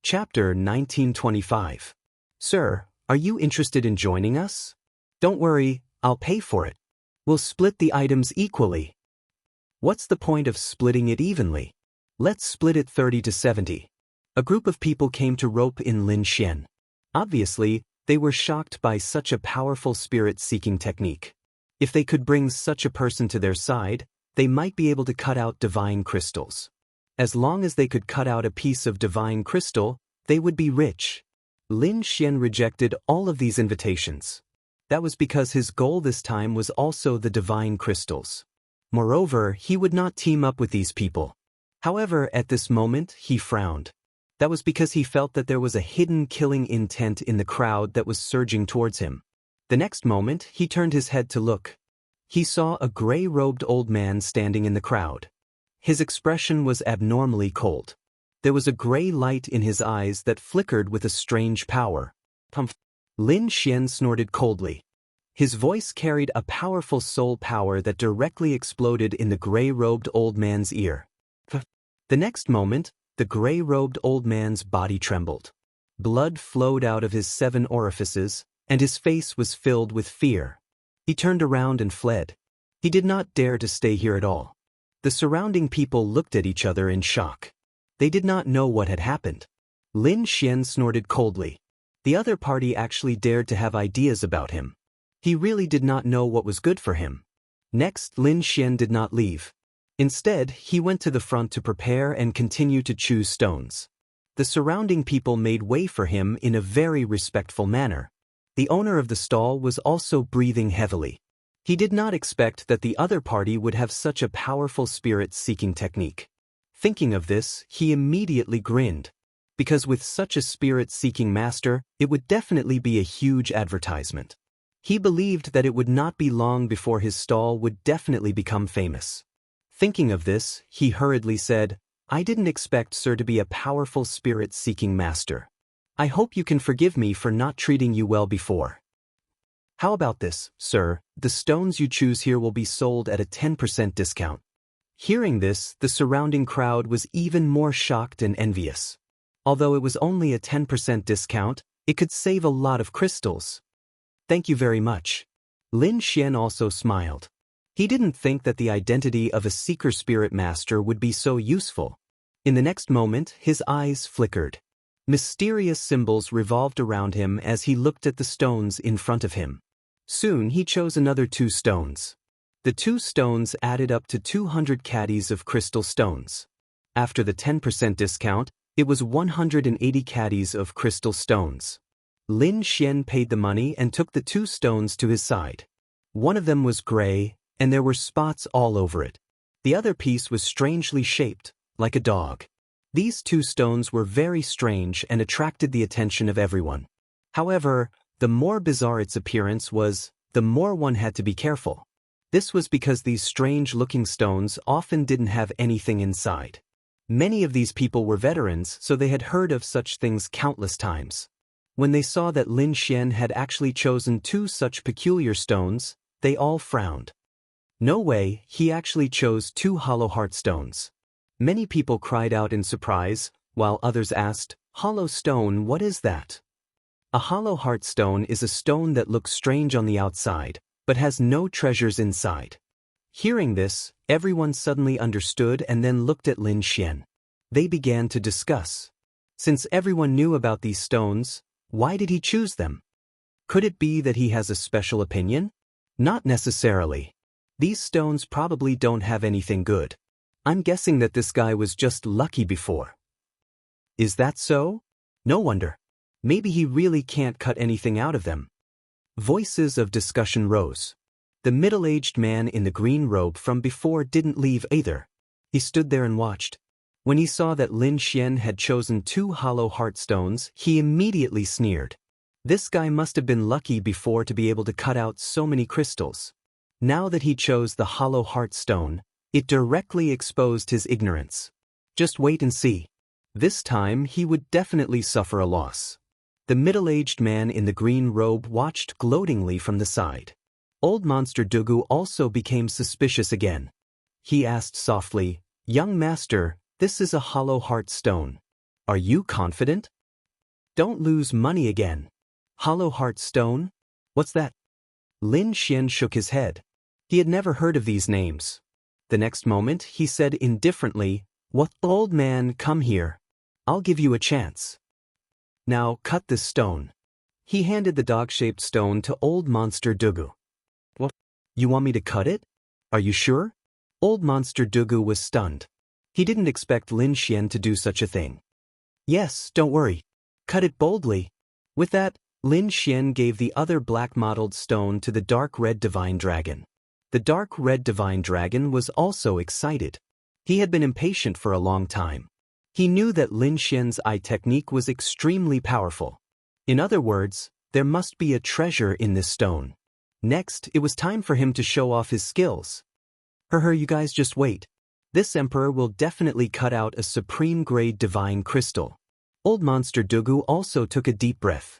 Chapter 1925. Sir, are you interested in joining us? Don't worry, I'll pay for it. We'll split the items equally. What's the point of splitting it evenly? Let's split it 30 to 70. A group of people came to rope in Lin Xian. Obviously, they were shocked by such a powerful spirit-seeking technique. If they could bring such a person to their side, they might be able to cut out divine crystals. As long as they could cut out a piece of divine crystal, they would be rich. Lin Xian rejected all of these invitations. That was because his goal this time was also the divine crystals. Moreover, he would not team up with these people. However, at this moment, he frowned. That was because he felt that there was a hidden killing intent in the crowd that was surging towards him. The next moment, he turned his head to look. He saw a gray-robed old man standing in the crowd. His expression was abnormally cold. There was a gray light in his eyes that flickered with a strange power. Lin Xian snorted coldly. His voice carried a powerful soul power that directly exploded in the gray-robed old man's ear. The next moment, the gray-robed old man's body trembled. Blood flowed out of his 7 orifices, and his face was filled with fear. He turned around and fled. He did not dare to stay here at all. The surrounding people looked at each other in shock. They did not know what had happened. Lin Xian snorted coldly. The other party actually dared to have ideas about him. He really did not know what was good for him. Next, Lin Xian did not leave. Instead, he went to the front to prepare and continue to choose stones. The surrounding people made way for him in a very respectful manner. The owner of the stall was also breathing heavily. He did not expect that the other party would have such a powerful spirit-seeking technique. Thinking of this, he immediately grinned. Because with such a spirit-seeking master, it would definitely be a huge advertisement. He believed that it would not be long before his stall would definitely become famous. Thinking of this, he hurriedly said, "I didn't expect Sir to be a powerful spirit-seeking master. I hope you can forgive me for not treating you well before. How about this, sir? The stones you choose here will be sold at a 10% discount." Hearing this, the surrounding crowd was even more shocked and envious. Although it was only a 10% discount, it could save a lot of crystals. Thank you very much. Lin Xian also smiled. He didn't think that the identity of a seeker spirit master would be so useful. In the next moment, his eyes flickered. Mysterious symbols revolved around him as he looked at the stones in front of him. Soon he chose another 2 stones. The 2 stones added up to 200 caddies of crystal stones. After the 10% discount, it was 180 caddies of crystal stones. Lin Xian paid the money and took the 2 stones to his side. One of them was gray, and there were spots all over it. The other piece was strangely shaped, like a dog. These 2 stones were very strange and attracted the attention of everyone. However, the more bizarre its appearance was, the more one had to be careful. This was because these strange-looking stones often didn't have anything inside. Many of these people were veterans, so they had heard of such things countless times. When they saw that Lin Xian had actually chosen 2 such peculiar stones, they all frowned. No way, he actually chose 2 hollow heart stones. Many people cried out in surprise, while others asked, "Hollow stone, what is that?" A hollow heart stone is a stone that looks strange on the outside, but has no treasures inside. Hearing this, everyone suddenly understood and then looked at Lin Xian. They began to discuss. Since everyone knew about these stones, why did he choose them? Could it be that he has a special opinion? Not necessarily. These stones probably don't have anything good. I'm guessing that this guy was just lucky before. Is that so? No wonder. Maybe he really can't cut anything out of them. Voices of discussion rose. The middle-aged man in the green robe from before didn't leave either. He stood there and watched. When he saw that Lin Xian had chosen 2 hollow heart stones, he immediately sneered. This guy must have been lucky before to be able to cut out so many crystals. Now that he chose the hollow heart stone, it directly exposed his ignorance. Just wait and see. This time he would definitely suffer a loss. The middle-aged man in the green robe watched gloatingly from the side. Old Monster Dugu also became suspicious again. He asked softly, "Young master, this is a hollow heart stone. Are you confident? Don't lose money again. Hollow Heart Stone? What's that? Lin Xian shook his head. He had never heard of these names. The next moment, he said indifferently, "What, old man, come here. I'll give you a chance. Now cut this stone." He handed the dog-shaped stone to Old Monster Dugu. "What? You want me to cut it? Are you sure?" Old Monster Dugu was stunned. He didn't expect Lin Xian to do such a thing. "Yes, don't worry. Cut it boldly." With that, Lin Xian gave the other black-mottled stone to the dark red divine dragon. The dark red divine dragon was also excited. He had been impatient for a long time. He knew that Lin Xian's eye technique was extremely powerful. In other words, there must be a treasure in this stone. Next, it was time for him to show off his skills. You guys just wait. This emperor will definitely cut out a supreme-grade divine crystal." Old Monster Dugu also took a deep breath.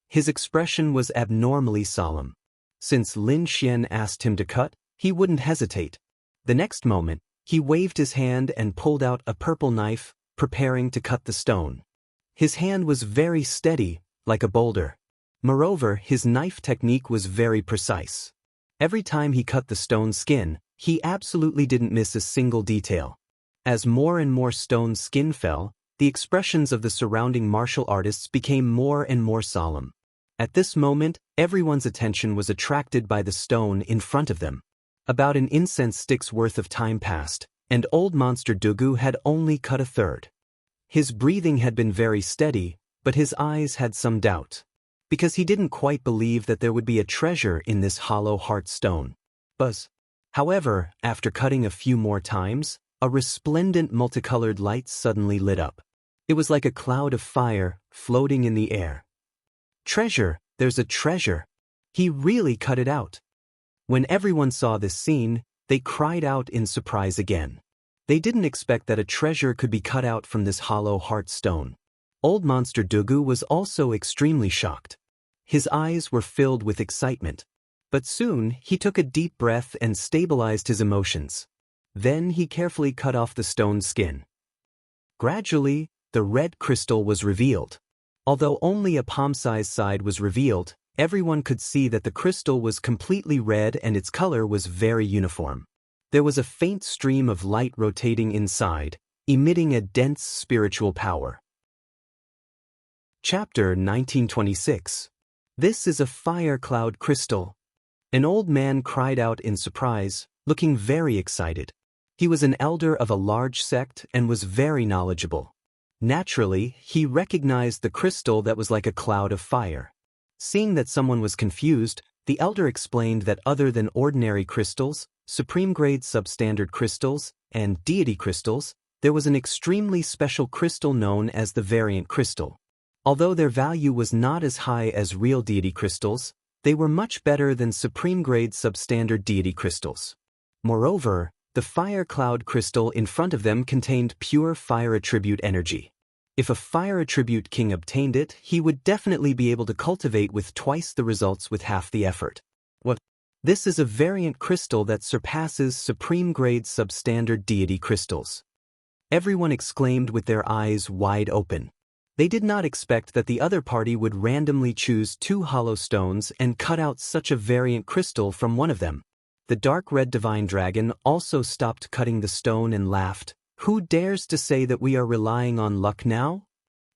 His expression was abnormally solemn. Since Lin Xian asked him to cut, he wouldn't hesitate. The next moment, he waved his hand and pulled out a purple knife, preparing to cut the stone. His hand was very steady, like a boulder. Moreover, his knife technique was very precise. Every time he cut the stone skin, he absolutely didn't miss a single detail. As more and more stone skin fell, the expressions of the surrounding martial artists became more and more solemn. At this moment, everyone's attention was attracted by the stone in front of them. About an incense stick's worth of time passed, and Old Monster Dugu had only cut a third. His breathing had been very steady, but his eyes had some doubt, because he didn't quite believe that there would be a treasure in this hollow heart stone. Buzz. However, after cutting a few more times, a resplendent multicolored light suddenly lit up. It was like a cloud of fire floating in the air. "Treasure! There's a treasure!" He really cut it out. When everyone saw this scene, they cried out in surprise again. They didn't expect that a treasure could be cut out from this hollow heart stone. Old Monster Dugu was also extremely shocked. His eyes were filled with excitement. But soon, he took a deep breath and stabilized his emotions. Then he carefully cut off the stone skin. Gradually, the red crystal was revealed. Although only a palm-sized side was revealed, everyone could see that the crystal was completely red and its color was very uniform. There was a faint stream of light rotating inside, emitting a dense spiritual power. Chapter 1926. This is a fire cloud crystal. An old man cried out in surprise, looking very excited. He was an elder of a large sect and was very knowledgeable. Naturally, he recognized the crystal that was like a cloud of fire. Seeing that someone was confused, the elder explained that other than ordinary crystals, supreme-grade substandard crystals, and deity crystals, there was an extremely special crystal known as the variant crystal. Although their value was not as high as real deity crystals, they were much better than supreme-grade substandard deity crystals. Moreover, the fire cloud crystal in front of them contained pure fire attribute energy. If a fire attribute king obtained it, he would definitely be able to cultivate with twice the results with half the effort. What? This is a variant crystal that surpasses supreme-grade substandard deity crystals. Everyone exclaimed with their eyes wide open. They did not expect that the other party would randomly choose two hollow stones and cut out such a variant crystal from one of them. The dark red divine dragon also stopped cutting the stone and laughed. "Who dares to say that we are relying on luck now?"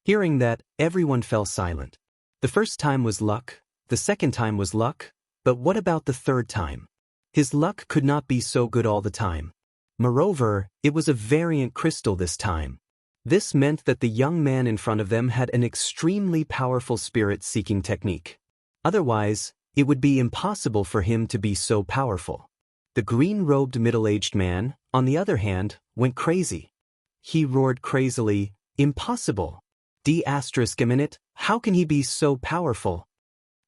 Hearing that, everyone fell silent. The first time was luck, the second time was luck, but what about the third time? His luck could not be so good all the time. Moreover, it was a variant crystal this time. This meant that the young man in front of them had an extremely powerful spirit-seeking technique. Otherwise, it would be impossible for him to be so powerful. The green-robed middle-aged man, on the other hand, went crazy. He roared crazily, "Impossible! D***, how can he be so powerful?"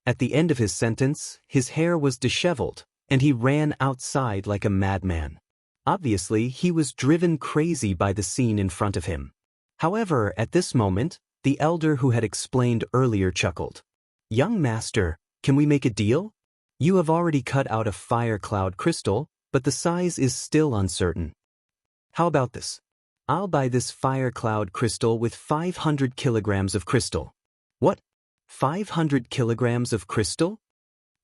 At the end of his sentence, his hair was disheveled, and he ran outside like a madman. Obviously, he was driven crazy by the scene in front of him. However, at this moment, the elder who had explained earlier chuckled. "Young master, can we make a deal? You have already cut out a fire cloud crystal, but the size is still uncertain. How about this? I'll buy this fire cloud crystal with 500 kilograms of crystal. What? 500 kilograms of crystal?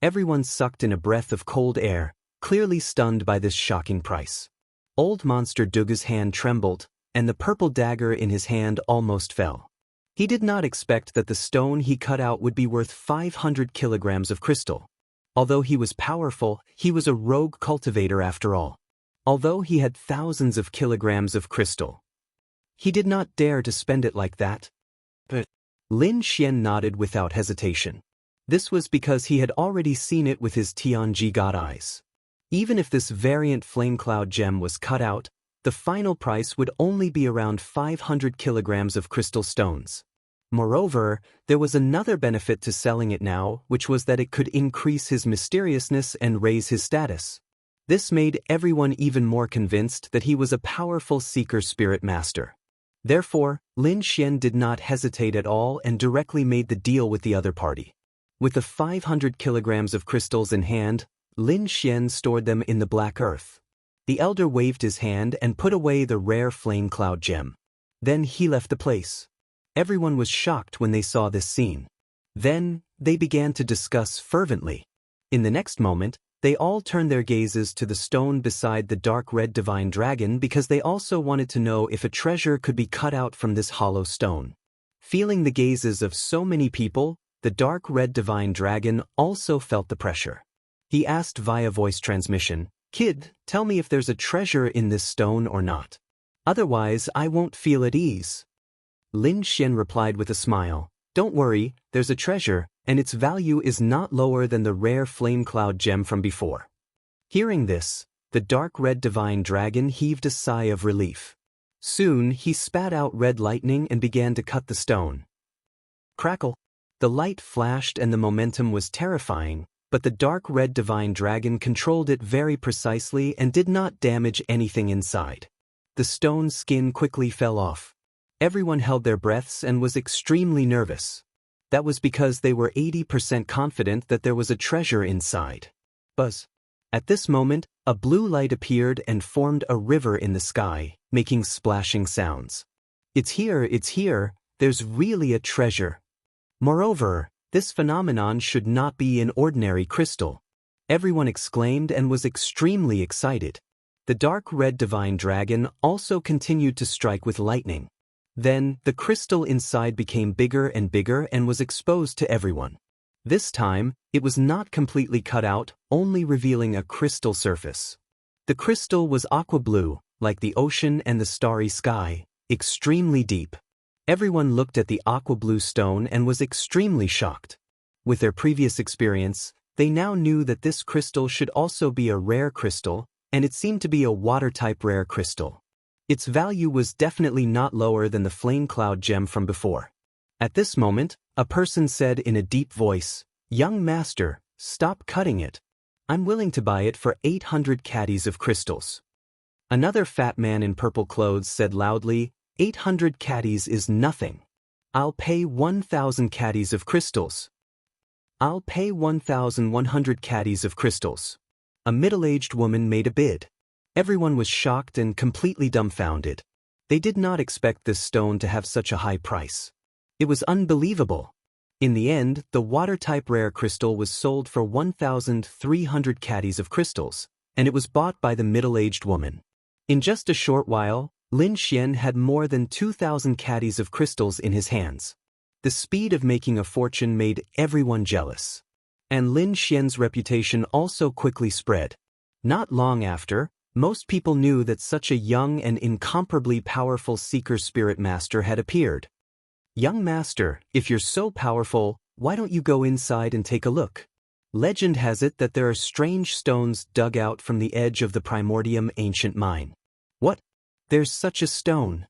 Everyone sucked in a breath of cold air, clearly stunned by this shocking price. Old Monster Duga's hand trembled, and the purple dagger in his hand almost fell. He did not expect that the stone he cut out would be worth 500 kilograms of crystal. Although he was powerful, he was a rogue cultivator after all. Although he had thousands of kilograms of crystal, he did not dare to spend it like that. But Lin Xian nodded without hesitation. This was because he had already seen it with his Tianji God eyes. Even if this variant flame cloud gem was cut out, the final price would only be around 500 kilograms of crystal stones. Moreover, there was another benefit to selling it now, which was that it could increase his mysteriousness and raise his status. This made everyone even more convinced that he was a powerful seeker spirit master. Therefore, Lin Xian did not hesitate at all and directly made the deal with the other party. With the 500 kilograms of crystals in hand, Lin Xian stored them in the black earth. The elder waved his hand and put away the rare flame cloud gem. Then he left the place. Everyone was shocked when they saw this scene. Then, they began to discuss fervently. In the next moment, they all turned their gazes to the stone beside the dark red divine dragon because they also wanted to know if a treasure could be cut out from this hollow stone. Feeling the gazes of so many people, the dark red divine dragon also felt the pressure. He asked via voice transmission, "Kid, tell me if there's a treasure in this stone or not. Otherwise, I won't feel at ease." Lin Xian replied with a smile, "Don't worry, there's a treasure, and its value is not lower than the rare flame cloud gem from before." Hearing this, the dark red divine dragon heaved a sigh of relief. Soon, he spat out red lightning and began to cut the stone. Crackle! The light flashed and the momentum was terrifying, but the dark red divine dragon controlled it very precisely and did not damage anything inside. The stone skin quickly fell off. Everyone held their breaths and was extremely nervous. That was because they were 80% confident that there was a treasure inside. Buzz. At this moment, a blue light appeared and formed a river in the sky, making splashing sounds. It's here, there's really a treasure. Moreover, this phenomenon should not be an ordinary crystal. Everyone exclaimed and was extremely excited. The dark red divine dragon also continued to strike with lightning. Then, the crystal inside became bigger and bigger and was exposed to everyone. This time, it was not completely cut out, only revealing a crystal surface. The crystal was aqua blue, like the ocean and the starry sky, extremely deep. Everyone looked at the aqua blue stone and was extremely shocked. With their previous experience, they now knew that this crystal should also be a rare crystal, and it seemed to be a water-type rare crystal. Its value was definitely not lower than the flame cloud gem from before. At this moment, a person said in a deep voice, "Young master, stop cutting it. I'm willing to buy it for 800 caddies of crystals." Another fat man in purple clothes said loudly, 800 caddies is nothing. I'll pay 1,000 caddies of crystals. I'll pay 1,100 caddies of crystals. A middle-aged woman made a bid. Everyone was shocked and completely dumbfounded. They did not expect this stone to have such a high price. It was unbelievable. In the end, the water-type rare crystal was sold for 1,300 caddies of crystals, and it was bought by the middle-aged woman. In just a short while, Lin Xian had more than 2,000 caddies of crystals in his hands. The speed of making a fortune made everyone jealous. And Lin Xian's reputation also quickly spread. Not long after, most people knew that such a young and incomparably powerful seeker spirit master had appeared. "Young master, if you're so powerful, why don't you go inside and take a look? Legend has it that there are strange stones dug out from the edge of the Primordium ancient mine." "What? There's such a stone?"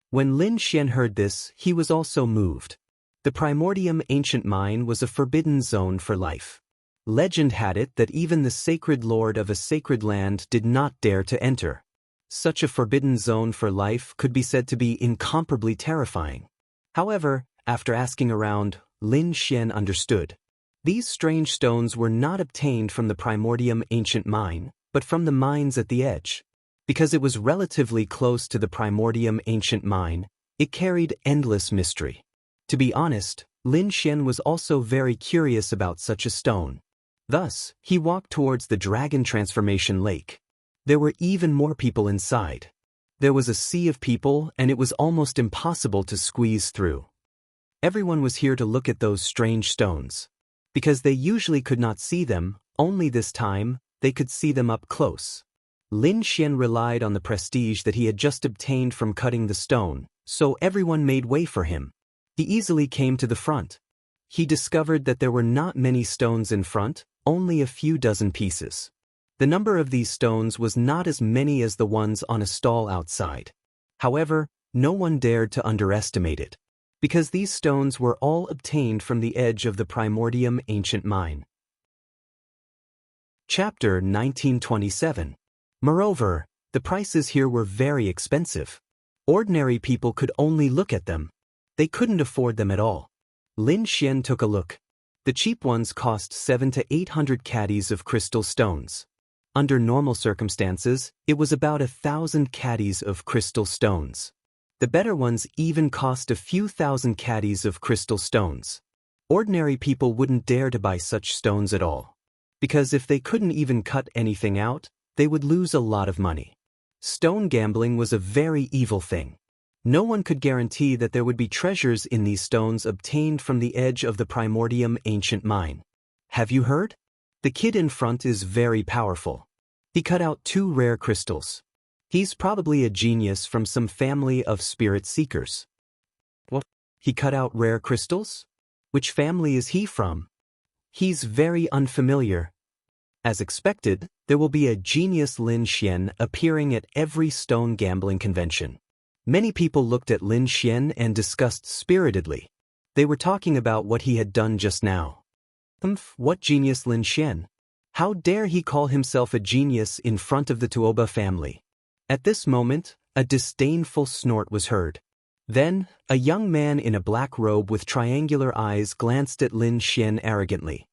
When Lin Xian heard this, he was also moved. The Primordium ancient mine was a forbidden zone for life. Legend had it that even the sacred lord of a sacred land did not dare to enter. Such a forbidden zone for life could be said to be incomparably terrifying. However, after asking around, Lin Xian understood. These strange stones were not obtained from the Primordium ancient mine, but from the mines at the edge. Because it was relatively close to the primordium ancient mine, it carried endless mystery. To be honest, Lin Xian was also very curious about such a stone. Thus, he walked towards the dragon transformation lake. There were even more people inside. There was a sea of people, and it was almost impossible to squeeze through. Everyone was here to look at those strange stones. Because they usually could not see them, only this time, they could see them up close. Lin Xian relied on the prestige that he had just obtained from cutting the stone, so everyone made way for him. He easily came to the front. He discovered that there were not many stones in front, only a few dozen pieces. The number of these stones was not as many as the ones on a stall outside. However, no one dared to underestimate it, because these stones were all obtained from the edge of the primordium ancient mine. Chapter 1927. Moreover, the prices here were very expensive. Ordinary people could only look at them. They couldn't afford them at all. Lin Xian took a look. The cheap ones cost 700 to 800 caddies of crystal stones. Under normal circumstances, it was about 1,000 caddies of crystal stones. The better ones even cost a few thousand caddies of crystal stones. Ordinary people wouldn't dare to buy such stones at all. Because if they couldn't even cut anything out, they would lose a lot of money. Stone gambling was a very evil thing. No one could guarantee that there would be treasures in these stones obtained from the edge of the primordium ancient mine. Have you heard? The kid in front is very powerful. He cut out 2 rare crystals. He's probably a genius from some family of spirit seekers. What? He cut out rare crystals? Which family is he from? He's very unfamiliar. As expected, there will be a genius Lin Xian appearing at every stone gambling convention. Many people looked at Lin Xian and discussed spiritedly. They were talking about what he had done just now. What genius Lin Xian? How dare he call himself a genius in front of the Tuoba family? At this moment, a disdainful snort was heard. Then, a young man in a black robe with triangular eyes glanced at Lin Xian arrogantly.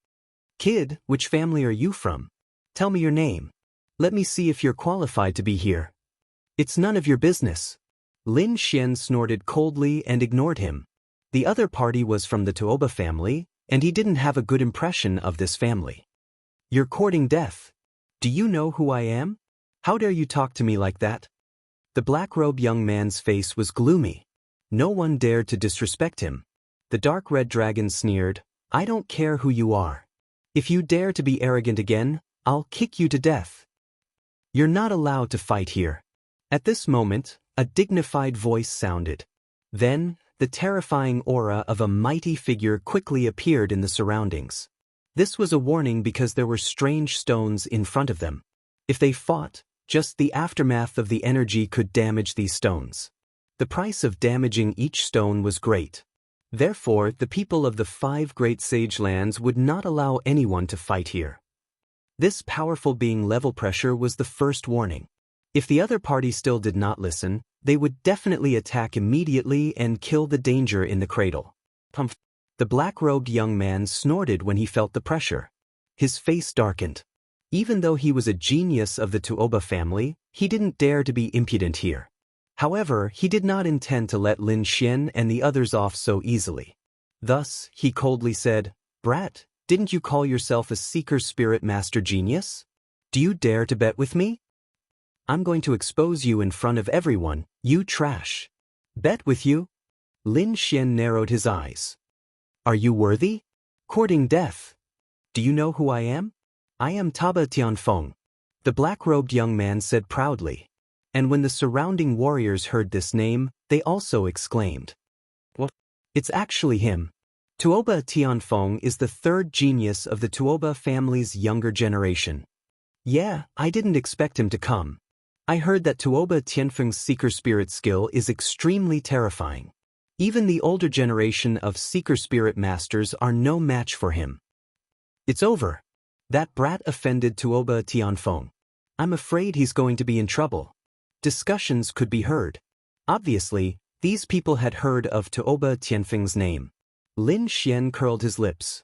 Kid, which family are you from? Tell me your name. Let me see if you're qualified to be here. It's none of your business. Lin Xian snorted coldly and ignored him. The other party was from the Tuoba family, and he didn't have a good impression of this family. You're courting death. Do you know who I am? How dare you talk to me like that? The black-robed young man's face was gloomy. No one dared to disrespect him. The dark red dragon sneered, I don't care who you are. If you dare to be arrogant again, I'll kick you to death. You're not allowed to fight here. At this moment, a dignified voice sounded. Then, the terrifying aura of a mighty figure quickly appeared in the surroundings. This was a warning because there were strange stones in front of them. If they fought, just the aftermath of the energy could damage these stones. The price of damaging each stone was great. Therefore, the people of the 5 great sage lands would not allow anyone to fight here. This powerful being level pressure was the first warning. If the other party still did not listen, they would definitely attack immediately and kill the danger in the cradle. Pumph. The black-robed young man snorted when he felt the pressure. His face darkened. Even though he was a genius of the Tuoba family, he didn't dare to be impudent here. However, he did not intend to let Lin Xian and the others off so easily. Thus, he coldly said, Brat, didn't you call yourself a seeker spirit master genius? Do you dare to bet with me? I'm going to expose you in front of everyone, you trash. Bet with you? Lin Xian narrowed his eyes. Are you worthy? Courting death. Do you know who I am? I am Taba Tianfeng. The black-robed young man said proudly. And when the surrounding warriors heard this name, they also exclaimed. What? It's actually him. Tuoba Tianfeng is the 3rd genius of the Tuoba family's younger generation. Yeah, I didn't expect him to come. I heard that Tuoba Tianfeng's seeker spirit skill is extremely terrifying. Even the older generation of seeker spirit masters are no match for him. It's over. That brat offended Tuoba Tianfeng. I'm afraid he's going to be in trouble. Discussions could be heard. Obviously, these people had heard of Tuoba Tianfeng's name. Lin Xian curled his lips.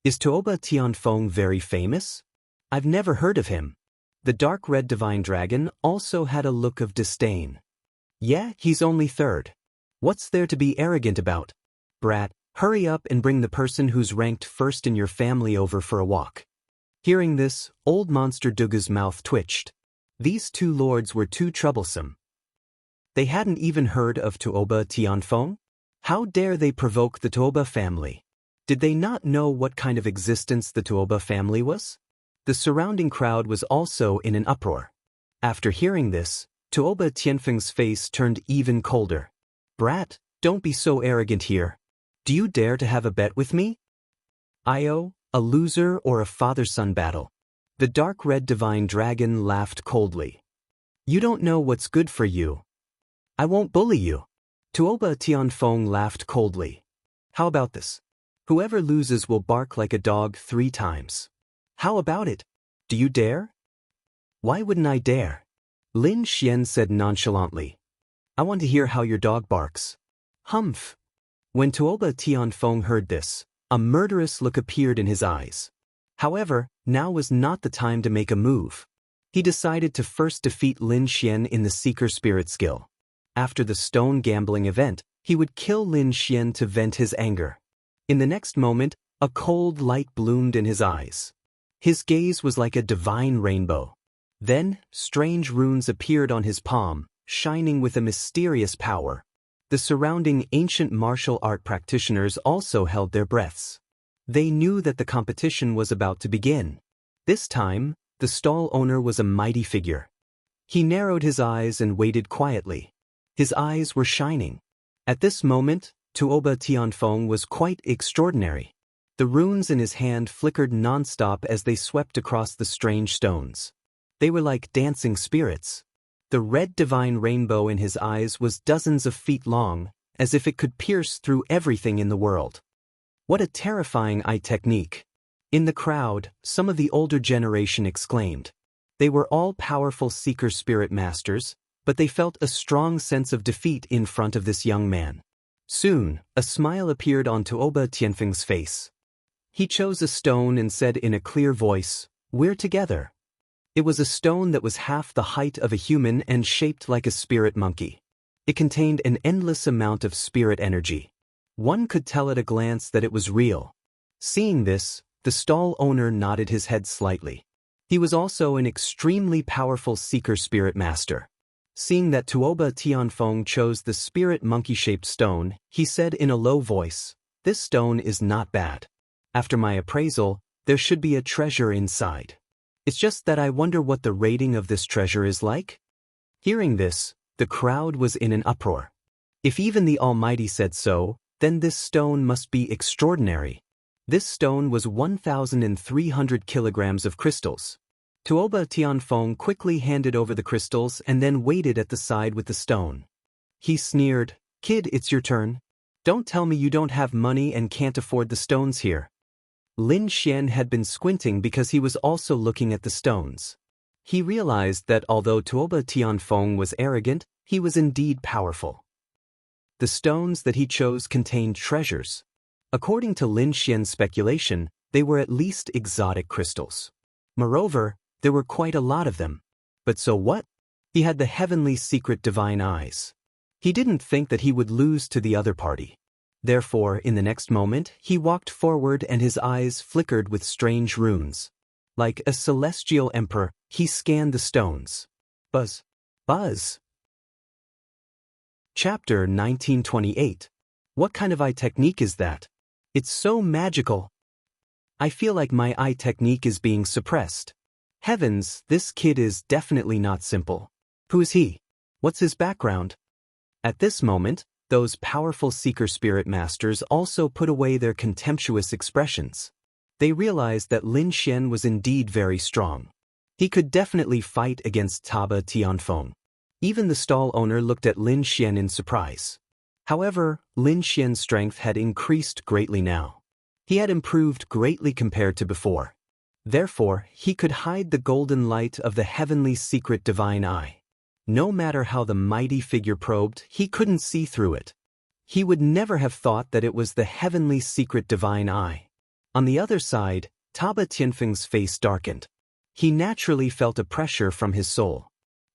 Is Tuoba Tianfeng very famous? I've never heard of him. The dark red divine dragon also had a look of disdain. Yeah, he's only third. What's there to be arrogant about? Brat, hurry up and bring the person who's ranked first in your family over for a walk. Hearing this, old Monster Duga's mouth twitched. These two lords were too troublesome. They hadn't even heard of Tuoba Tianfeng? How dare they provoke the Tuoba family? Did they not know what kind of existence the Tuoba family was? The surrounding crowd was also in an uproar. After hearing this, Tuoba Tianfeng's face turned even colder. Brat, don't be so arrogant here. Do you dare to have a bet with me? Io, a loser or a father-son battle? The dark red divine dragon laughed coldly. You don't know what's good for you. I won't bully you. Tuoba Tianfeng laughed coldly. How about this? Whoever loses will bark like a dog 3 times. How about it? Do you dare? Why wouldn't I dare? Lin Xian said nonchalantly. I want to hear how your dog barks. Humph. When Tuoba Tianfeng heard this, a murderous look appeared in his eyes. However, now was not the time to make a move. He decided to first defeat Lin Xian in the Seeker Spirit skill. After the stone gambling event, he would kill Lin Xian to vent his anger. In the next moment, a cold light bloomed in his eyes. His gaze was like a divine rainbow. Then, strange runes appeared on his palm, shining with a mysterious power. The surrounding ancient martial art practitioners also held their breaths. They knew that the competition was about to begin. This time, the stall owner was a mighty figure. He narrowed his eyes and waited quietly. His eyes were shining. At this moment, Tuoba Tianfeng was quite extraordinary. The runes in his hand flickered non-stop as they swept across the strange stones. They were like dancing spirits. The red divine rainbow in his eyes was dozens of feet long, as if it could pierce through everything in the world. What a terrifying eye technique! In the crowd, some of the older generation exclaimed. They were all powerful Seeker Spirit Masters, but they felt a strong sense of defeat in front of this young man. Soon, a smile appeared on Tuoba Tianfeng's face. He chose a stone and said in a clear voice, "We're together." It was a stone that was half the height of a human and shaped like a spirit monkey. It contained an endless amount of spirit energy. One could tell at a glance that it was real. Seeing this, the stall owner nodded his head slightly. He was also an extremely powerful Seeker Spirit Master. Seeing that Tuoba Tianfeng chose the spirit monkey-shaped stone, he said in a low voice, "This stone is not bad. After my appraisal, there should be a treasure inside. It's just that I wonder what the rating of this treasure is like?" Hearing this, the crowd was in an uproar. If even the Almighty said so, then this stone must be extraordinary. This stone was 1,300 kilograms of crystals. Tuoba Tianfeng quickly handed over the crystals and then waited at the side with the stone. He sneered, "Kid, it's your turn. Don't tell me you don't have money and can't afford the stones here." Lin Xian had been squinting because he was also looking at the stones. He realized that although Tuoba Tianfeng was arrogant, he was indeed powerful. The stones that he chose contained treasures. According to Lin Xian's speculation, they were at least exotic crystals. Moreover, there were quite a lot of them. But so what? He had the heavenly secret divine eyes. He didn't think that he would lose to the other party. Therefore, in the next moment, he walked forward and his eyes flickered with strange runes. Like a celestial emperor, he scanned the stones. Buzz. Buzz. Chapter 1928. What kind of eye technique is that? It's so magical. I feel like my eye technique is being suppressed. Heavens, this kid is definitely not simple. Who is he? What's his background? At this moment, those powerful Seeker Spirit Masters also put away their contemptuous expressions. They realized that Lin Xian was indeed very strong. He could definitely fight against Tuoba Tianfeng. Even the stall owner looked at Lin Xian in surprise. However, Lin Xian's strength had increased greatly now. He had improved greatly compared to before. Therefore, he could hide the golden light of the heavenly secret divine eye. No matter how the mighty figure probed, he couldn't see through it. He would never have thought that it was the heavenly secret divine eye. On the other side, Tuoba Tianfeng's face darkened. he naturally felt a pressure from his soul.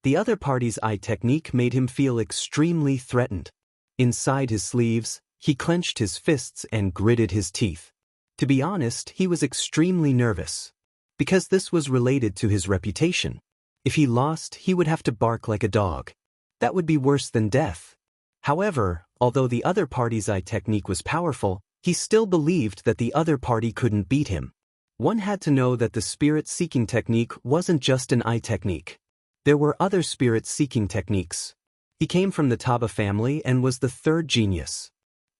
The other party's eye technique made him feel extremely threatened. Inside his sleeves, he clenched his fists and gritted his teeth. To be honest, he was extremely nervous. Because this was related to his reputation. If he lost, he would have to bark like a dog. That would be worse than death. However, although the other party's eye technique was powerful, he still believed that the other party couldn't beat him. One had to know that the spirit-seeking technique wasn't just an eye technique. There were other spirit-seeking techniques. He came from the Taba family and was the third genius.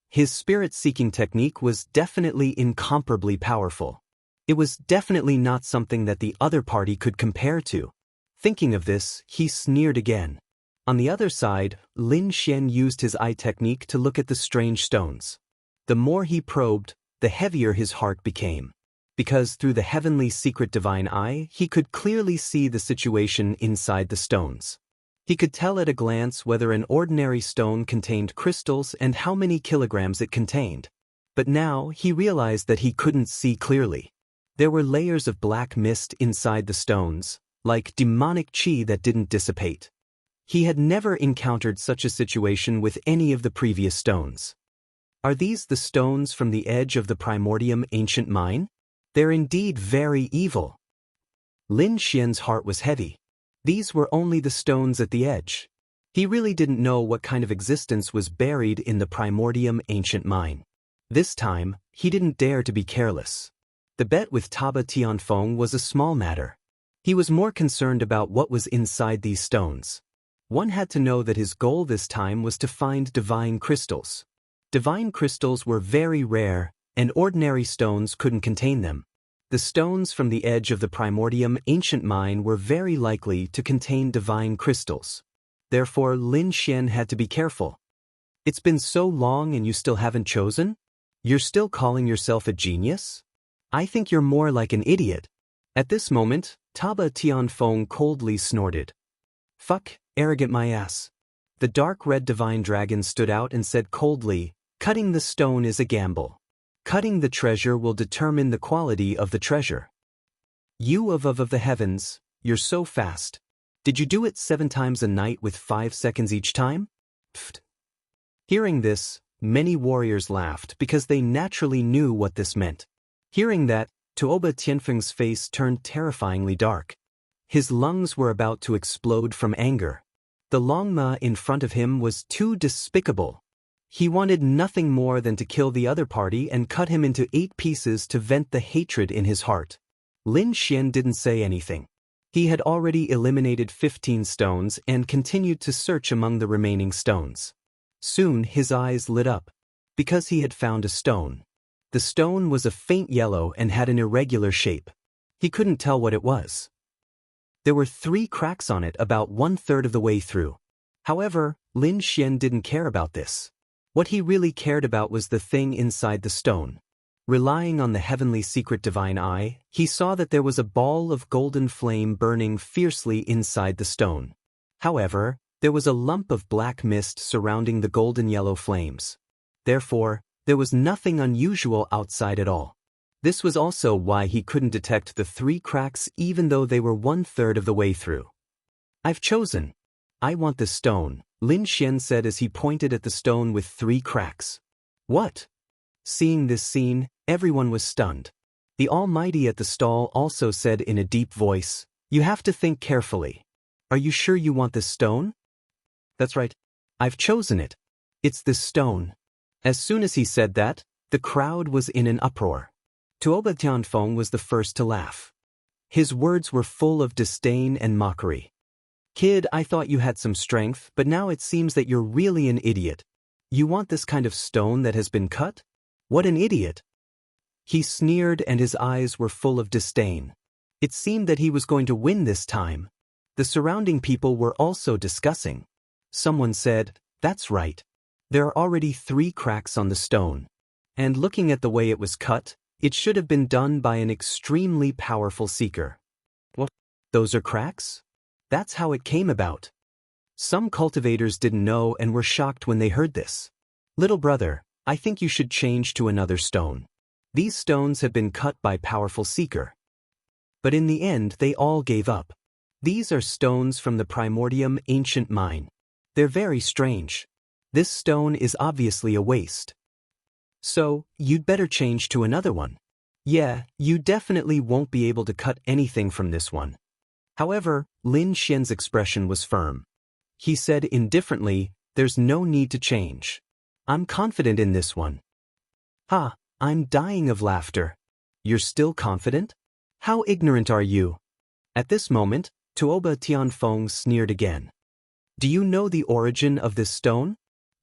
His spirit-seeking technique was definitely incomparably powerful. It was definitely not something that the other party could compare to. Thinking of this, he sneered again. On the other side, Lin Xian used his eye technique to look at the strange stones. The more he probed, the heavier his heart became. Because through the heavenly secret divine eye, he could clearly see the situation inside the stones. He could tell at a glance whether an ordinary stone contained crystals and how many kilograms it contained. But now he realized that he couldn't see clearly. There were layers of black mist inside the stones, like demonic qi that didn't dissipate. He had never encountered such a situation with any of the previous stones. Are these the stones from the edge of the primordium ancient mine? They're indeed very evil. Lin Xian's heart was heavy. These were only the stones at the edge. He really didn't know what kind of existence was buried in the primordium ancient mine. This time, he didn't dare to be careless. The bet with Taba Tianfeng was a small matter. He was more concerned about what was inside these stones. One had to know that his goal this time was to find divine crystals. Divine crystals were very rare, and ordinary stones couldn't contain them. The stones from the edge of the primordium ancient mine were very likely to contain divine crystals. Therefore, Lin Xian had to be careful. It's been so long and you still haven't chosen? You're still calling yourself a genius? I think you're more like an idiot. At this moment, Taba Tianfeng coldly snorted. Fuck, arrogant my ass. The dark red divine dragon stood out and said coldly, cutting the stone is a gamble. Cutting the treasure will determine the quality of the treasure. You of the heavens, you're so fast. Did you do it 7 times a night with 5 seconds each time? Pfft. Hearing this, many warriors laughed because they naturally knew what this meant. Hearing that, Tuoba Tianfeng's face turned terrifyingly dark. His lungs were about to explode from anger. The Longma in front of him was too despicable. He wanted nothing more than to kill the other party and cut him into 8 pieces to vent the hatred in his heart. Lin Xian didn't say anything. He had already eliminated 15 stones and continued to search among the remaining stones. Soon his eyes lit up, because he had found a stone. The stone was a faint yellow and had an irregular shape. He couldn't tell what it was. There were 3 cracks on it about 1/3 of the way through. However, Lin Xian didn't care about this. What he really cared about was the thing inside the stone. Relying on the heavenly secret divine eye, he saw that there was a ball of golden flame burning fiercely inside the stone. However, there was a lump of black mist surrounding the golden yellow flames. Therefore, there was nothing unusual outside at all. This was also why he couldn't detect the 3 cracks even though they were 1/3 of the way through. I've chosen. I want this stone, Lin Xian said as he pointed at the stone with 3 cracks. What? Seeing this scene, everyone was stunned. The Almighty at the stall also said in a deep voice, you have to think carefully. Are you sure you want this stone? That's right. I've chosen it. It's this stone. As soon as he said that, the crowd was in an uproar. Tuoba Tianfeng was the first to laugh. His words were full of disdain and mockery. Kid, I thought you had some strength, but now it seems that you're really an idiot. You want this kind of stone that has been cut? What an idiot! He sneered and his eyes were full of disdain. It seemed that he was going to win this time. The surrounding people were also discussing. Someone said, that's right. There are already 3 cracks on the stone. And looking at the way it was cut, it should have been done by an extremely powerful seeker. What? Those are cracks? That's how it came about. Some cultivators didn't know and were shocked when they heard this. Little brother, I think you should change to another stone. These stones have been cut by powerful seeker. But in the end they all gave up. These are stones from the Primordium ancient mine. They're very strange. This stone is obviously a waste. So, you'd better change to another one. Yeah, you definitely won't be able to cut anything from this one. However, Lin Xian's expression was firm. He said indifferently, there's no need to change. I'm confident in this one. Ha, I'm dying of laughter. You're still confident? How ignorant are you? At this moment, Tuoba Tianfeng sneered again. Do you know the origin of this stone?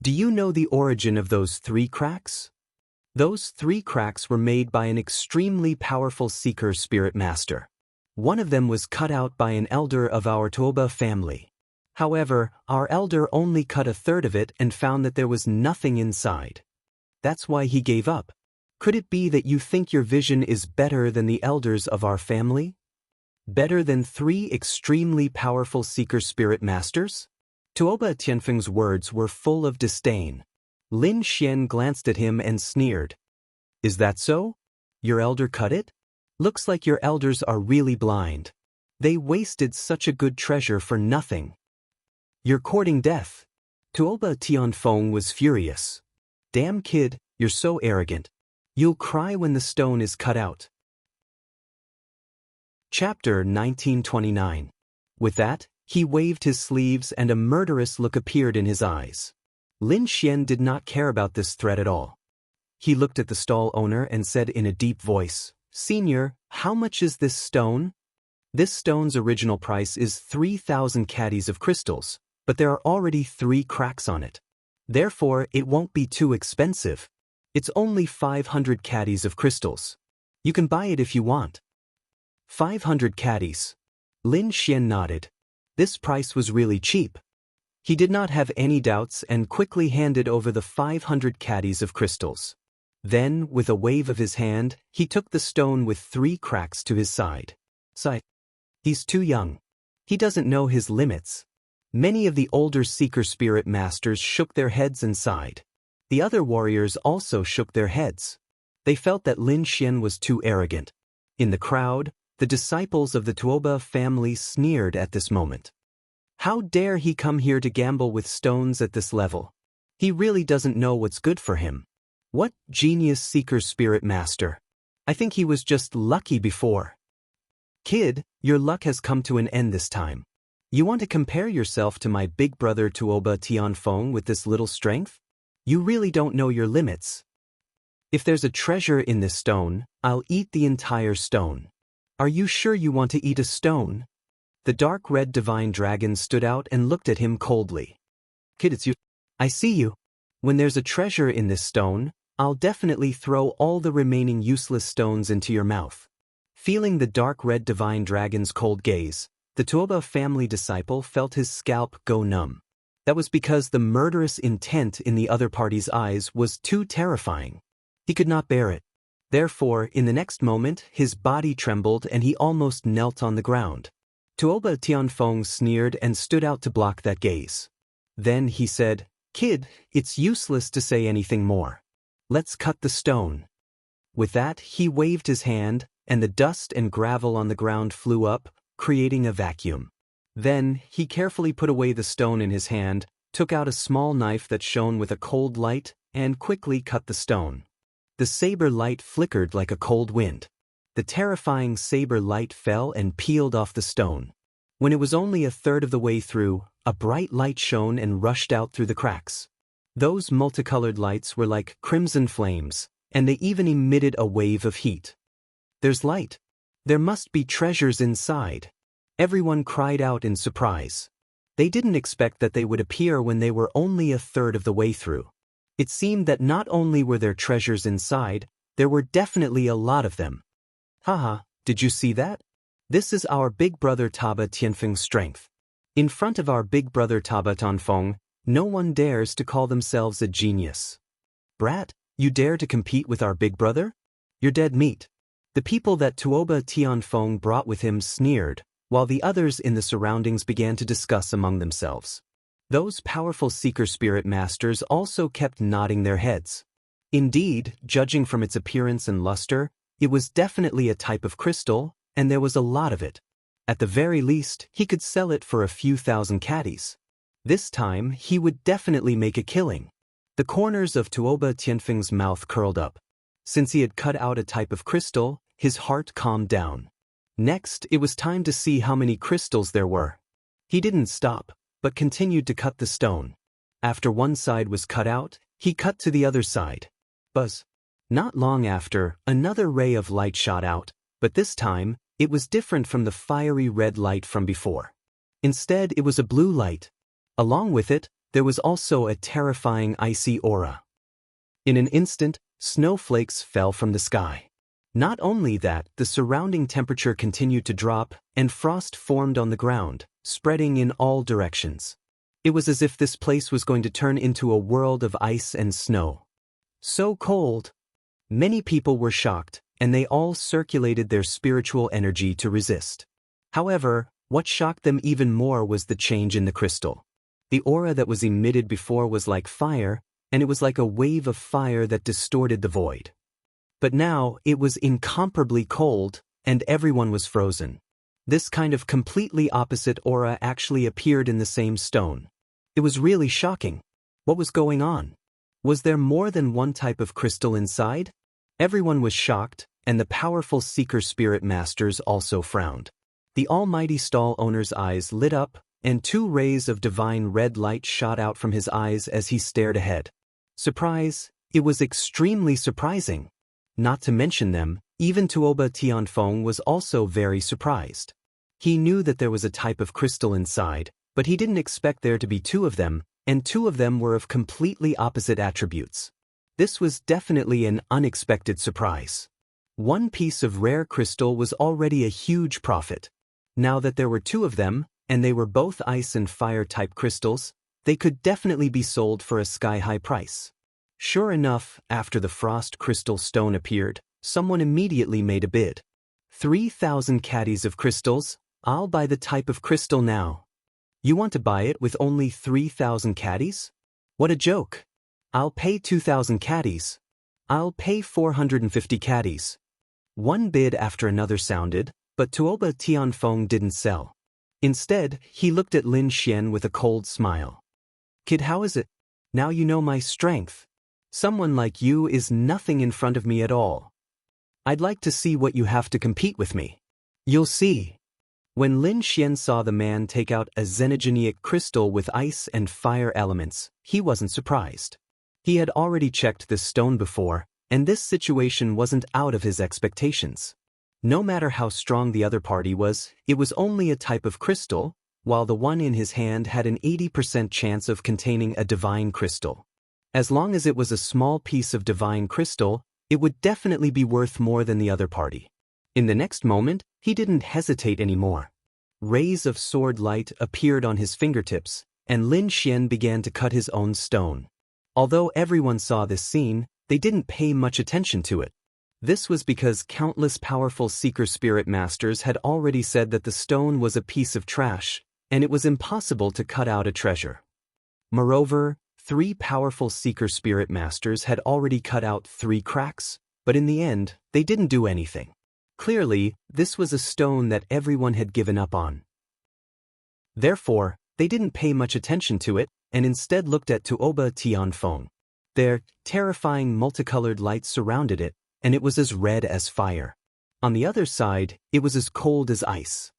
Do you know the origin of those 3 cracks? Those 3 cracks were made by an extremely powerful seeker spirit master. One of them was cut out by an elder of our Tuoba family. However, our elder only cut a third of it and found that there was nothing inside. That's why he gave up. Could it be that you think your vision is better than the elders of our family? Better than 3 extremely powerful seeker spirit masters? Tuoba Tianfeng's words were full of disdain. Lin Xian glanced at him and sneered. Is that so? Your elder cut it? Looks like your elders are really blind. They wasted such a good treasure for nothing. You're courting death. Tuoba Tianfeng was furious. Damn kid, you're so arrogant. You'll cry when the stone is cut out. Chapter 1929. With that, he waved his sleeves and a murderous look appeared in his eyes. Lin Xian did not care about this threat at all. He looked at the stall owner and said in a deep voice, Senior, how much is this stone? This stone's original price is 3,000 caddies of crystals, but there are already 3 cracks on it. Therefore, it won't be too expensive. It's only 500 caddies of crystals. You can buy it if you want. 500 caddies. Lin Xian nodded. This price was really cheap. He did not have any doubts and quickly handed over the 500 caddies of crystals. Then, with a wave of his hand, he took the stone with 3 cracks to his side. He's too young. He doesn't know his limits. Many of the older seeker spirit masters shook their heads and sighed. The other warriors also shook their heads. They felt that Lin Xian was too arrogant. In the crowd, the disciples of the Tuoba family sneered at this moment. How dare he come here to gamble with stones at this level? He really doesn't know what's good for him. What genius seeker spirit master. I think he was just lucky before. Kid, your luck has come to an end this time. You want to compare yourself to my big brother Tuoba Tianfeng with this little strength? You really don't know your limits. If there's a treasure in this stone, I'll eat the entire stone. Are you sure you want to eat a stone? The dark red divine dragon stood out and looked at him coldly. Kid, it's you. I see you. When there's a treasure in this stone, I'll definitely throw all the remaining useless stones into your mouth. Feeling the dark red divine dragon's cold gaze, the Tuoba family disciple felt his scalp go numb. That was because the murderous intent in the other party's eyes was too terrifying. He could not bear it. Therefore, in the next moment, his body trembled and he almost knelt on the ground. Tuoba Tianfeng sneered and stood out to block that gaze. Then he said, Kid, it's useless to say anything more. Let's cut the stone. With that, he waved his hand, and the dust and gravel on the ground flew up, creating a vacuum. Then, he carefully put away the stone in his hand, took out a small knife that shone with a cold light, and quickly cut the stone. The saber light flickered like a cold wind. The terrifying saber light fell and peeled off the stone. When it was only a third of the way through, a bright light shone and rushed out through the cracks. Those multicolored lights were like crimson flames, and they even emitted a wave of heat. There's light. There must be treasures inside. Everyone cried out in surprise. They didn't expect that they would appear when they were only a third of the way through. It seemed that not only were there treasures inside, there were definitely a lot of them. Haha, did you see that? This is our big brother Tuoba Tianfeng's strength. In front of our big brother Tuoba Tianfeng, no one dares to call themselves a genius. Brat, you dare to compete with our big brother? You're dead meat. The people that Tuoba Tianfeng brought with him sneered, while the others in the surroundings began to discuss among themselves. Those powerful seeker spirit masters also kept nodding their heads. Indeed, judging from its appearance and luster, it was definitely a type of crystal, and there was a lot of it. At the very least, he could sell it for a few thousand caddies. This time, he would definitely make a killing. The corners of Tuoba Tianfeng's mouth curled up. Since he had cut out a type of crystal, his heart calmed down. Next, it was time to see how many crystals there were. He didn't stop, but continued to cut the stone. After one side was cut out, he cut to the other side. Buzz. Not long after, another ray of light shot out, but this time, it was different from the fiery red light from before. Instead, it was a blue light. Along with it, there was also a terrifying icy aura. In an instant, snowflakes fell from the sky. Not only that, the surrounding temperature continued to drop, and frost formed on the ground, spreading in all directions. It was as if this place was going to turn into a world of ice and snow. So cold. Many people were shocked, and they all circulated their spiritual energy to resist. However, what shocked them even more was the change in the crystal. The aura that was emitted before was like fire, and it was like a wave of fire that distorted the void. But now, it was incomparably cold, and everyone was frozen. This kind of completely opposite aura actually appeared in the same stone. It was really shocking. What was going on? Was there more than one type of crystal inside? Everyone was shocked, and the powerful seeker spirit masters also frowned. The almighty stall owner's eyes lit up, and 2 rays of divine red light shot out from his eyes as he stared ahead. Surprise! It was extremely surprising. Not to mention them, even Tuoba Tianfeng was also very surprised. He knew that there was a type of crystal inside, but he didn't expect there to be 2 of them, and 2 of them were of completely opposite attributes. This was definitely an unexpected surprise. One piece of rare crystal was already a huge profit. Now that there were 2 of them, and they were both ice and fire type crystals, they could definitely be sold for a sky-high price. Sure enough, after the frost crystal stone appeared, someone immediately made a bid. 3,000 caddies of crystals, I'll buy the type of crystal now. You want to buy it with only 3,000 caddies? What a joke. I'll pay 2,000 caddies. I'll pay 450 caddies. One bid after another sounded, but Tuoba Tianfeng didn't sell. Instead, he looked at Lin Xian with a cold smile. Kid, how is it? Now you know my strength. Someone like you is nothing in front of me at all. I'd like to see what you have to compete with me. You'll see. When Lin Xian saw the man take out a xenogenic crystal with ice and fire elements, he wasn't surprised. He had already checked this stone before, and this situation wasn't out of his expectations. No matter how strong the other party was, it was only a type of crystal, while the one in his hand had an 80% chance of containing a divine crystal. As long as it was a small piece of divine crystal, it would definitely be worth more than the other party. In the next moment, he didn't hesitate anymore. Rays of sword light appeared on his fingertips, and Lin Xian began to cut his own stone. Although everyone saw this scene, they didn't pay much attention to it. This was because countless powerful seeker spirit masters had already said that the stone was a piece of trash, and it was impossible to cut out a treasure. Moreover, 3 powerful seeker spirit masters had already cut out 3 cracks, but in the end, they didn't do anything. Clearly, this was a stone that everyone had given up on. Therefore, they didn't pay much attention to it, and instead looked at Tuoba Tianfeng. Their terrifying multicolored lights surrounded it, and it was as red as fire. On the other side, it was as cold as ice.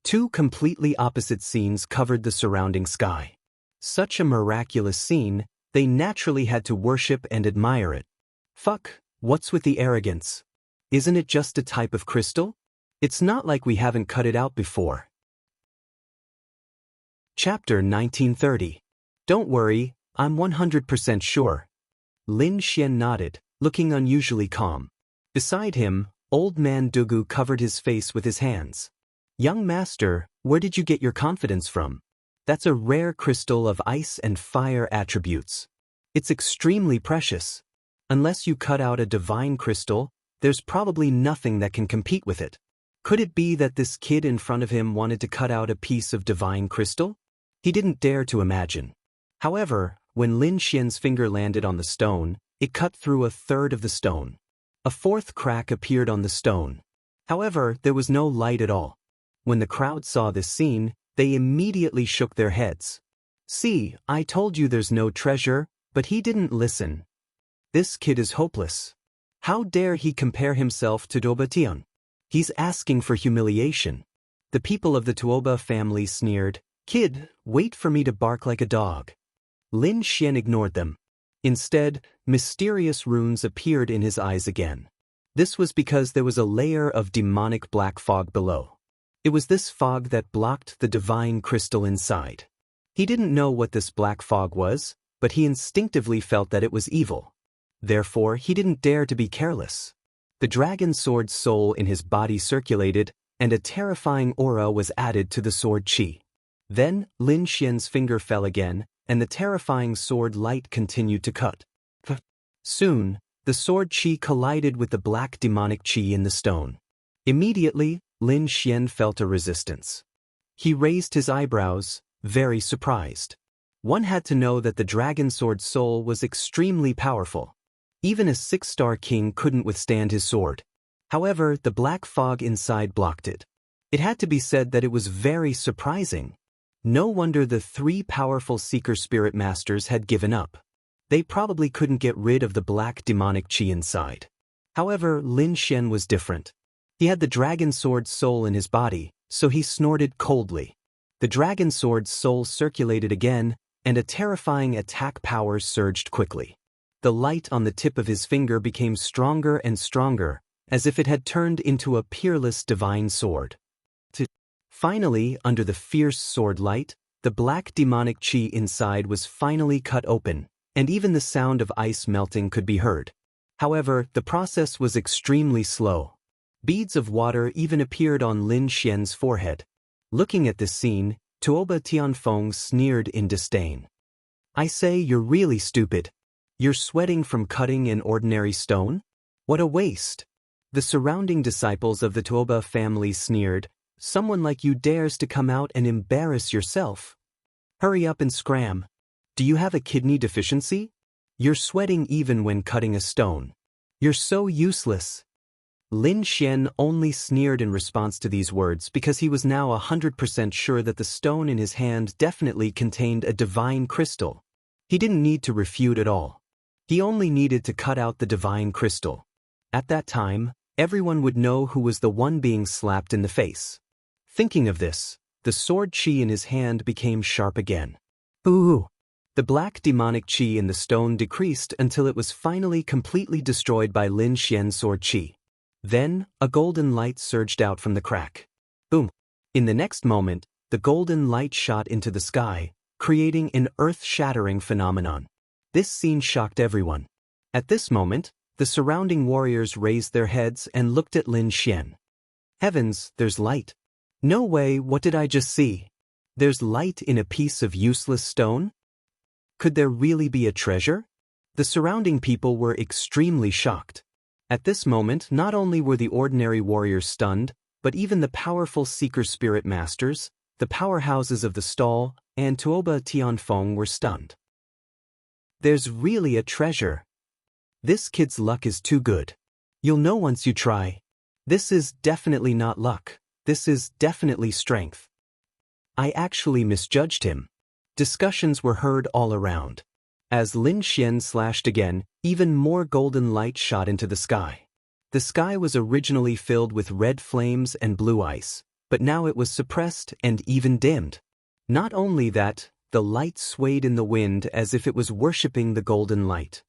2 completely opposite scenes covered the surrounding sky. Such a miraculous scene, they naturally had to worship and admire it. Fuck, what's with the arrogance? Isn't it just a type of crystal? It's not like we haven't cut it out before. Chapter 1930. Don't worry, I'm 100% sure. Lin Xian nodded, looking unusually calm. Beside him, old man Dugu covered his face with his hands. Young master, where did you get your confidence from? That's a rare crystal of ice and fire attributes. It's extremely precious. Unless you cut out a divine crystal, there's probably nothing that can compete with it. Could it be that this kid in front of him wanted to cut out a piece of divine crystal? He didn't dare to imagine. However, when Lin Xian's finger landed on the stone, it cut through a third of the stone. A 4th crack appeared on the stone. However, there was no light at all. When the crowd saw this scene, they immediately shook their heads. "See, I told you there's no treasure," but he didn't listen. "This kid is hopeless. How dare he compare himself to Dobatian? He's asking for humiliation." The people of the Tuoba family sneered, "Kid, wait for me to bark like a dog." Lin Xian ignored them. Instead, mysterious runes appeared in his eyes again. This was because there was a layer of demonic black fog below. It was this fog that blocked the divine crystal inside. He didn't know what this black fog was, but he instinctively felt that it was evil. Therefore, he didn't dare to be careless. The dragon sword's soul in his body circulated, and a terrifying aura was added to the sword chi. Then, Lin Xian's finger fell again, and the terrifying sword light continued to cut. Soon, the sword chi collided with the black demonic chi in the stone. Immediately, Lin Xian felt a resistance. He raised his eyebrows, very surprised. One had to know that the dragon sword's soul was extremely powerful. Even a 6-star king couldn't withstand his sword. However, the black fog inside blocked it. It had to be said that it was very surprising. No wonder the 3 powerful seeker spirit masters had given up. They probably couldn't get rid of the black demonic chi inside. However, Lin Xian was different. He had the dragon sword's soul in his body, so he snorted coldly. The dragon sword's soul circulated again, and a terrifying attack power surged quickly. The light on the tip of his finger became stronger and stronger, as if it had turned into a peerless divine sword. Finally, under the fierce sword light, the black demonic chi inside was finally cut open, and even the sound of ice melting could be heard. However, the process was extremely slow. Beads of water even appeared on Lin Xian's forehead. Looking at this scene, Tuoba Tianfeng sneered in disdain. "I say, you're really stupid. You're sweating from cutting an ordinary stone? What a waste." The surrounding disciples of the Tuoba family sneered, "Someone like you dares to come out and embarrass yourself. Hurry up and scram. Do you have a kidney deficiency? You're sweating even when cutting a stone. You're so useless." Lin Xian only sneered in response to these words because he was now 100% sure that the stone in his hand definitely contained a divine crystal. He didn't need to refute at all. He only needed to cut out the divine crystal. At that time, everyone would know who was the one being slapped in the face. Thinking of this, the sword chi in his hand became sharp again. Ooh! The black demonic chi in the stone decreased until it was finally completely destroyed by Lin Xian's sword chi. Then, a golden light surged out from the crack. Boom! In the next moment, the golden light shot into the sky, creating an earth-shattering phenomenon. This scene shocked everyone. At this moment, the surrounding warriors raised their heads and looked at Lin Xian. Heavens, there's light. No way, what did I just see? There's light in a piece of useless stone? Could there really be a treasure? The surrounding people were extremely shocked. At this moment, not only were the ordinary warriors stunned, but even the powerful seeker spirit masters, the powerhouses of the stall, and Tuoba Tianfeng were stunned. There's really a treasure. This kid's luck is too good. You'll know once you try. This is definitely not luck. This is definitely strength. I actually misjudged him. Discussions were heard all around. As Lin Xian slashed again, even more golden light shot into the sky. The sky was originally filled with red flames and blue ice, but now it was suppressed and even dimmed. Not only that, the light swayed in the wind as if it was worshipping the golden light.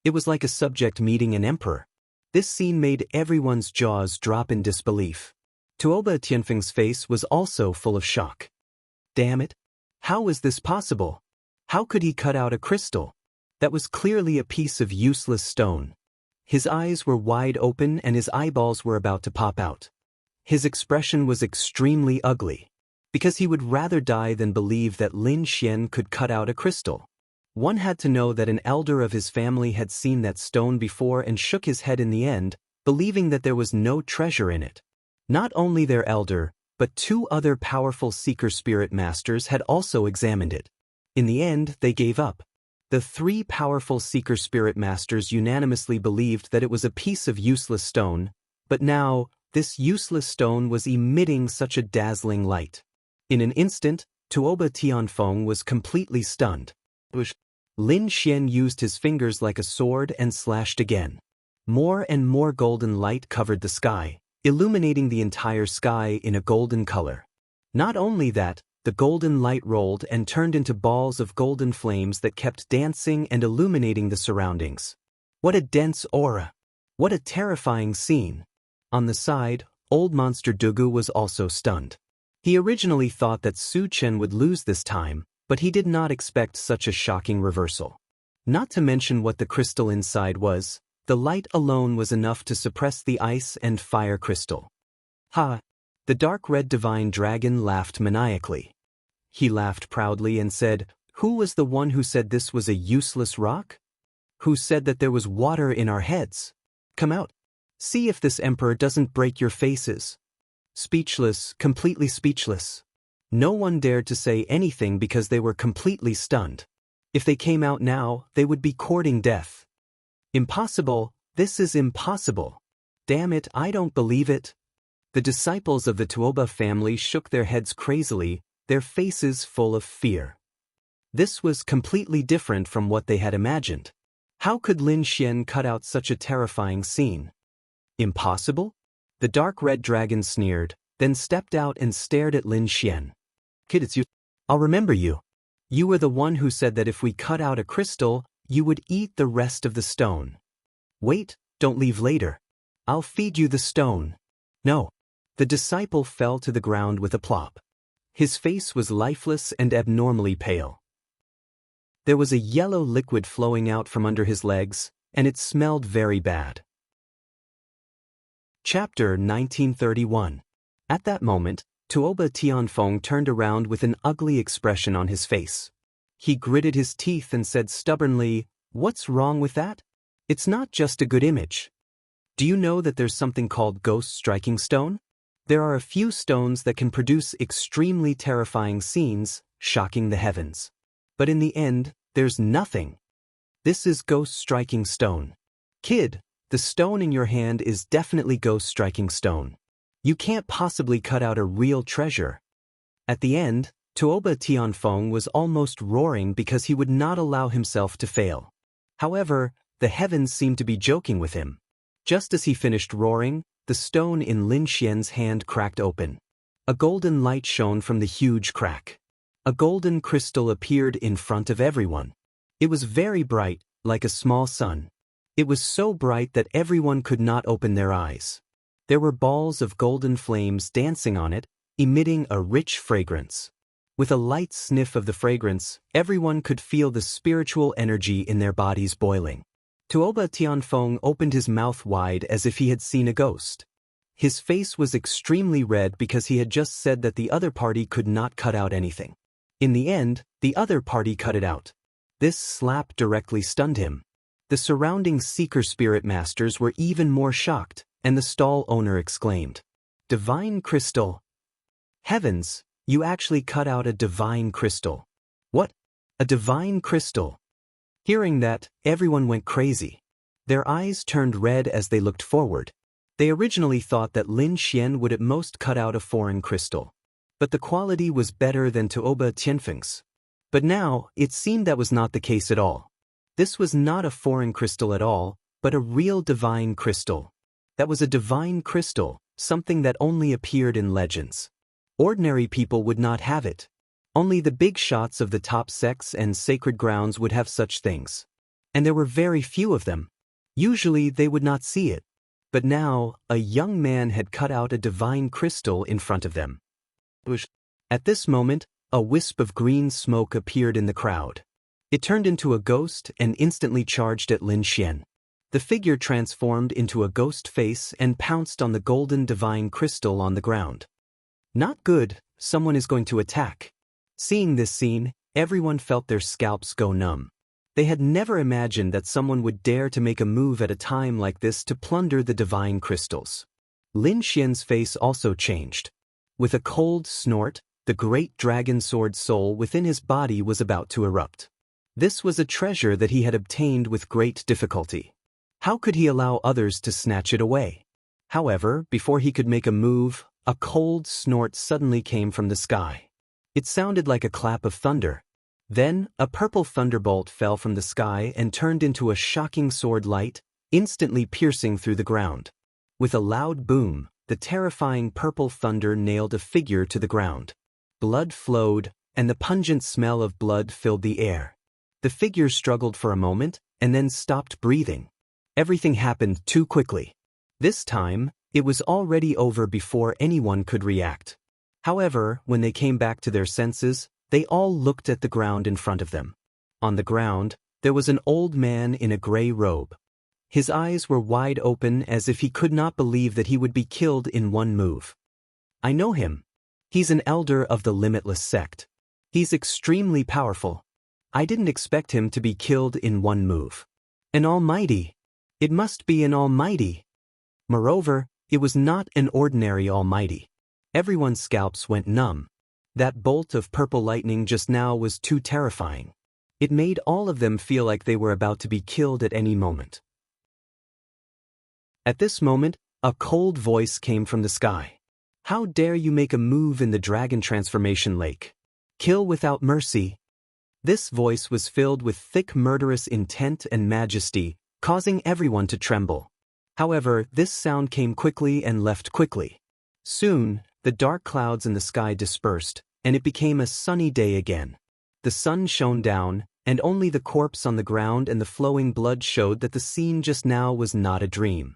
It was like a subject meeting an emperor. This scene made everyone's jaws drop in disbelief. Tuoba Tianfeng's face was also full of shock. Damn it! How was this possible? How could he cut out a crystal? That was clearly a piece of useless stone. His eyes were wide open and his eyeballs were about to pop out. His expression was extremely ugly, because he would rather die than believe that Lin Xian could cut out a crystal. One had to know that an elder of his family had seen that stone before and shook his head in the end, believing that there was no treasure in it. Not only their elder, but 2 other powerful seeker spirit masters had also examined it. In the end, they gave up. The 3 powerful seeker spirit masters unanimously believed that it was a piece of useless stone, but now, This useless stone was emitting such a dazzling light. In an instant, Tuoba Tianfeng was completely stunned. Lin Xian used his fingers like a sword and slashed again. More and more golden light covered the sky, illuminating the entire sky in a golden color. Not only that, the golden light rolled and turned into balls of golden flames that kept dancing and illuminating the surroundings. What a dense aura! What a terrifying scene! On the side, old monster Dugu was also stunned. He originally thought that Su Chen would lose this time, but he did not expect such a shocking reversal. Not to mention what the crystal inside was, the light alone was enough to suppress the ice and fire crystal. Ha! The dark red divine dragon laughed maniacally. He laughed proudly and said, "Who was the one who said this was a useless rock? Who said that there was water in our heads? Come out. See if this emperor doesn't break your faces." Speechless, completely speechless. No one dared to say anything because they were completely stunned. If they came out now, they would be courting death. Impossible, this is impossible. Damn it, I don't believe it. The disciples of the Tuoba family shook their heads crazily, their faces full of fear. This was completely different from what they had imagined. How could Lin Xian cut out such a terrifying scene? Impossible? The dark red dragon sneered, then stepped out and stared at Lin Xian. "Kid, it's you. I'll remember you. You were the one who said that if we cut out a crystal, you would eat the rest of the stone. Wait, don't leave later. I'll feed you the stone." No. The disciple fell to the ground with a plop. His face was lifeless and abnormally pale. There was a yellow liquid flowing out from under his legs, and it smelled very bad. Chapter 1931. At that moment, Tuoba Tianfeng turned around with an ugly expression on his face. He gritted his teeth and said stubbornly, "What's wrong with that? It's not just a good image. Do you know that there's something called ghost striking stone? There are a few stones that can produce extremely terrifying scenes, shocking the heavens. But in the end, there's nothing. This is ghost striking stone. Kid, the stone in your hand is definitely ghost striking stone. You can't possibly cut out a real treasure." At the end, Tuoba Tianfeng was almost roaring because he would not allow himself to fail. However, the heavens seemed to be joking with him. Just as he finished roaring, the stone in Lin Xian's hand cracked open. A golden light shone from the huge crack. A golden crystal appeared in front of everyone. It was very bright, like a small sun. It was so bright that everyone could not open their eyes. There were balls of golden flames dancing on it, emitting a rich fragrance. With a light sniff of the fragrance, everyone could feel the spiritual energy in their bodies boiling. Tuoba Tianfeng opened his mouth wide as if he had seen a ghost. His face was extremely red because he had just said that the other party could not cut out anything. In the end, the other party cut it out. This slap directly stunned him. The surrounding Seeker Spirit Masters were even more shocked, and the stall owner exclaimed, "Divine crystal! Heavens, you actually cut out a divine crystal." "What? A divine crystal?" Hearing that, everyone went crazy. Their eyes turned red as they looked forward. They originally thought that Lin Xian would at most cut out a foreign crystal. But the quality was better than Tuoba Tianfeng's. But now, it seemed that was not the case at all. This was not a foreign crystal at all, but a real divine crystal. That was a divine crystal, something that only appeared in legends. Ordinary people would not have it. Only the big shots of the top sects and sacred grounds would have such things. And there were very few of them. Usually they would not see it. But now, a young man had cut out a divine crystal in front of them. At this moment, a wisp of green smoke appeared in the crowd. It turned into a ghost and instantly charged at Lin Xian. The figure transformed into a ghost face and pounced on the golden divine crystal on the ground. Not good, someone is going to attack. Seeing this scene, everyone felt their scalps go numb. They had never imagined that someone would dare to make a move at a time like this to plunder the divine crystals. Lin Xian's face also changed. With a cold snort, the great dragon sword soul within his body was about to erupt. This was a treasure that he had obtained with great difficulty. How could he allow others to snatch it away? However, before he could make a move, a cold snort suddenly came from the sky. It sounded like a clap of thunder. Then, a purple thunderbolt fell from the sky and turned into a shocking sword light, instantly piercing through the ground. With a loud boom, the terrifying purple thunder nailed a figure to the ground. Blood flowed, and the pungent smell of blood filled the air. The figure struggled for a moment, and then stopped breathing. Everything happened too quickly. This time, it was already over before anyone could react. However, when they came back to their senses, they all looked at the ground in front of them. On the ground, there was an old man in a gray robe. His eyes were wide open as if he could not believe that he would be killed in one move. I know him. He's an elder of the Limitless sect. He's extremely powerful. I didn't expect him to be killed in one move. An almighty. It must be an almighty. Moreover, it was not an ordinary almighty. Everyone's scalps went numb. That bolt of purple lightning just now was too terrifying. It made all of them feel like they were about to be killed at any moment. At this moment, a cold voice came from the sky. How dare you make a move in the dragon transformation lake? Kill without mercy. This voice was filled with thick murderous intent and majesty, causing everyone to tremble. However, this sound came quickly and left quickly. Soon, the dark clouds in the sky dispersed, and it became a sunny day again. The sun shone down, and only the corpse on the ground and the flowing blood showed that the scene just now was not a dream.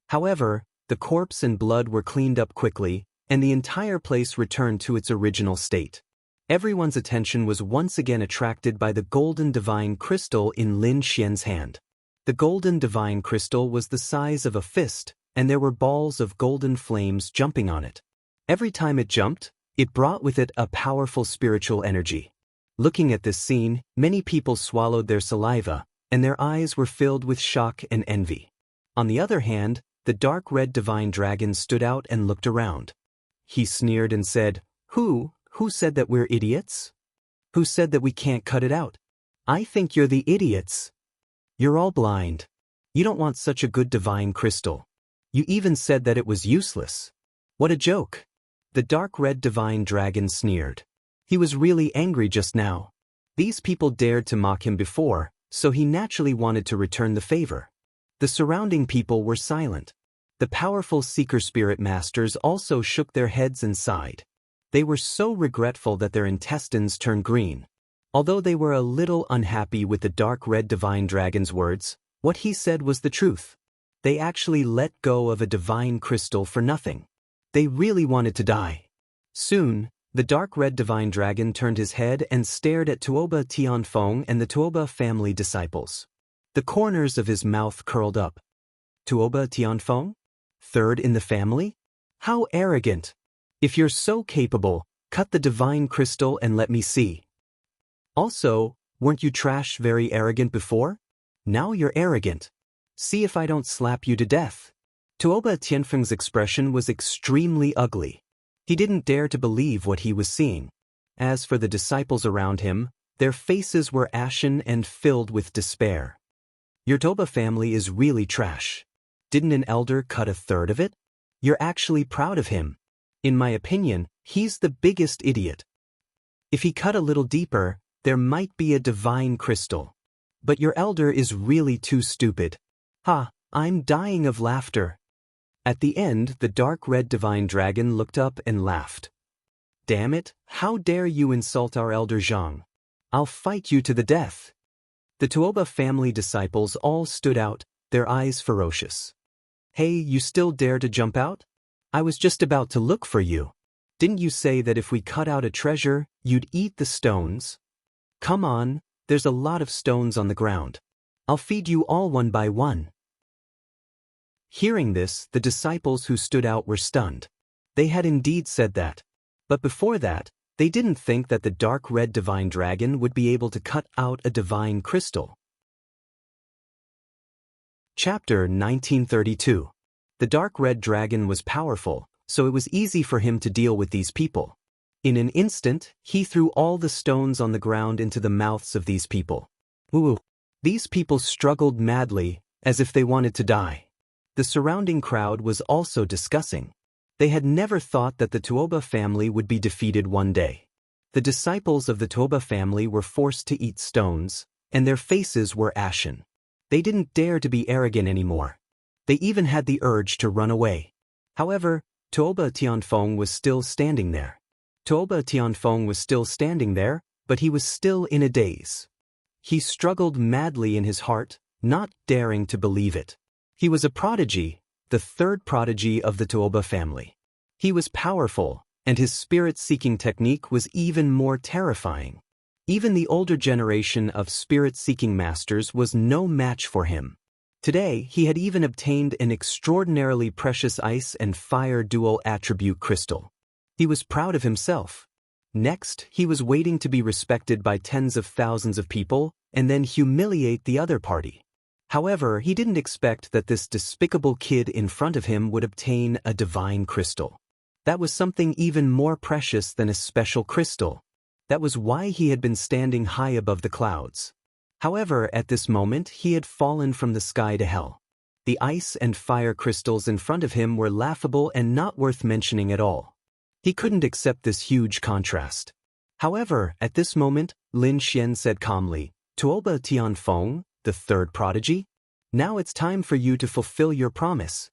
However, the corpse and blood were cleaned up quickly, and the entire place returned to its original state. Everyone's attention was once again attracted by the golden divine crystal in Lin Xian's hand. The golden divine crystal was the size of a fist, and there were balls of golden flames jumping on it. Every time it jumped, it brought with it a powerful spiritual energy. Looking at this scene, many people swallowed their saliva, and their eyes were filled with shock and envy. On the other hand, the dark red divine dragon stood out and looked around. He sneered and said, Who said that we're idiots? Who said that we can't cut it out? I think you're the idiots. You're all blind. You don't want such a good divine crystal. You even said that it was useless. What a joke. The dark red divine dragon sneered. He was really angry just now. These people dared to mock him before, so he naturally wanted to return the favor. The surrounding people were silent. The powerful seeker spirit masters also shook their heads and sighed. They were so regretful that their intestines turned green. Although they were a little unhappy with the dark red divine dragon's words, what he said was the truth. They actually let go of a divine crystal for nothing. They really wanted to die. Soon, the dark red divine dragon turned his head and stared at Tuoba Tianfeng and the Tuoba family disciples. The corners of his mouth curled up. Tuoba Tianfeng? Third in the family? How arrogant! If you're so capable, cut the divine crystal and let me see. Also, weren't you trash very arrogant before? Now you're arrogant. See if I don't slap you to death. Tuoba Tianfeng's expression was extremely ugly. He didn't dare to believe what he was seeing. As for the disciples around him, their faces were ashen and filled with despair. Your Toba family is really trash. Didn't an elder cut a third of it? You're actually proud of him. In my opinion, he's the biggest idiot. If he cut a little deeper, there might be a divine crystal. But your elder is really too stupid. Ha, I'm dying of laughter. At the end, the dark red divine dragon looked up and laughed. Damn it, how dare you insult our elder Zhang? I'll fight you to the death. The Tuoba family disciples all stood out, their eyes ferocious. Hey, you still dare to jump out? I was just about to look for you. Didn't you say that if we cut out a treasure, you'd eat the stones? Come on, there's a lot of stones on the ground. I'll feed you all one by one. Hearing this, the disciples who stood out were stunned. They had indeed said that. But before that, they didn't think that the dark red divine dragon would be able to cut out a divine crystal. Chapter 1932. The dark red dragon was powerful, so it was easy for him to deal with these people. In an instant, he threw all the stones on the ground into the mouths of these people. Ooh! These people struggled madly, as if they wanted to die. The surrounding crowd was also discussing. They had never thought that the Tuoba family would be defeated one day. The disciples of the Tuoba family were forced to eat stones, and their faces were ashen. They didn't dare to be arrogant anymore. They even had the urge to run away. However, Tuoba Tianfeng was still standing there. Tuoba Tianfeng was still standing there, but he was still in a daze. He struggled madly in his heart, not daring to believe it. He was a prodigy, the third prodigy of the Tuoba family. He was powerful, and his spirit-seeking technique was even more terrifying. Even the older generation of spirit-seeking masters was no match for him. Today, he had even obtained an extraordinarily precious ice and fire dual attribute crystal. He was proud of himself. Next, he was waiting to be respected by tens of thousands of people, and then humiliate the other party. However, he didn't expect that this despicable kid in front of him would obtain a divine crystal. That was something even more precious than a special crystal. That was why he had been standing high above the clouds. However, at this moment, he had fallen from the sky to hell. The ice and fire crystals in front of him were laughable and not worth mentioning at all. He couldn't accept this huge contrast. However, at this moment, Lin Xian said calmly, "Tuoba Tianfeng, the third prodigy? Now it's time for you to fulfill your promise."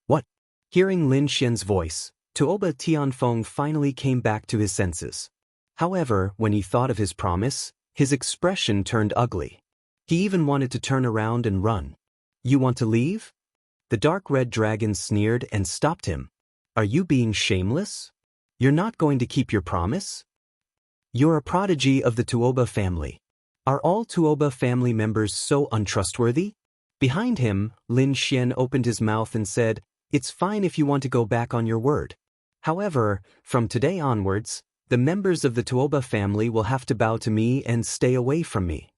"What?" Hearing Lin Xian's voice, Tuoba Tianfeng finally came back to his senses. However, when he thought of his promise, his expression turned ugly. He even wanted to turn around and run. "You want to leave?" The dark red dragon sneered and stopped him. "Are you being shameless? You're not going to keep your promise? You're a prodigy of the Tuoba family. Are all Tuoba family members so untrustworthy?" Behind him, Lin Xian opened his mouth and said, "It's fine if you want to go back on your word. However, from today onwards, the members of the Tuoba family will have to bow to me and stay away from me."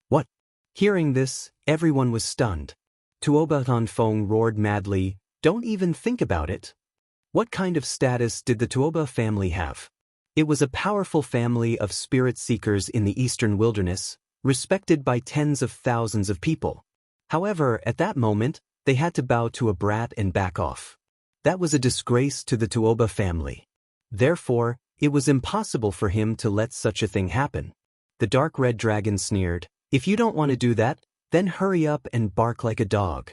"What?" Hearing this, everyone was stunned. Tuoba Tianfeng roared madly, "Don't even think about it." What kind of status did the Tuoba family have? It was a powerful family of spirit seekers in the eastern wilderness, respected by tens of thousands of people. However, at that moment, they had to bow to a brat and back off. That was a disgrace to the Tuoba family. Therefore, it was impossible for him to let such a thing happen. The dark red dragon sneered, "If you don't want to do that, then hurry up and bark like a dog.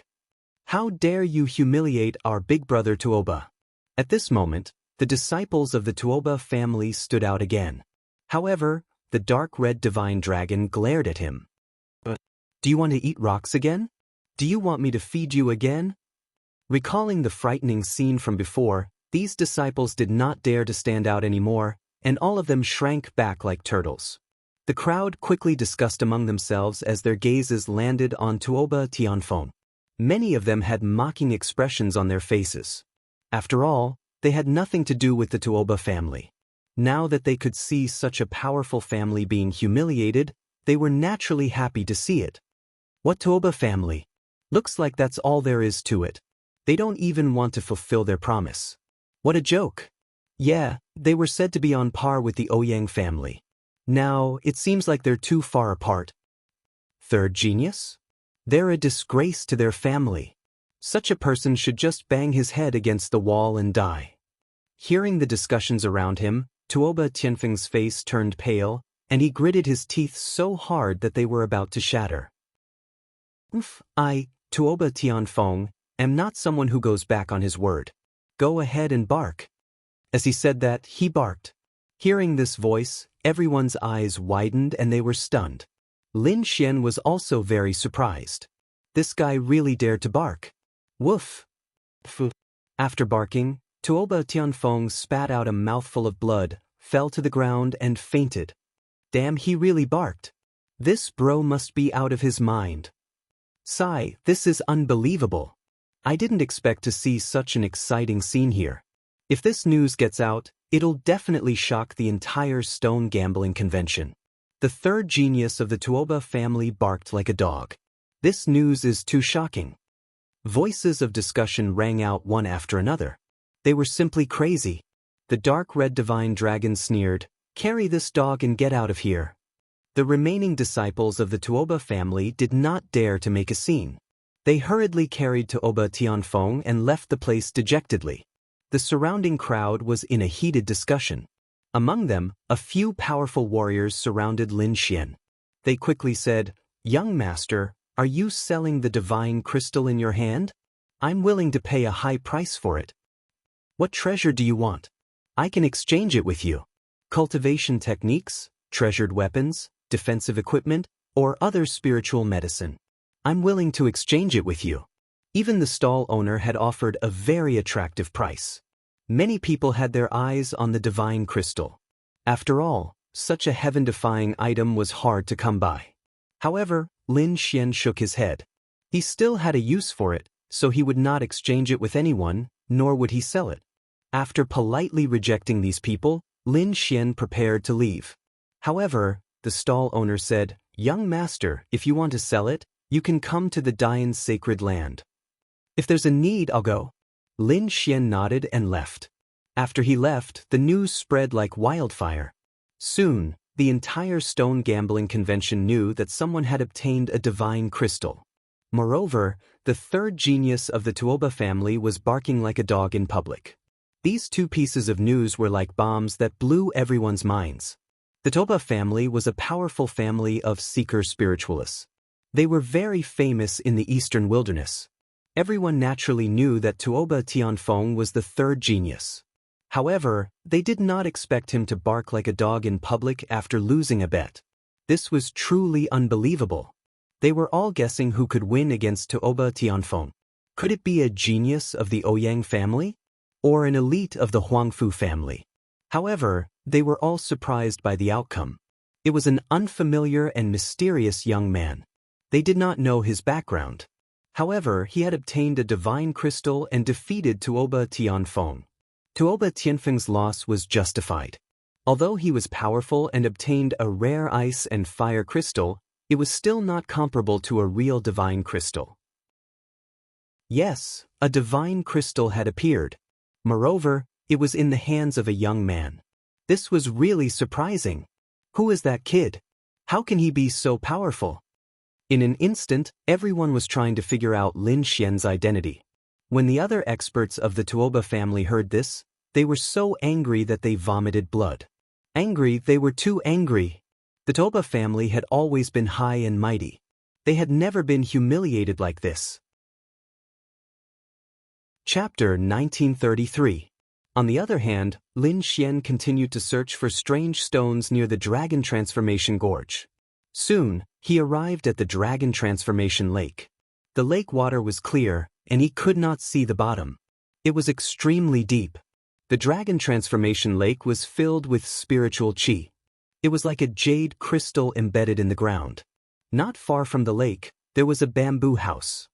How dare you humiliate our big brother Tuoba?" At this moment, the disciples of the Tuoba family stood out again. However, the dark red divine dragon glared at him. "Do you want to eat rocks again? Do you want me to feed you again?" Recalling the frightening scene from before, these disciples did not dare to stand out anymore, and all of them shrank back like turtles. The crowd quickly discussed among themselves as their gazes landed on Tuoba Tianfeng. Many of them had mocking expressions on their faces. After all, they had nothing to do with the Tuoba family. Now that they could see such a powerful family being humiliated, they were naturally happy to see it. What Tuoba family? Looks like that's all there is to it. They don't even want to fulfill their promise. What a joke. Yeah, they were said to be on par with the Ouyang family. Now, it seems like they're too far apart. Third genius? They're a disgrace to their family. Such a person should just bang his head against the wall and die. Hearing the discussions around him, Tuoba Tianfeng's face turned pale, and he gritted his teeth so hard that they were about to shatter. I, Tuoba Tianfeng, am not someone who goes back on his word. Go ahead and bark." As he said that, he barked. Hearing this voice, everyone's eyes widened and they were stunned. Lin Xian was also very surprised. This guy really dared to bark. Woof! After barking, Tuoba Tianfeng spat out a mouthful of blood, fell to the ground and fainted. Damn, he really barked. This bro must be out of his mind. Sigh, this is unbelievable. I didn't expect to see such an exciting scene here. If this news gets out, it'll definitely shock the entire stone gambling convention. The third genius of the Tuoba family barked like a dog. This news is too shocking. Voices of discussion rang out one after another. They were simply crazy. The dark red divine dragon sneered, "Carry this dog and get out of here." The remaining disciples of the Tuoba family did not dare to make a scene. They hurriedly carried Tuoba Tianfeng and left the place dejectedly. The surrounding crowd was in a heated discussion. Among them, a few powerful warriors surrounded Lin Xian. They quickly said, "Young master, are you selling the divine crystal in your hand? I'm willing to pay a high price for it. What treasure do you want? I can exchange it with you. Cultivation techniques, treasured weapons, defensive equipment, or other spiritual medicine. I'm willing to exchange it with you." Even the stall owner had offered a very attractive price. Many people had their eyes on the divine crystal. After all, such a heaven-defying item was hard to come by. However, Lin Xian shook his head. He still had a use for it, so he would not exchange it with anyone, nor would he sell it. After politely rejecting these people, Lin Xian prepared to leave. However, the stall owner said, "Young master, if you want to sell it, you can come to the Dayan's sacred land. If there's a need, I'll go." Lin Xian nodded and left. After he left, the news spread like wildfire. Soon, the entire stone gambling convention knew that someone had obtained a divine crystal. Moreover, the third genius of the Tuoba family was barking like a dog in public. These two pieces of news were like bombs that blew everyone's minds. The Tuoba family was a powerful family of seeker spiritualists. They were very famous in the eastern wilderness. Everyone naturally knew that Tuoba Tianfeng was the third genius. However, they did not expect him to bark like a dog in public after losing a bet. This was truly unbelievable. They were all guessing who could win against Tuoba Tianfeng. Could it be a genius of the Ouyang family? Or an elite of the Huangfu family? However, they were all surprised by the outcome. It was an unfamiliar and mysterious young man. They did not know his background. However, he had obtained a divine crystal and defeated Tuoba Tianfeng. Tuoba Tianfeng's loss was justified. Although he was powerful and obtained a rare ice and fire crystal, it was still not comparable to a real divine crystal. Yes, a divine crystal had appeared. Moreover, it was in the hands of a young man. This was really surprising. Who is that kid? How can he be so powerful? In an instant, everyone was trying to figure out Lin Xian's identity. When the other experts of the Tuoba family heard this, they were so angry that they vomited blood. Angry, they were too angry. The Tuoba family had always been high and mighty. They had never been humiliated like this. Chapter 1933. On the other hand, Lin Xian continued to search for strange stones near the Dragon Transformation Gorge. Soon, he arrived at the Dragon Transformation Lake. The lake water was clear, and he could not see the bottom. It was extremely deep. The Dragon Transformation Lake was filled with spiritual qi. It was like a jade crystal embedded in the ground. Not far from the lake, there was a bamboo house.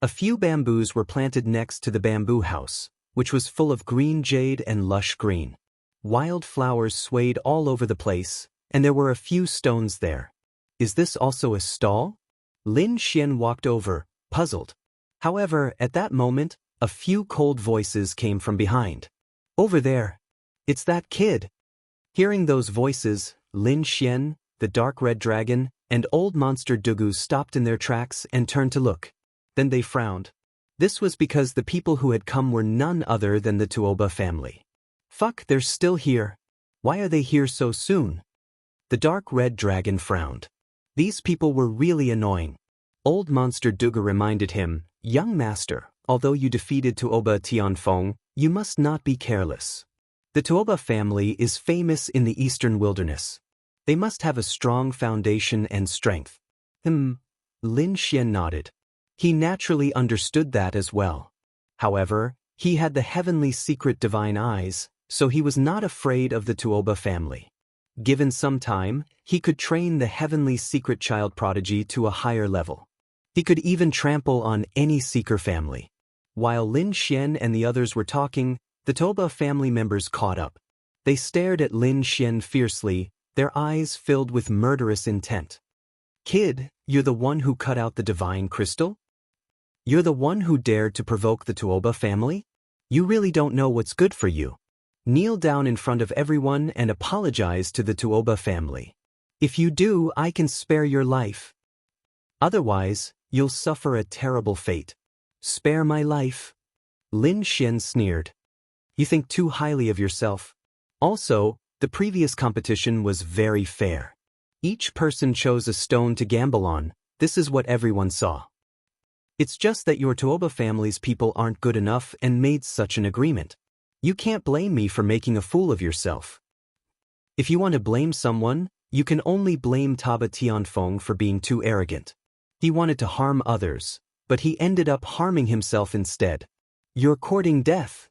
A few bamboos were planted next to the bamboo house, which was full of green jade and lush green. Wild flowers swayed all over the place, and there were a few stones there. Is this also a stall? Lin Xian walked over, puzzled. However, at that moment, a few cold voices came from behind. "Over there. It's that kid." Hearing those voices, Lin Xian, the dark red dragon, and old monster Dugu stopped in their tracks and turned to look. Then they frowned. This was because the people who had come were none other than the Tuoba family. "Fuck, they're still here. Why are they here so soon?" The dark red dragon frowned. These people were really annoying. Old monster Dugu reminded him, "Young master, although you defeated Tuoba Tianfeng, you must not be careless. The Tuoba family is famous in the eastern wilderness. They must have a strong foundation and strength." Lin Xian nodded. He naturally understood that as well. However, he had the heavenly secret divine eyes, so he was not afraid of the Tuoba family. Given some time, he could train the heavenly secret child prodigy to a higher level. He could even trample on any seeker family. While Lin Xian and the others were talking, the Tuoba family members caught up. They stared at Lin Xian fiercely, their eyes filled with murderous intent. "Kid, you're the one who cut out the divine crystal? You're the one who dared to provoke the Tuoba family? You really don't know what's good for you. Kneel down in front of everyone and apologize to the Tuoba family. If you do, I can spare your life. Otherwise, You'll suffer a terrible fate. Spare my life. Lin Xian sneered. You think too highly of yourself. Also, the previous competition was very fair. Each person chose a stone to gamble on. This is what everyone saw. It's just that your Tuoba family's people aren't good enough and made such an agreement. You can't blame me for making a fool of yourself. If you want to blame someone, you can only blame Taba Tianfeng for being too arrogant. He wanted to harm others, but he ended up harming himself instead. You're courting death.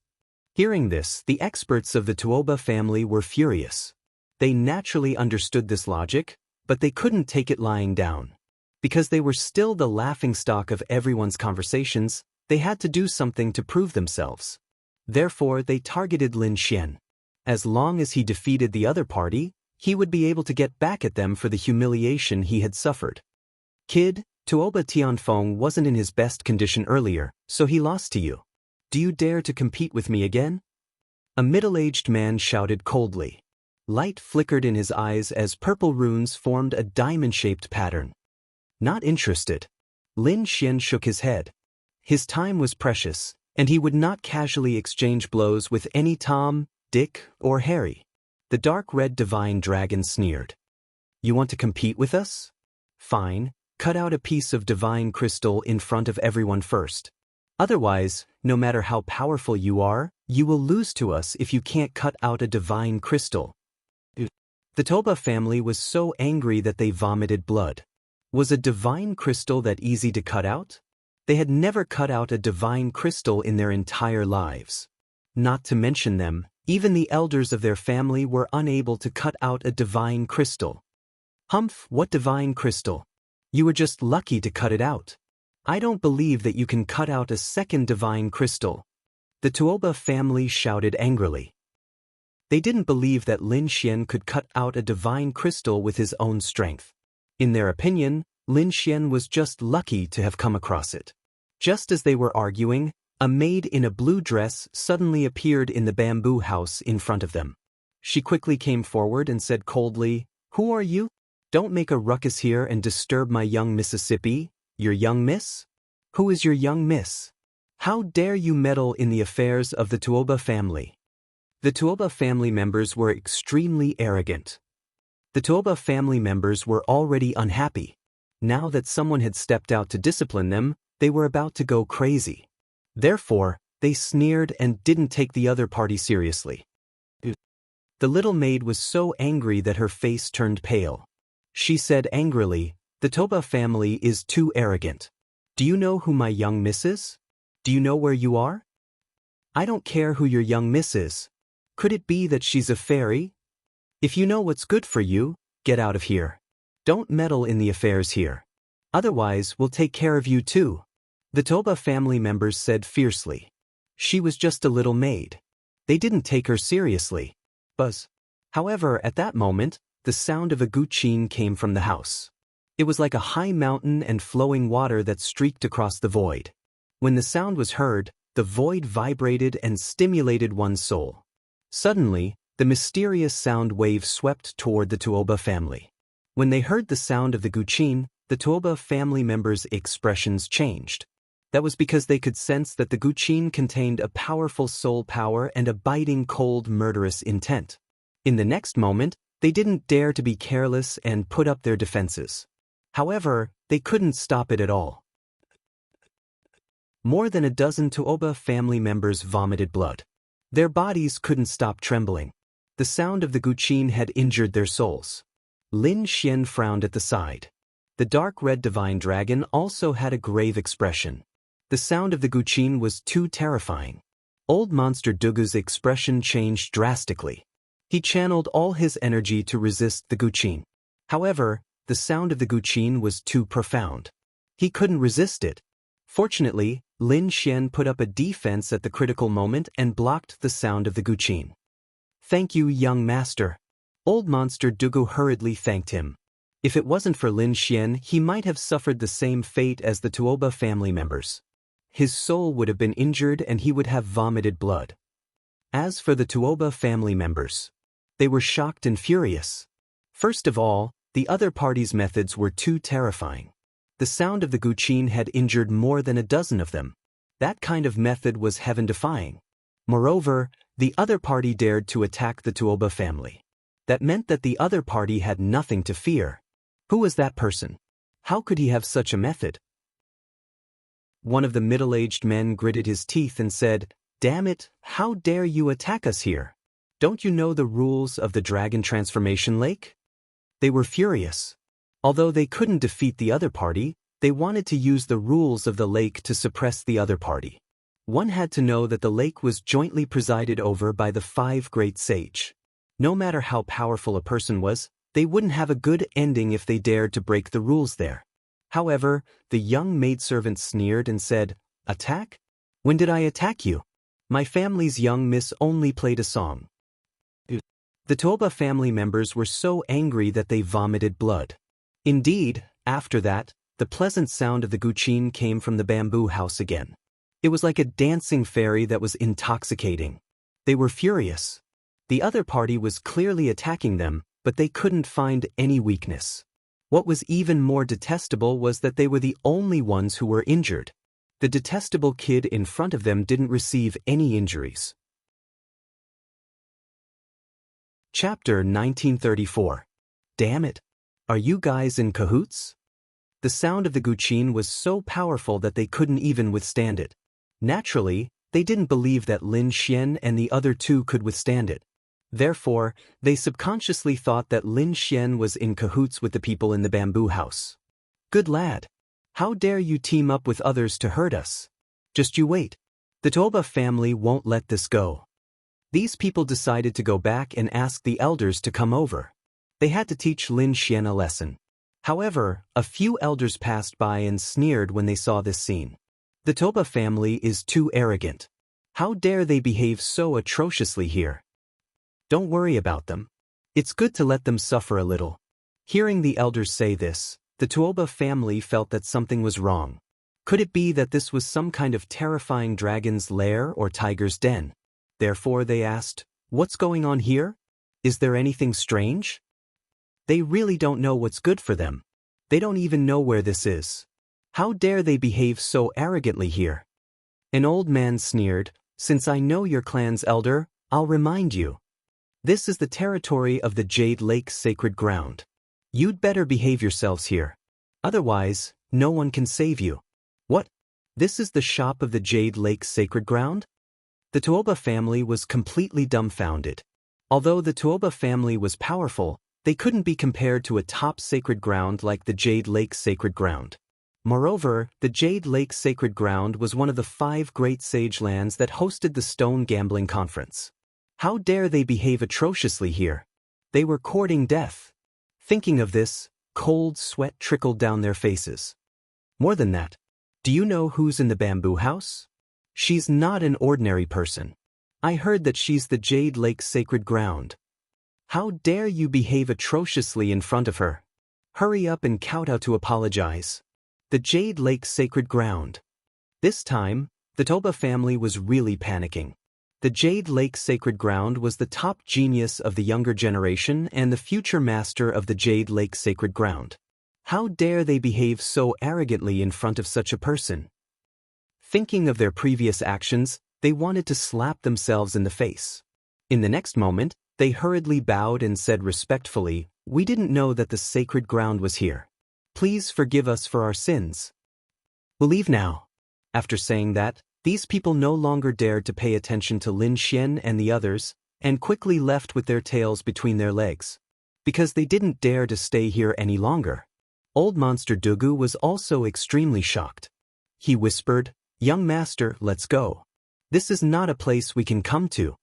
Hearing this, the experts of the Tuoba family were furious. They naturally understood this logic, but they couldn't take it lying down. Because they were still the laughingstock of everyone's conversations, they had to do something to prove themselves. Therefore, they targeted Lin Xian. As long as he defeated the other party, he would be able to get back at them for the humiliation he had suffered. Kid, Tuoba Tianfeng wasn't in his best condition earlier, so he lost to you. Do you dare to compete with me again? A middle-aged man shouted coldly. Light flickered in his eyes as purple runes formed a diamond-shaped pattern. Not interested. Lin Xian shook his head. His time was precious, and he would not casually exchange blows with any Tom, Dick, or Harry. The dark red divine dragon sneered. You want to compete with us? Fine, cut out a piece of divine crystal in front of everyone first. Otherwise, no matter how powerful you are, you will lose to us if you can't cut out a divine crystal. The Toba family was so angry that they vomited blood. Was a divine crystal that easy to cut out? They had never cut out a divine crystal in their entire lives. Not to mention them, even the elders of their family were unable to cut out a divine crystal. Humph, what divine crystal? You were just lucky to cut it out. I don't believe that you can cut out a second divine crystal. The Tuoba family shouted angrily. They didn't believe that Lin Xian could cut out a divine crystal with his own strength. In their opinion, Lin Xian was just lucky to have come across it. Just as they were arguing, a maid in a blue dress suddenly appeared in the bamboo house in front of them. She quickly came forward and said coldly, "Who are you? Don't make a ruckus here and disturb my young Mississippi. Your young miss? Who is your young miss? How dare you meddle in the affairs of the Tuoba family?" The Tuoba family members were extremely arrogant. The Tuoba family members were already unhappy. Now that someone had stepped out to discipline them, they were about to go crazy. Therefore, they sneered and didn't take the other party seriously. The little maid was so angry that her face turned pale. She said angrily, "The Toba family is too arrogant. Do you know who my young miss is? Do you know where you are? I don't care who your young miss is. Could it be that she's a fairy? If you know what's good for you, get out of here. Don't meddle in the affairs here. Otherwise, we'll take care of you too." The Toba family members said fiercely. She was just a little maid. They didn't take her seriously. Buzz. However, at that moment, the sound of a guqin came from the house. It was like a high mountain and flowing water that streaked across the void. When the sound was heard, the void vibrated and stimulated one's soul. Suddenly, the mysterious sound wave swept toward the Tuoba family. When they heard the sound of the guqin, the Tuoba family members' expressions changed. That was because they could sense that the guqin contained a powerful soul power and a biting cold murderous intent. In the next moment, they didn't dare to be careless and put up their defenses. However, they couldn't stop it at all. More than a dozen Tuoba family members vomited blood. Their bodies couldn't stop trembling. The sound of the guqin had injured their souls. Lin Xian frowned at the side. The dark red divine dragon also had a grave expression. The sound of the guqin was too terrifying. Old Monster Dugu's expression changed drastically. He channeled all his energy to resist the guqin. However, the sound of the guqin was too profound. He couldn't resist it. Fortunately, Lin Xian put up a defense at the critical moment and blocked the sound of the guqin. "Thank you, young master." Old Monster Dugu hurriedly thanked him. If it wasn't for Lin Xian, he might have suffered the same fate as the Tuoba family members. His soul would have been injured and he would have vomited blood. As for the Tuoba family members, they were shocked and furious. First of all, the other party's methods were too terrifying. The sound of the guqin had injured more than a dozen of them. That kind of method was heaven-defying. Moreover, the other party dared to attack the Tuoba family. That meant that the other party had nothing to fear. Who was that person? How could he have such a method? One of the middle-aged men gritted his teeth and said, "Damn it, how dare you attack us here? Don't you know the rules of the Dragon Transformation Lake?" They were furious. Although they couldn't defeat the other party, they wanted to use the rules of the lake to suppress the other party. One had to know that the lake was jointly presided over by the 5 great sage. No matter how powerful a person was, they wouldn't have a good ending if they dared to break the rules there. However, the young maidservant sneered and said, "Attack? When did I attack you? My family's young miss only played a song." The Toba family members were so angry that they vomited blood. Indeed, after that, the pleasant sound of the guqin came from the bamboo house again. It was like a dancing fairy that was intoxicating. They were furious. The other party was clearly attacking them, but they couldn't find any weakness. What was even more detestable was that they were the only ones who were injured. The detestable kid in front of them didn't receive any injuries. Chapter 1934. Damn it! Are you guys in cahoots? The sound of the guqin was so powerful that they couldn't even withstand it. Naturally, they didn't believe that Lin Xian and the other 2 could withstand it. Therefore, they subconsciously thought that Lin Xian was in cahoots with the people in the bamboo house. "Good lad. How dare you team up with others to hurt us? Just you wait. The Toba family won't let this go." These people decided to go back and ask the elders to come over. They had to teach Lin Xian a lesson. However, a few elders passed by and sneered when they saw this scene. The Toba family is too arrogant. How dare they behave so atrociously here? Don't worry about them. It's good to let them suffer a little. Hearing the elders say this, the Tuoba family felt that something was wrong. Could it be that this was some kind of terrifying dragon's lair or tiger's den? Therefore they asked, "What's going on here? Is there anything strange?" They really don't know what's good for them. They don't even know where this is. How dare they behave so arrogantly here? An old man sneered, "Since I know your clan's elder, I'll remind you. This is the territory of the Jade Lake's sacred ground. You'd better behave yourselves here. Otherwise, no one can save you." "What? This is the shop of the Jade Lake's sacred ground?" The Tuoba family was completely dumbfounded. Although the Tuoba family was powerful, they couldn't be compared to a top sacred ground like the Jade Lake's sacred ground. Moreover, the Jade Lake's sacred ground was one of the 5 great sage lands that hosted the Stone Gambling Conference. How dare they behave atrociously here? They were courting death. Thinking of this, cold sweat trickled down their faces. More than that, do you know who's in the bamboo house? She's not an ordinary person. I heard that she's the Jade Lake's sacred ground. How dare you behave atrociously in front of her? Hurry up and kowtow to apologize. The Jade Lake's sacred ground. This time, the Toba family was really panicking. The Jade Lake's sacred ground was the top genius of the younger generation and the future master of the Jade Lake's sacred ground. How dare they behave so arrogantly in front of such a person? Thinking of their previous actions, they wanted to slap themselves in the face. In the next moment, they hurriedly bowed and said respectfully, "We didn't know that the sacred ground was here. Please forgive us for our sins. We'll leave now." After saying that, these people no longer dared to pay attention to Lin Xian and the others, and quickly left with their tails between their legs. Because they didn't dare to stay here any longer. Old Monster Dugu was also extremely shocked. He whispered, "Young master, let's go. This is not a place we can come to."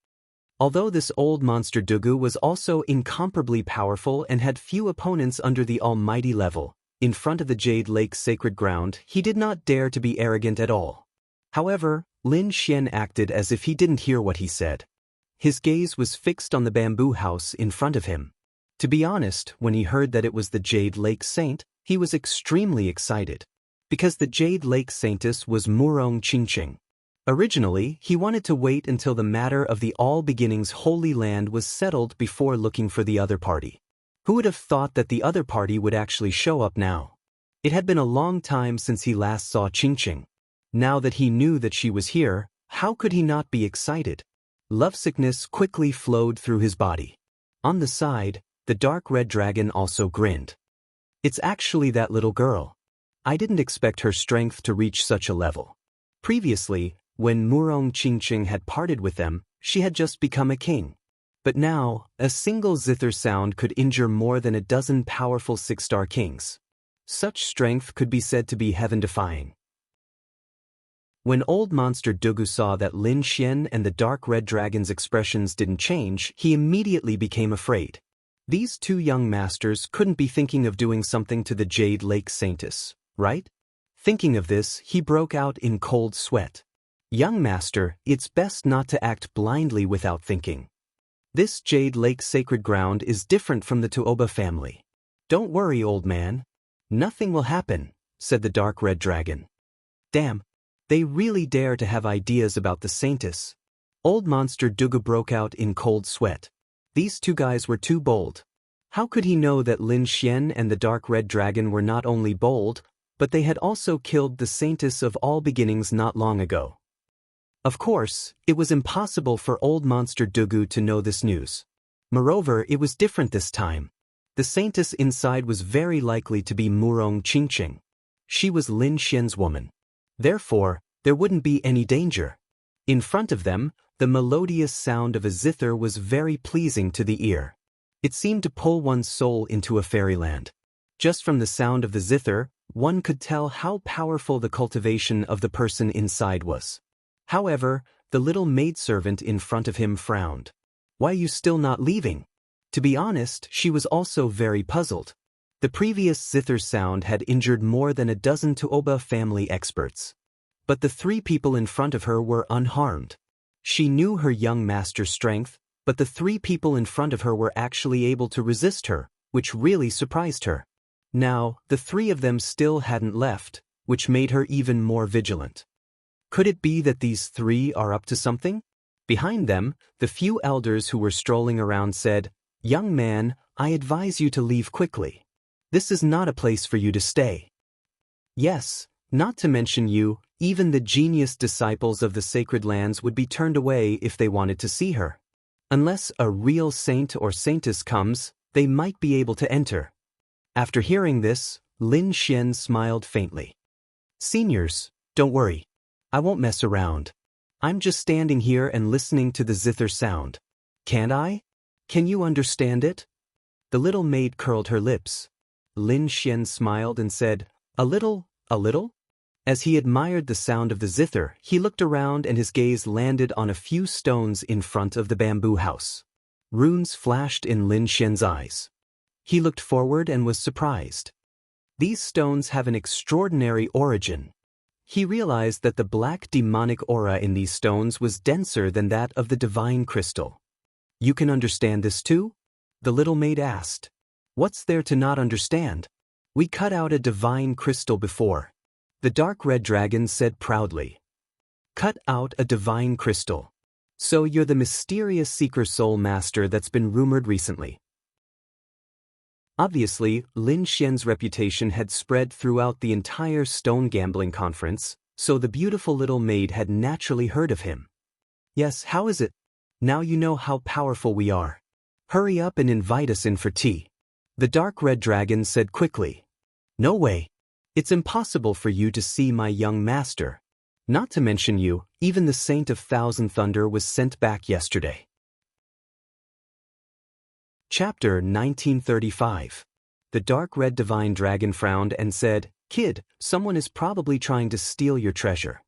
Although this old Monster Dugu was also incomparably powerful and had few opponents under the almighty level, in front of the Jade Lake's sacred ground, he did not dare to be arrogant at all. However, Lin Xian acted as if he didn't hear what he said. His gaze was fixed on the bamboo house in front of him. To be honest, when he heard that it was the Jade Lake Saint, he was extremely excited. Because the Jade Lake Saintess was Murong Qingqing. Originally, he wanted to wait until the matter of the All Beginnings Holy Land was settled before looking for the other party. Who would have thought that the other party would actually show up now? It had been a long time since he last saw Qingqing. Now that he knew that she was here, how could he not be excited? Lovesickness quickly flowed through his body. On the side, the dark red dragon also grinned. It's actually that little girl. I didn't expect her strength to reach such a level. Previously, when Murong Qingqing had parted with them, she had just become a king. But now, a single zither sound could injure more than a dozen powerful six-star kings. Such strength could be said to be heaven-defying. When old monster Dugu saw that Lin Xian and the dark red dragon's expressions didn't change, he immediately became afraid. These two young masters couldn't be thinking of doing something to the Jade Lake Saintess, right? Thinking of this, he broke out in cold sweat. Young master, it's best not to act blindly without thinking. This Jade Lake sacred ground is different from the Tuoba family. Don't worry, old man. Nothing will happen, said the dark red dragon. Damn, they really dare to have ideas about the Saintess. Old monster Dugu broke out in cold sweat. These two guys were too bold. How could he know that Lin Xian and the dark red dragon were not only bold, but they had also killed the Saintess of all beginnings not long ago? Of course, it was impossible for old monster Dugu to know this news. Moreover, it was different this time. The Saintess inside was very likely to be Murong Qingqing. She was Lin Xian's woman. Therefore, there wouldn't be any danger. In front of them, the melodious sound of a zither was very pleasing to the ear. It seemed to pull one's soul into a fairyland. Just from the sound of the zither, one could tell how powerful the cultivation of the person inside was. However, the little maidservant in front of him frowned. Why are you still not leaving? To be honest, she was also very puzzled. The previous zither sound had injured more than a dozen Tuoba family experts. But the three people in front of her were unharmed. She knew her young master's strength, but the three people in front of her were actually able to resist her, which really surprised her. Now, the three of them still hadn't left, which made her even more vigilant. Could it be that these three are up to something? Behind them, the few elders who were strolling around said, "Young man, I advise you to leave quickly. This is not a place for you to stay." Yes, not to mention you, even the genius disciples of the sacred lands would be turned away if they wanted to see her. Unless a real saint or saintess comes, they might be able to enter. After hearing this, Lin Xian smiled faintly. Seniors, don't worry. I won't mess around. I'm just standing here and listening to the zither sound. Can't I? Can you understand it? The little maid curled her lips. Lin Xian smiled and said, A little? As he admired the sound of the zither, he looked around and his gaze landed on a few stones in front of the bamboo house. Runes flashed in Lin Xian's eyes. He looked forward and was surprised. These stones have an extraordinary origin. He realized that the black demonic aura in these stones was denser than that of the divine crystal. You can understand this too? The little maid asked. What's there to not understand? We cut out a divine crystal before. The dark red dragon said proudly. Cut out a divine crystal. So you're the mysterious seeker soul master that's been rumored recently. Obviously, Lin Xian's reputation had spread throughout the entire stone gambling conference, so the beautiful little maid had naturally heard of him. Yes, how is it? Now you know how powerful we are. Hurry up and invite us in for tea. The dark red dragon said quickly. No way. It's impossible for you to see my young master. Not to mention you, even the Saint of Thousand Thunder was sent back yesterday. Chapter 1935. The dark red divine dragon frowned and said, Kid, someone is probably trying to steal your treasure.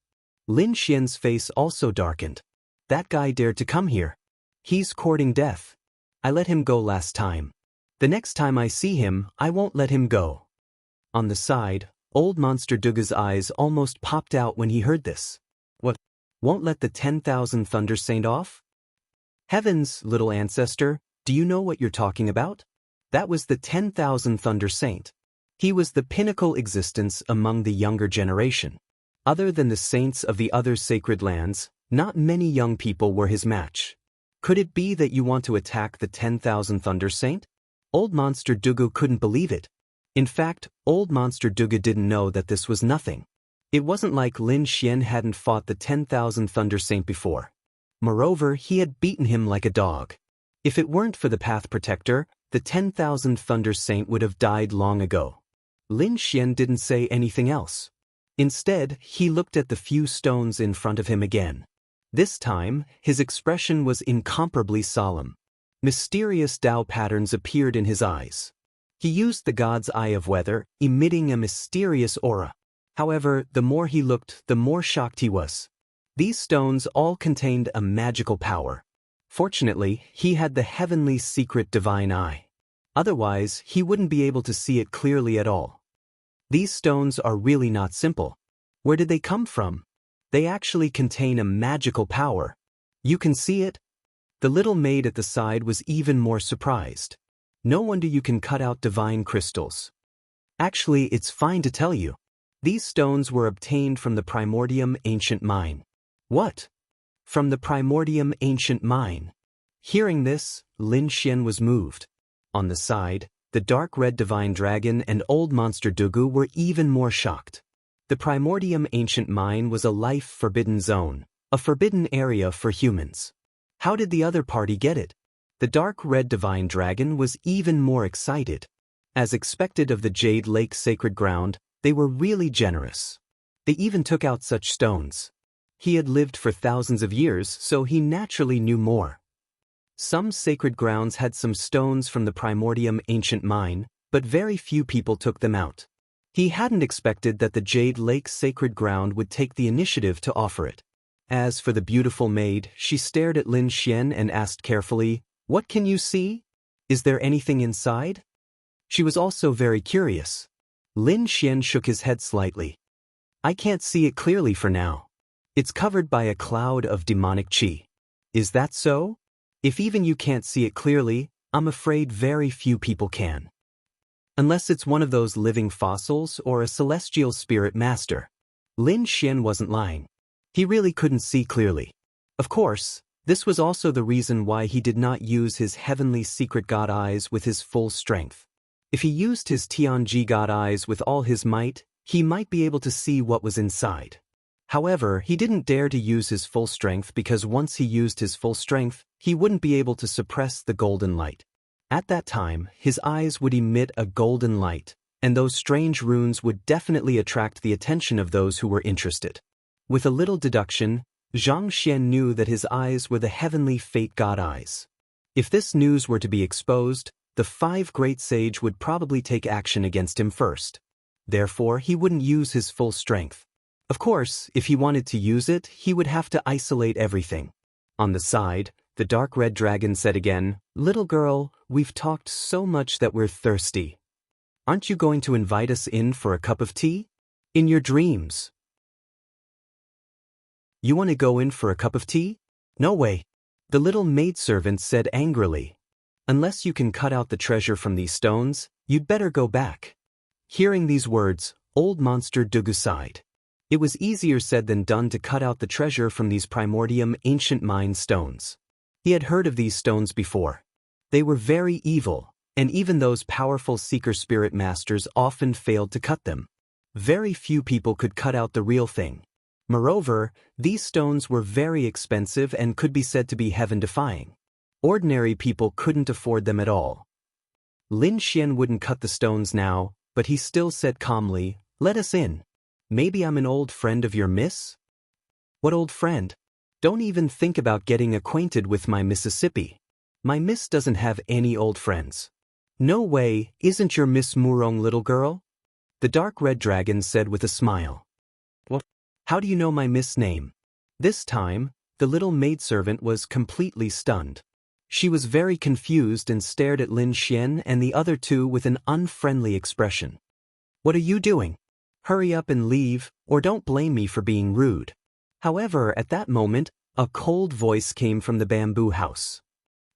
Lin Xian's face also darkened. That guy dared to come here. He's courting death. I let him go last time. The next time I see him, I won't let him go. On the side, old monster Duga's eyes almost popped out when he heard this. What? Won't let the 10,000 Thunder Saint off? Heavens, little ancestor, do you know what you're talking about? That was the 10,000 Thunder Saint. He was the pinnacle existence among the younger generation. Other than the saints of the other sacred lands, not many young people were his match. Could it be that you want to attack the 10,000 Thunder Saint? Old monster Dugu couldn't believe it. In fact, old monster Duga didn't know that this was nothing. It wasn't like Lin Xian hadn't fought the 10,000 Thunder Saint before. Moreover, he had beaten him like a dog. If it weren't for the Path Protector, the 10,000 Thunder Saint would have died long ago. Lin Xian didn't say anything else. Instead, he looked at the few stones in front of him again. This time, his expression was incomparably solemn. Mysterious Tao patterns appeared in his eyes. He used the god's eye of weather, emitting a mysterious aura. However, the more he looked, the more shocked he was. These stones all contained a magical power. Fortunately, he had the heavenly secret divine eye. Otherwise, he wouldn't be able to see it clearly at all. These stones are really not simple. Where did they come from? They actually contain a magical power. You can see it? The little maid at the side was even more surprised. No wonder you can cut out divine crystals. Actually, it's fine to tell you. These stones were obtained from the Primordium Ancient Mine. What? From the Primordium Ancient Mine? Hearing this, Lin Xian was moved. On the side, the dark red divine dragon and old monster Dugu were even more shocked. The Primordium Ancient Mine was a life-forbidden zone, a forbidden area for humans. How did the other party get it? The dark red divine dragon was even more excited. As expected of the Jade Lake sacred ground, they were really generous. They even took out such stones. He had lived for thousands of years, so he naturally knew more. Some sacred grounds had some stones from the Primordium Ancient Mine, but very few people took them out. He hadn't expected that the Jade Lake sacred ground would take the initiative to offer it. As for the beautiful maid, she stared at Lin Xian and asked carefully, "What can you see? Is there anything inside?" She was also very curious. Lin Xian shook his head slightly. "I can't see it clearly for now. It's covered by a cloud of demonic qi." "Is that so? If even you can't see it clearly, I'm afraid very few people can. Unless it's one of those living fossils or a celestial spirit master." Lin Xian wasn't lying. He really couldn't see clearly. Of course, this was also the reason why he did not use his heavenly secret god eyes with his full strength. If he used his Tianji god eyes with all his might, he might be able to see what was inside. However, he didn't dare to use his full strength because once he used his full strength, he wouldn't be able to suppress the golden light. At that time, his eyes would emit a golden light, and those strange runes would definitely attract the attention of those who were interested. With a little deduction, Zhang Xian knew that his eyes were the heavenly fate god eyes. If this news were to be exposed, the 5 great sage would probably take action against him first. Therefore, he wouldn't use his full strength. Of course, if he wanted to use it, he would have to isolate everything. On the side, the dark red dragon said again, "Little girl, we've talked so much that we're thirsty. Aren't you going to invite us in for a cup of tea? In your dreams." "You want to go in for a cup of tea? No way," the little maidservant said angrily. "Unless you can cut out the treasure from these stones, you'd better go back." Hearing these words, old monster Dugu sighed. It was easier said than done to cut out the treasure from these Primordium Ancient Mine stones. He had heard of these stones before. They were very evil, and even those powerful seeker spirit masters often failed to cut them. Very few people could cut out the real thing. Moreover, these stones were very expensive and could be said to be heaven-defying. Ordinary people couldn't afford them at all. Lin Xian wouldn't cut the stones now, but he still said calmly, "Let us in. Maybe I'm an old friend of your miss?" "What old friend? Don't even think about getting acquainted with my Mississippi. My miss doesn't have any old friends." "No way, isn't your Miss Murong little girl?" the dark red dragon said with a smile. "What? How do you know my miss name?" This time, the little maidservant was completely stunned. She was very confused and stared at Lin Xian and the other two with an unfriendly expression. "What are you doing? Hurry up and leave, or don't blame me for being rude." However, at that moment, a cold voice came from the bamboo house.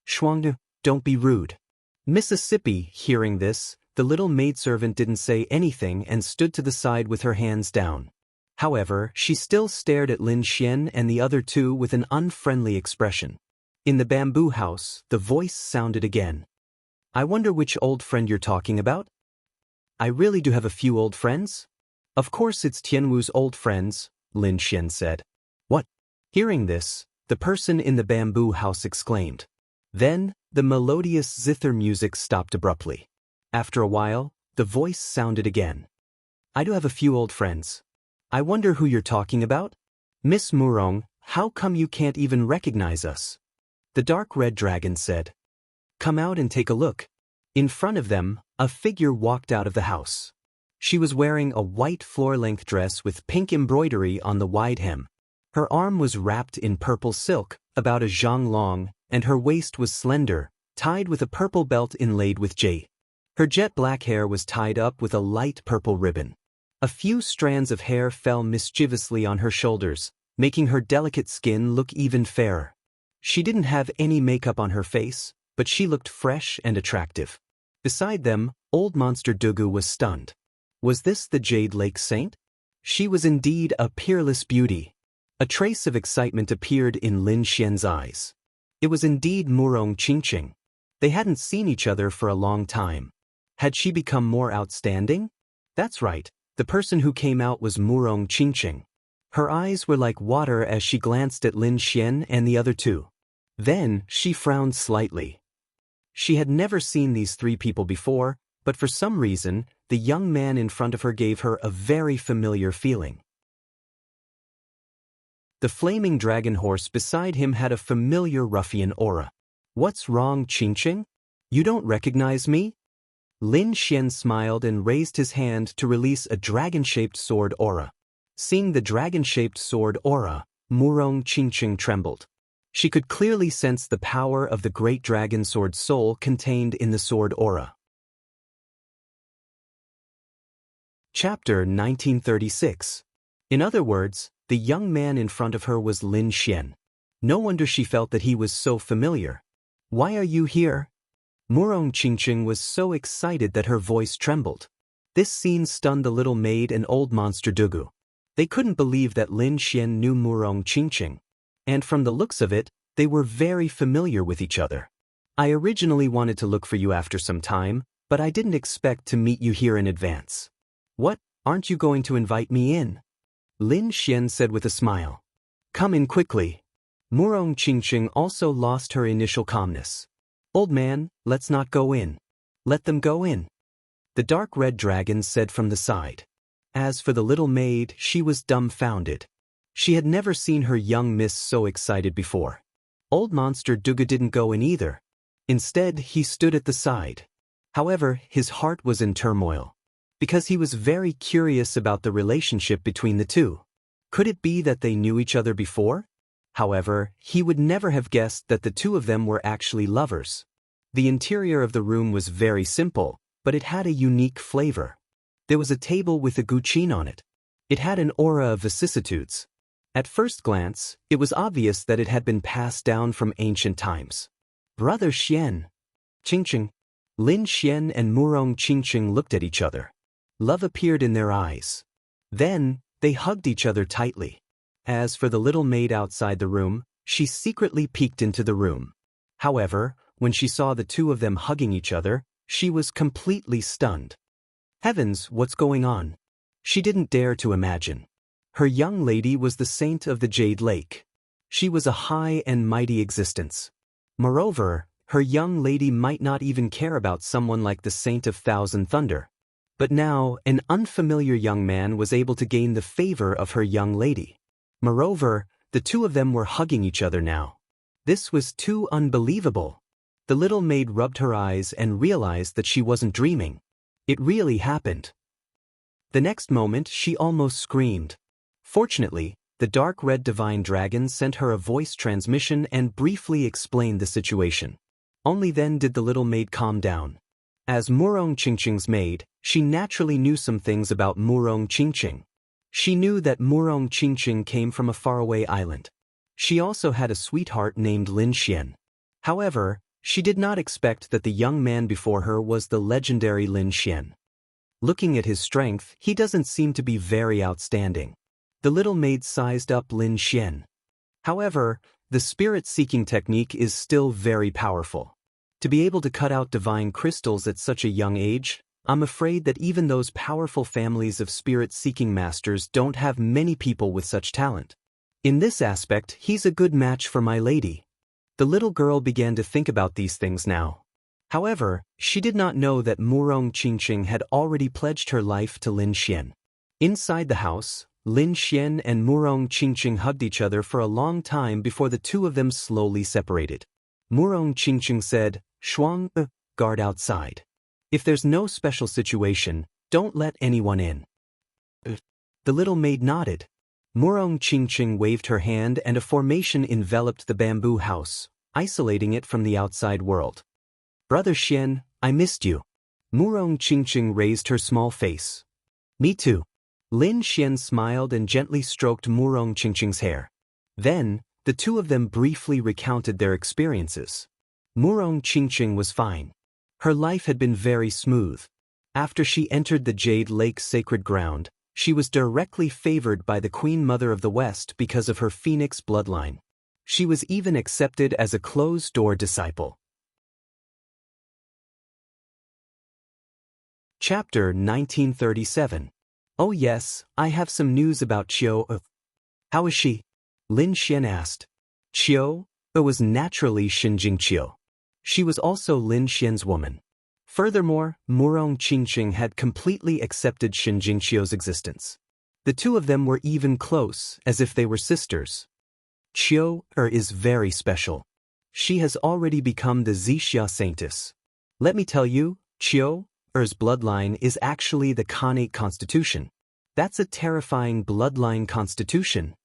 "Shuangnu, don't be rude." Mississippi, hearing this, the little maidservant didn't say anything and stood to the side with her hands down. However, she still stared at Lin Xian and the other two with an unfriendly expression. In the bamboo house, the voice sounded again. "I wonder which old friend you're talking about?" I really do have a few old friends? Of course it's Tianwu's old friends, Lin Xian said. What? Hearing this, the person in the bamboo house exclaimed. Then, the melodious zither music stopped abruptly. After a while, the voice sounded again. I do have a few old friends. I wonder who you're talking about? Miss Murong, how come you can't even recognize us? The dark red dragon said. Come out and take a look. In front of them, a figure walked out of the house. She was wearing a white floor-length dress with pink embroidery on the wide hem. Her arm was wrapped in purple silk, about a zhang long, and her waist was slender, tied with a purple belt inlaid with jade. Her jet black hair was tied up with a light purple ribbon. A few strands of hair fell mischievously on her shoulders, making her delicate skin look even fairer. She didn't have any makeup on her face, but she looked fresh and attractive. Beside them, old monster Dugu was stunned. Was this the Jade Lake Saint? She was indeed a peerless beauty. A trace of excitement appeared in Lin Xian's eyes. It was indeed Murong Qingqing. They hadn't seen each other for a long time. Had she become more outstanding? That's right, the person who came out was Murong Qingqing. Her eyes were like water as she glanced at Lin Xian and the other two. Then, she frowned slightly. She had never seen these three people before, but for some reason, the young man in front of her gave her a very familiar feeling. The flaming dragon horse beside him had a familiar ruffian aura. What's wrong, Qingqing? You don't recognize me? Lin Xian smiled and raised his hand to release a dragon-shaped sword aura. Seeing the dragon-shaped sword aura, Murong Qingqing trembled. She could clearly sense the power of the great dragon sword soul contained in the sword aura. Chapter 1936. In other words, the young man in front of her was Lin Xian. No wonder she felt that he was so familiar. Why are you here? Murong Qingqing was so excited that her voice trembled. This scene stunned the little maid and old monster Dugu. They couldn't believe that Lin Xian knew Murong Qingqing. And from the looks of it, they were very familiar with each other. I originally wanted to look for you after some time, but I didn't expect to meet you here in advance. What, aren't you going to invite me in? Lin Xian said with a smile. Come in quickly. Murong Qingqing also lost her initial calmness. Old man, let's not go in. Let them go in. The dark red dragon said from the side. As for the little maid, she was dumbfounded. She had never seen her young miss so excited before. Old monster Dugu didn't go in either. Instead, he stood at the side. However, his heart was in turmoil, because he was very curious about the relationship between the two. Could it be that they knew each other before? However, he would never have guessed that the two of them were actually lovers. The interior of the room was very simple, but it had a unique flavor. There was a table with a guqin on it. It had an aura of vicissitudes. At first glance, it was obvious that it had been passed down from ancient times. Brother Xian. Qingqing. Lin Xian and Murong Qingqing looked at each other. Love appeared in their eyes. Then, they hugged each other tightly. As for the little maid outside the room, she secretly peeked into the room. However, when she saw the two of them hugging each other, she was completely stunned. Heavens, what's going on? She didn't dare to imagine. Her young lady was the saint of the Jade Lake. She was a high and mighty existence. Moreover, her young lady might not even care about someone like the Saint of Thousand Thunder. But now, an unfamiliar young man was able to gain the favor of her young lady. Moreover, the two of them were hugging each other now. This was too unbelievable. The little maid rubbed her eyes and realized that she wasn't dreaming. It really happened. The next moment, she almost screamed. Fortunately, the dark red divine dragon sent her a voice transmission and briefly explained the situation. Only then did the little maid calm down. As Murong Qingqing's maid, she naturally knew some things about Murong Qingqing. She knew that Murong Qingqing came from a faraway island. She also had a sweetheart named Lin Xian. However, she did not expect that the young man before her was the legendary Lin Xian. Looking at his strength, he doesn't seem to be very outstanding. The little maid sized up Lin Xian. However, the spirit-seeking technique is still very powerful. To be able to cut out divine crystals at such a young age, I'm afraid that even those powerful families of spirit-seeking masters don't have many people with such talent. In this aspect, he's a good match for my lady. The little girl began to think about these things now. However, she did not know that Murong Qingqing had already pledged her life to Lin Xian. Inside the house, Lin Xian and Murong Qingqing hugged each other for a long time before the two of them slowly separated. Murong Qingqing said, "Shuang, guard outside. If there's no special situation, don't let anyone in." The little maid nodded. Murong Qingqing waved her hand and a formation enveloped the bamboo house, isolating it from the outside world. "Brother Xian, I missed you." Murong Qingqing raised her small face. "Me too." Lin Xian smiled and gently stroked Murong Qingqing's hair. Then, the two of them briefly recounted their experiences. Murong Qingqing was fine. Her life had been very smooth. After she entered the Jade Lake's sacred ground, she was directly favored by the Queen Mother of the West because of her phoenix bloodline. She was even accepted as a closed-door disciple. Chapter 1937. Oh yes, I have some news about Qiu. How is she? Lin Xian asked. Qiu was naturally Xinjing Qiu. She was also Lin Xian's woman. Furthermore, Murong Qingqing had completely accepted Xinjing Qiu's existence. The two of them were even close, as if they were sisters. Qiu is very special. She has already become the Zixia Saintess. Let me tell you, Qiu's bloodline is actually the Khanate constitution. That's a terrifying bloodline constitution.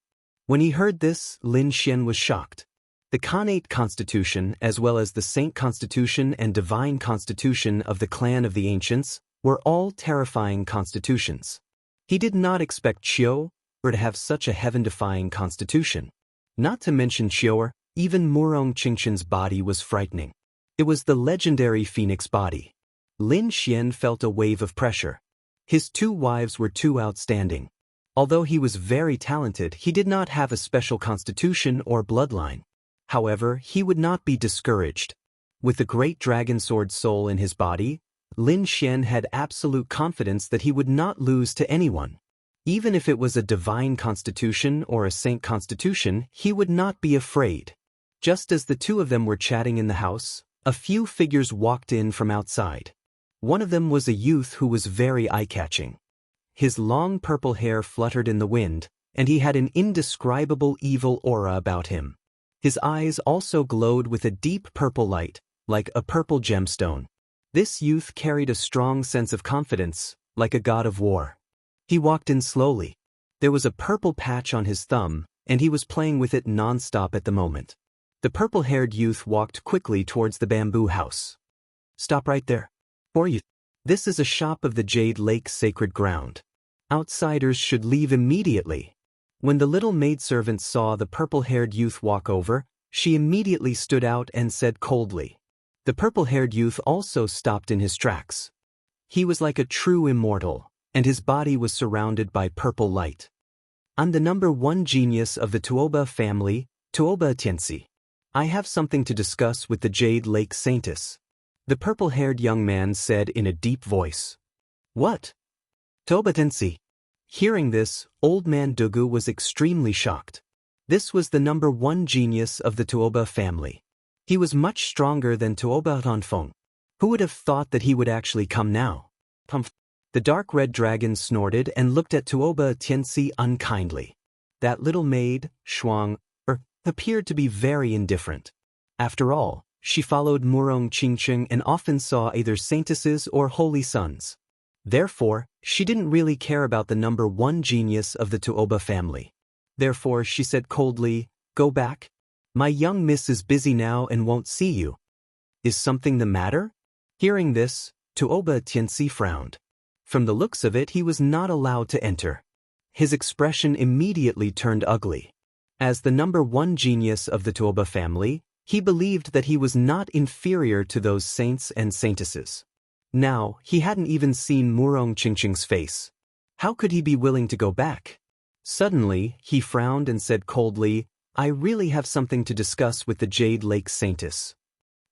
When he heard this, Lin Xian was shocked. The Khanate constitution, as well as the Saint constitution and Divine constitution of the clan of the Ancients, were all terrifying constitutions. He did not expect Qiu to have such a heaven-defying constitution. Not to mention Qiu, even Murong Qingqing's body was frightening. It was the legendary phoenix body. Lin Xian felt a wave of pressure. His two wives were too outstanding. Although he was very talented, he did not have a special constitution or bloodline. However, he would not be discouraged. With the great dragon sword soul in his body, Lin Xian had absolute confidence that he would not lose to anyone. Even if it was a divine constitution or a saint constitution, he would not be afraid. Just as the two of them were chatting in the house, a few figures walked in from outside. One of them was a youth who was very eye-catching. His long purple hair fluttered in the wind, and he had an indescribable evil aura about him. His eyes also glowed with a deep purple light, like a purple gemstone. This youth carried a strong sense of confidence, like a god of war. He walked in slowly. There was a purple patch on his thumb, and he was playing with it non-stop at the moment. The purple-haired youth walked quickly towards the bamboo house. "Stop right there. For you. This is a shop of the Jade Lake's sacred ground. Outsiders should leave immediately." When the little maidservant saw the purple-haired youth walk over, she immediately stood out and said coldly. The purple-haired youth also stopped in his tracks. He was like a true immortal, and his body was surrounded by purple light. "I'm the number one genius of the Tuoba family, Tuoba Tianxi. I have something to discuss with the Jade Lake Saintess," the purple-haired young man said in a deep voice. "What? Tuoba Tianxi?" Hearing this, old man Dugu was extremely shocked. This was the number one genius of the Tuoba family. He was much stronger than Tuoba Tanfeng. Who would have thought that he would actually come now? The dark red dragon snorted and looked at Tuoba Tianxi unkindly. That little maid, Shuang, appeared to be very indifferent. After all, she followed Murong Qingqing and often saw either saintesses or holy sons. Therefore, she didn't really care about the number one genius of the Tuoba family. Therefore, she said coldly, "Go back. My young miss is busy now and won't see you." "Is something the matter?" Hearing this, Tuoba Tianxi frowned. From the looks of it, he was not allowed to enter. His expression immediately turned ugly. As the number one genius of the Tuoba family, he believed that he was not inferior to those saints and saintesses. Now, he hadn't even seen Murong Qingqing's face. How could he be willing to go back? Suddenly, he frowned and said coldly, "I really have something to discuss with the Jade Lake Saintess.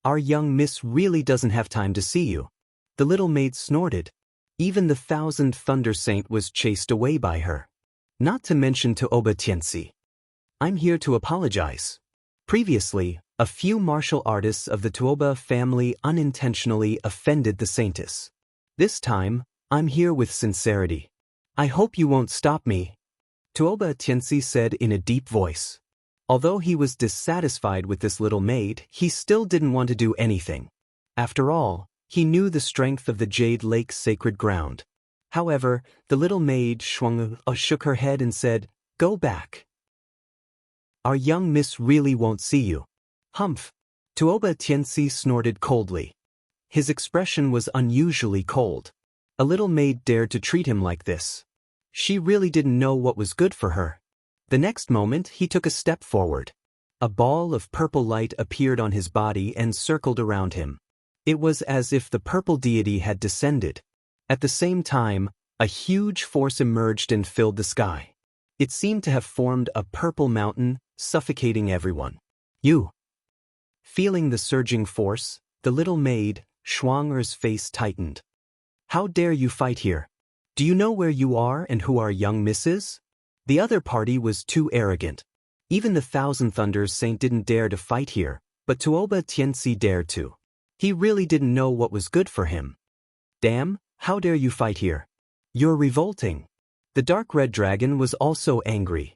Our young miss really doesn't have time to see you." The little maid snorted. Even the 1,000th Thunder Saint was chased away by her. Not to mention Tuoba Tianzi. I'm here to apologize. Previously, a few martial artists of the Tuoba family unintentionally offended the Saintess. This time, I'm here with sincerity. I hope you won't stop me. Tuoba Tianzi said in a deep voice. Although he was dissatisfied with this little maid, he still didn't want to do anything. After all, he knew the strength of the Jade Lake's sacred ground. However, the little maid shook her head and said, "Go back. Our young miss really won't see you." Humph. Tuoba Tianzi snorted coldly. His expression was unusually cold. A little maid dared to treat him like this. She really didn't know what was good for her. The next moment, he took a step forward. A ball of purple light appeared on his body and circled around him. It was as if the purple deity had descended. At the same time, a huge force emerged and filled the sky. It seemed to have formed a purple mountain, suffocating everyone. You. Feeling the surging force, the little maid, Shuang'er's face tightened. How dare you fight here? Do you know where you are and who our young miss is? The other party was too arrogant. Even the 1,000 Thunder Saint didn't dare to fight here, but Tuoba Tianzi dared to. He really didn't know what was good for him. Damn, how dare you fight here? You're revolting. The dark red dragon was also angry.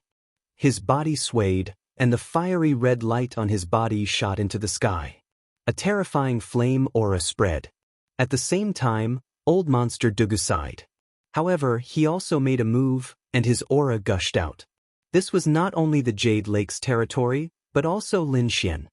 His body swayed, and the fiery red light on his body shot into the sky. A terrifying flame aura spread. At the same time, Old Monster Dugu sighed. However, he also made a move, and his aura gushed out. This was not only the Jade Lake's territory, but also Lin Xian.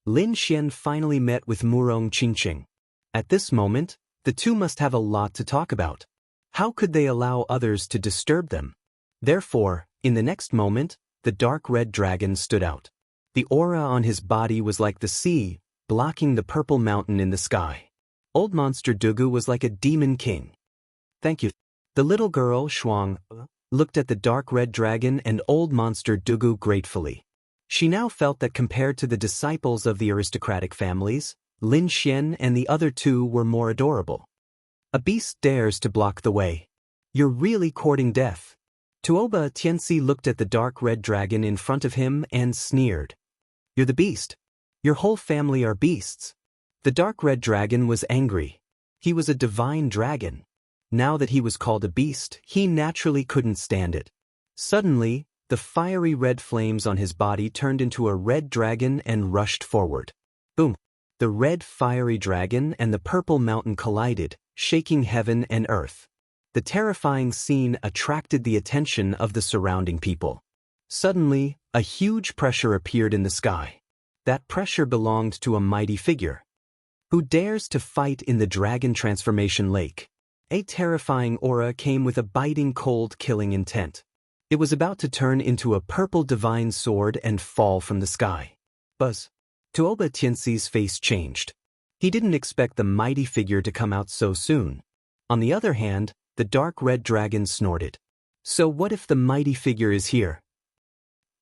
Lin Xian finally met with Murong Qingqing. At this moment, the two must have a lot to talk about. How could they allow others to disturb them? Therefore, in the next moment, the dark red dragon stood out. The aura on his body was like the sea, blocking the purple mountain in the sky. Old Monster Dugu was like a demon king. Thank you. The little girl, Shuang, looked at the dark red dragon and Old Monster Dugu gratefully. She now felt that compared to the disciples of the aristocratic families, Lin Xian and the other two were more adorable. A beast dares to block the way. You're really courting death. Tuoba Tianzi looked at the dark red dragon in front of him and sneered. You're the beast. Your whole family are beasts. The dark red dragon was angry. He was a divine dragon. Now that he was called a beast, he naturally couldn't stand it. Suddenly, the fiery red flames on his body turned into a red dragon and rushed forward. Boom! The red fiery dragon and the purple mountain collided, shaking heaven and earth. The terrifying scene attracted the attention of the surrounding people. Suddenly, a huge pressure appeared in the sky. That pressure belonged to a mighty figure. Who dares to fight in the dragon transformation lake? A terrifying aura came with a biting cold killing intent. It was about to turn into a purple divine sword and fall from the sky. Buzz. Tuoba Tianzi's face changed. He didn't expect the mighty figure to come out so soon. On the other hand, the dark red dragon snorted. So what if the mighty figure is here?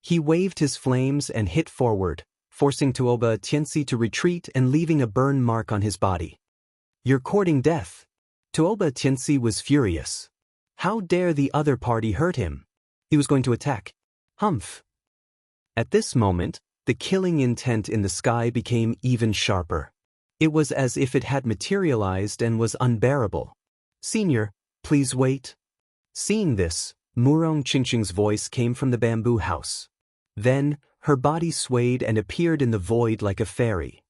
He waved his flames and hit forward, forcing Tuoba Tianzi to retreat and leaving a burn mark on his body. You're courting death. Tuoba Tianzi was furious. How dare the other party hurt him? He was going to attack. Humph. At this moment, the killing intent in the sky became even sharper. It was as if it had materialized and was unbearable. Senior, please wait. Seeing this, Murong Qingqing's voice came from the bamboo house. Then, her body swayed and appeared in the void like a fairy.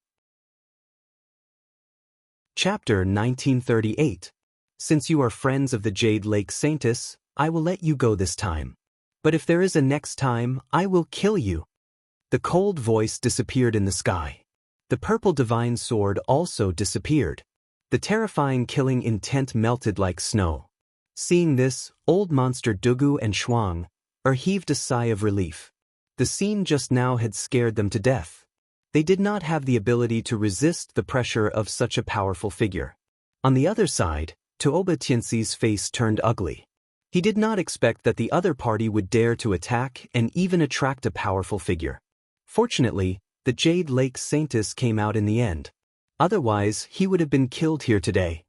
Chapter 1938. Since you are friends of the Jade Lake Saintess, I will let you go this time. But if there is a next time, I will kill you. The cold voice disappeared in the sky. The purple divine sword also disappeared. The terrifying killing intent melted like snow. Seeing this, Old Monster Dugu and Shuang heaved a sigh of relief. The scene just now had scared them to death. They did not have the ability to resist the pressure of such a powerful figure. On the other side, Tuoba Tianzi's face turned ugly. He did not expect that the other party would dare to attack and even attract a powerful figure. Fortunately, the Jade Lake Saintess came out in the end. Otherwise, he would have been killed here today.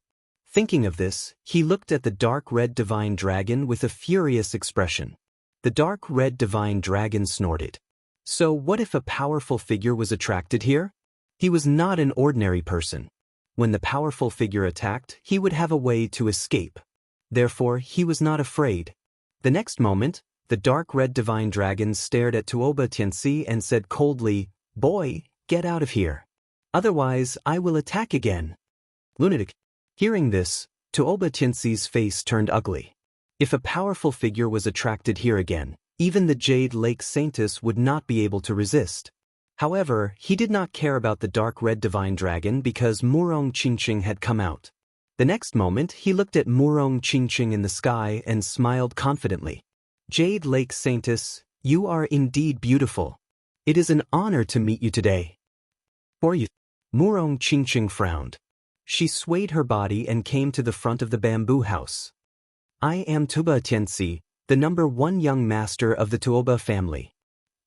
Thinking of this, he looked at the dark red divine dragon with a furious expression. The dark red divine dragon snorted. So what if a powerful figure was attracted here? He was not an ordinary person. When the powerful figure attacked, he would have a way to escape. Therefore, he was not afraid. The next moment, the dark red divine dragon stared at Tuoba Tianxi and said coldly, "Boy, get out of here. Otherwise, I will attack again." Lunatic. Hearing this, Tuoba Tianxi's face turned ugly. If a powerful figure was attracted here again, even the Jade Lake Saintess would not be able to resist. However, he did not care about the dark red divine dragon because Murong Qingqing had come out. The next moment, he looked at Murong Qingqing in the sky and smiled confidently. "Jade Lake Saintess, you are indeed beautiful. It is an honor to meet you today." "For you." Murong Qingqing frowned. She swayed her body and came to the front of the bamboo house. "I am Tuoba Tianxi, the #1 young master of the Tuoba family."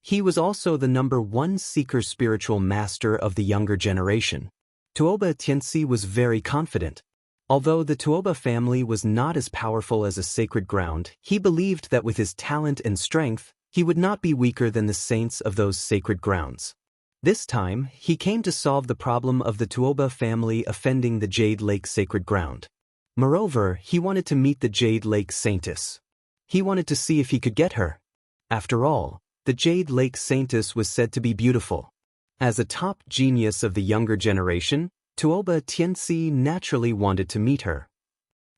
He was also the #1 seeker spiritual master of the younger generation. Tuoba Tianxi was very confident. Although the Tuoba family was not as powerful as a sacred ground, he believed that with his talent and strength, he would not be weaker than the saints of those sacred grounds. This time, he came to solve the problem of the Tuoba family offending the Jade Lake sacred ground. Moreover, he wanted to meet the Jade Lake Saintess. He wanted to see if he could get her. After all, the Jade Lake Saintess was said to be beautiful. As a top genius of the younger generation, Tuoba Tianxi naturally wanted to meet her.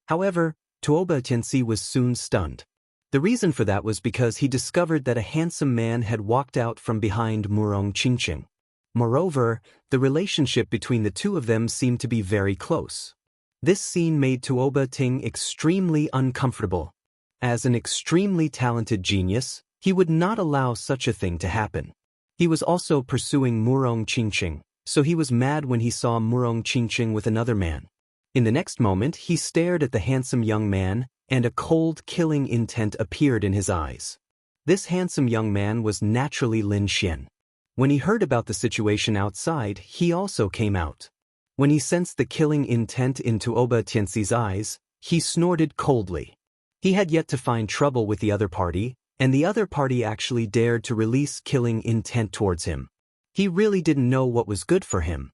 However, Tuoba Tianxi was soon stunned. The reason for that was because he discovered that a handsome man had walked out from behind Murong Qingqing. Moreover, the relationship between the two of them seemed to be very close. This scene made Tuoba Ting extremely uncomfortable. As an extremely talented genius, he would not allow such a thing to happen. He was also pursuing Murong Qingqing, so he was mad when he saw Murong Qingqing with another man. In the next moment, he stared at the handsome young man, and a cold, killing intent appeared in his eyes. This handsome young man was naturally Lin Xian. When he heard about the situation outside, he also came out. When he sensed the killing intent in Tuoba Tianxi's eyes, he snorted coldly. He had yet to find trouble with the other party, and the other party actually dared to release killing intent towards him. He really didn't know what was good for him.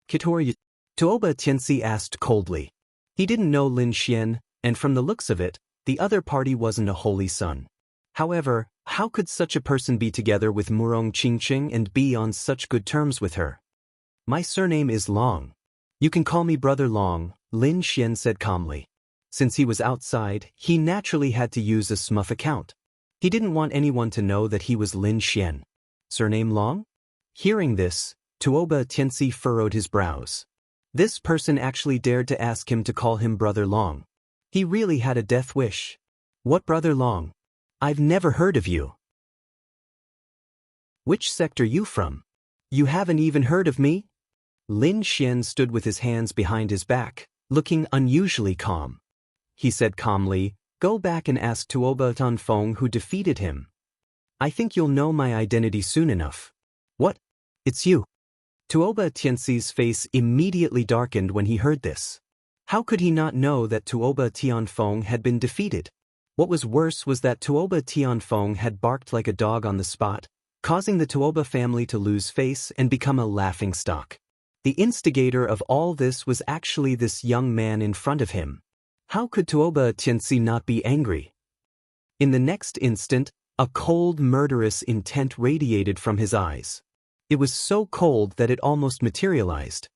"Kitor," Tuoba Tianxi asked coldly. He didn't know Lin Xian, and from the looks of it, the other party wasn't a holy son. However, how could such a person be together with Murong Qingqing and be on such good terms with her? "My surname is Long. You can call me Brother Long," Lin Xian said calmly. Since he was outside, he naturally had to use a smurf account. He didn't want anyone to know that he was Lin Xian. "Surname Long?" Hearing this, Tuoba Tianxi furrowed his brows. This person actually dared to ask him to call him Brother Long. He really had a death wish. "What Brother Long? I've never heard of you. Which sect are you from? You haven't even heard of me?" Lin Xian stood with his hands behind his back, looking unusually calm. He said calmly, "Go back and ask Tuoba Tanfeng who defeated him. I think you'll know my identity soon enough." "What? It's you." Tuoba Tianxi's face immediately darkened when he heard this. How could he not know that Tuoba Tianfeng had been defeated? What was worse was that Tuoba Tianfeng had barked like a dog on the spot, causing the Tuoba family to lose face and become a laughingstock. The instigator of all this was actually this young man in front of him. How could Tuoba Tianxi not be angry? In the next instant, a cold, murderous intent radiated from his eyes. It was so cold that it almost materialized.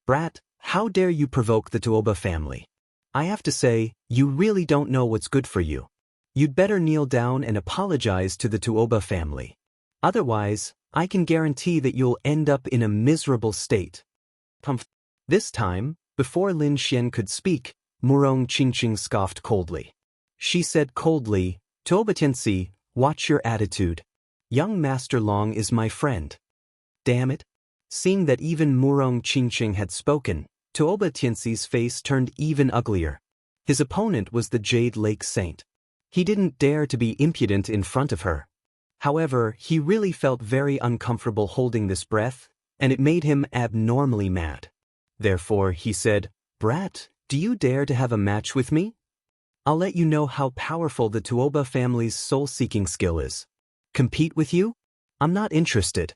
"Brat, how dare you provoke the Tuoba family? I have to say, you really don't know what's good for you. You'd better kneel down and apologize to the Tuoba family. Otherwise, I can guarantee that you'll end up in a miserable state." This time, before Lin Xian could speak, Murong Qingqing scoffed coldly. She said coldly, "Tuoba Tianxi, watch your attitude. Young Master Long is my friend." Damn it. Seeing that even Murong Qingqing had spoken, Tuoba Tianxi's face turned even uglier. His opponent was the Jade Lake Saint. He didn't dare to be impudent in front of her. However, he really felt very uncomfortable holding this breath, and it made him abnormally mad. Therefore, he said, "Brat, Do you dare to have a match with me? I'll let you know how powerful the Tuoba family's soul-seeking skill is. Compete with you? I'm not interested.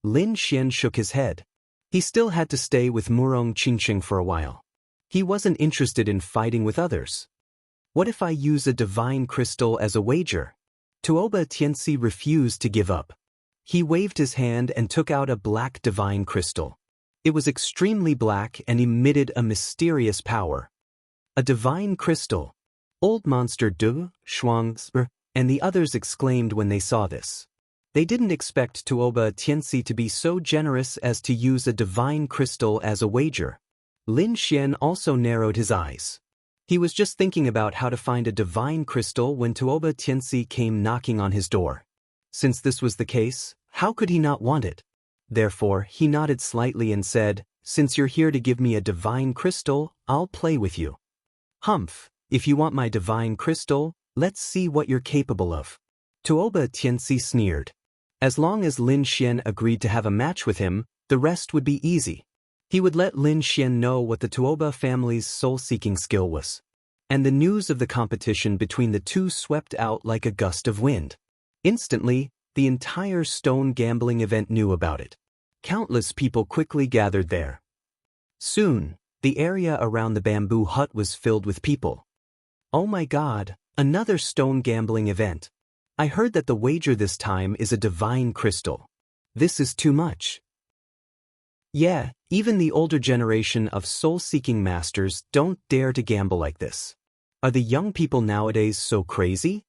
Lin Xian shook his head. He still had to stay with Murong Qingqing for a while. He wasn't interested in fighting with others. What if I use a divine crystal as a wager? Tuoba Tianxi refused to give up. He waved his hand and took out a black divine crystal. It was extremely black and emitted a mysterious power. A divine crystal. Old Monster Du, Shuang, and the others exclaimed when they saw this. They didn't expect Tuoba Tianxi to be so generous as to use a divine crystal as a wager. Lin Xian also narrowed his eyes. He was just thinking about how to find a divine crystal when Tuoba Tianxi came knocking on his door. Since this was the case, how could he not want it? Therefore, he nodded slightly and said, "Since you're here to give me a divine crystal, I'll play with you." "Humph, if you want my divine crystal, let's see what you're capable of." Tuoba Tianxi sneered. As long as Lin Xian agreed to have a match with him, the rest would be easy. He would let Lin Xian know what the Tuoba family's soul-seeking skill was. And the news of the competition between the two swept out like a gust of wind. Instantly, the entire stone gambling event knew about it. Countless people quickly gathered there. Soon, the area around the bamboo hut was filled with people. "Oh my God, another stone gambling event. I heard that the wager this time is a divine crystal. This is too much." Yeah, even the older generation of soul-seeking masters don't dare to gamble like this. Are the young people nowadays so crazy?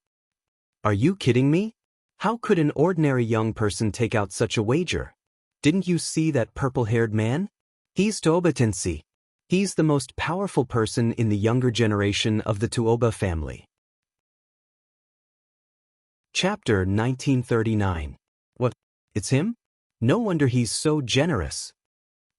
Are you kidding me? How could an ordinary young person take out such a wager? Didn't you see that purple-haired man? He's Tuoba Tianxi. He's the most powerful person in the younger generation of the Tuoba family. Chapter 1939. What? It's him? No wonder he's so generous.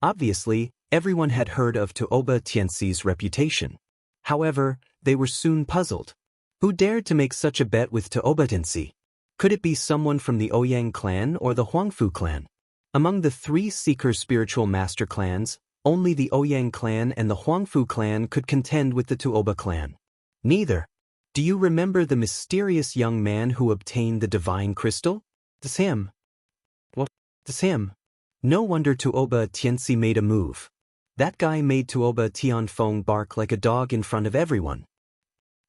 Obviously, everyone had heard of Tuoba Tianxi's reputation. However, they were soon puzzled. Who dared to make such a bet with Tuoba Tianxi? Could it be someone from the Ouyang clan or the Huangfu clan? Among the three Seeker spiritual master clans, only the Ouyang clan and the Huangfu clan could contend with the Tuoba clan. Neither. Do you remember the mysterious young man who obtained the divine crystal? It's him. What? It's him. No wonder Tuoba Tianxi made a move. That guy made Tuoba Tianfeng bark like a dog in front of everyone.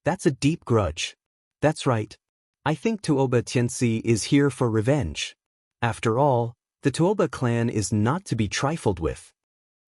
That's a deep grudge. That's right. I think Tuoba Tianxi is here for revenge. After all, the Tuoba clan is not to be trifled with.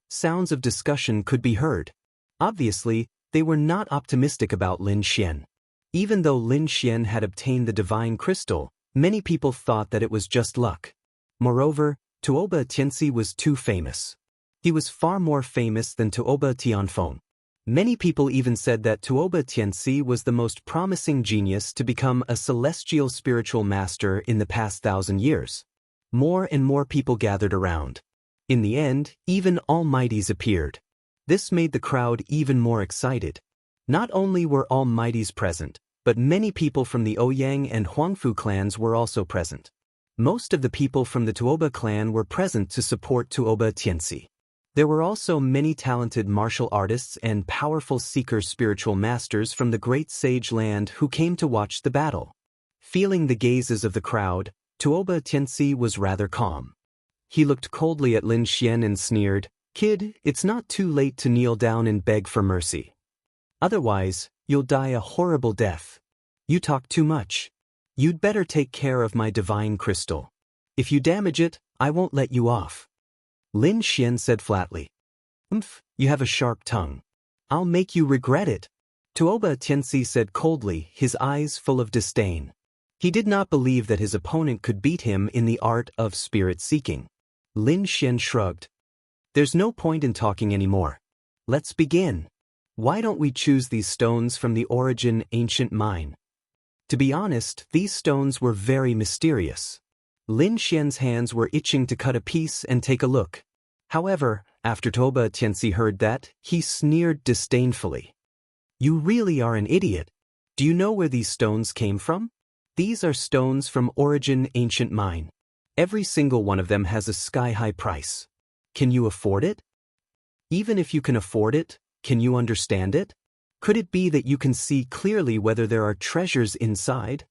Sounds of discussion could be heard. Obviously, they were not optimistic about Lin Xian. Even though Lin Xian had obtained the divine crystal, many people thought that it was just luck. Moreover, Tuoba Tianxi was too famous. He was far more famous than Tuoba Tianfeng. Many people even said that Tuoba Tianxi was the most promising genius to become a celestial spiritual master in the past 1,000 years. More and more people gathered around. In the end, even Almighties appeared. This made the crowd even more excited. Not only were Almighties present, but many people from the Ouyang and Huangfu clans were also present. Most of the people from the Tuoba clan were present to support Tuoba Tianxi. There were also many talented martial artists and powerful seeker spiritual masters from the great sage land who came to watch the battle. Feeling the gazes of the crowd, Tuoba Tianxi was rather calm. He looked coldly at Lin Xian and sneered, "Kid, it's not too late to kneel down and beg for mercy. Otherwise, you'll die a horrible death. You talk too much. You'd better take care of my divine crystal. If you damage it, I won't let you off." Lin Xian said flatly. You have a sharp tongue. I'll make you regret it." Tuoba Tianxi said coldly, his eyes full of disdain. He did not believe that his opponent could beat him in the art of spirit seeking. Lin Xian shrugged. "There's no point in talking anymore. Let's begin. Why don't we choose these stones from the origin ancient mine?" To be honest, these stones were very mysterious. Lin Xian's hands were itching to cut a piece and take a look. However, after Tuoba Tianxi heard that, he sneered disdainfully. "You really are an idiot. Do you know where these stones came from? These are stones from origin ancient mine. Every single one of them has a sky-high price. Can you afford it? Even if you can afford it, Can you understand it? Could it be that you can see clearly whether there are treasures inside?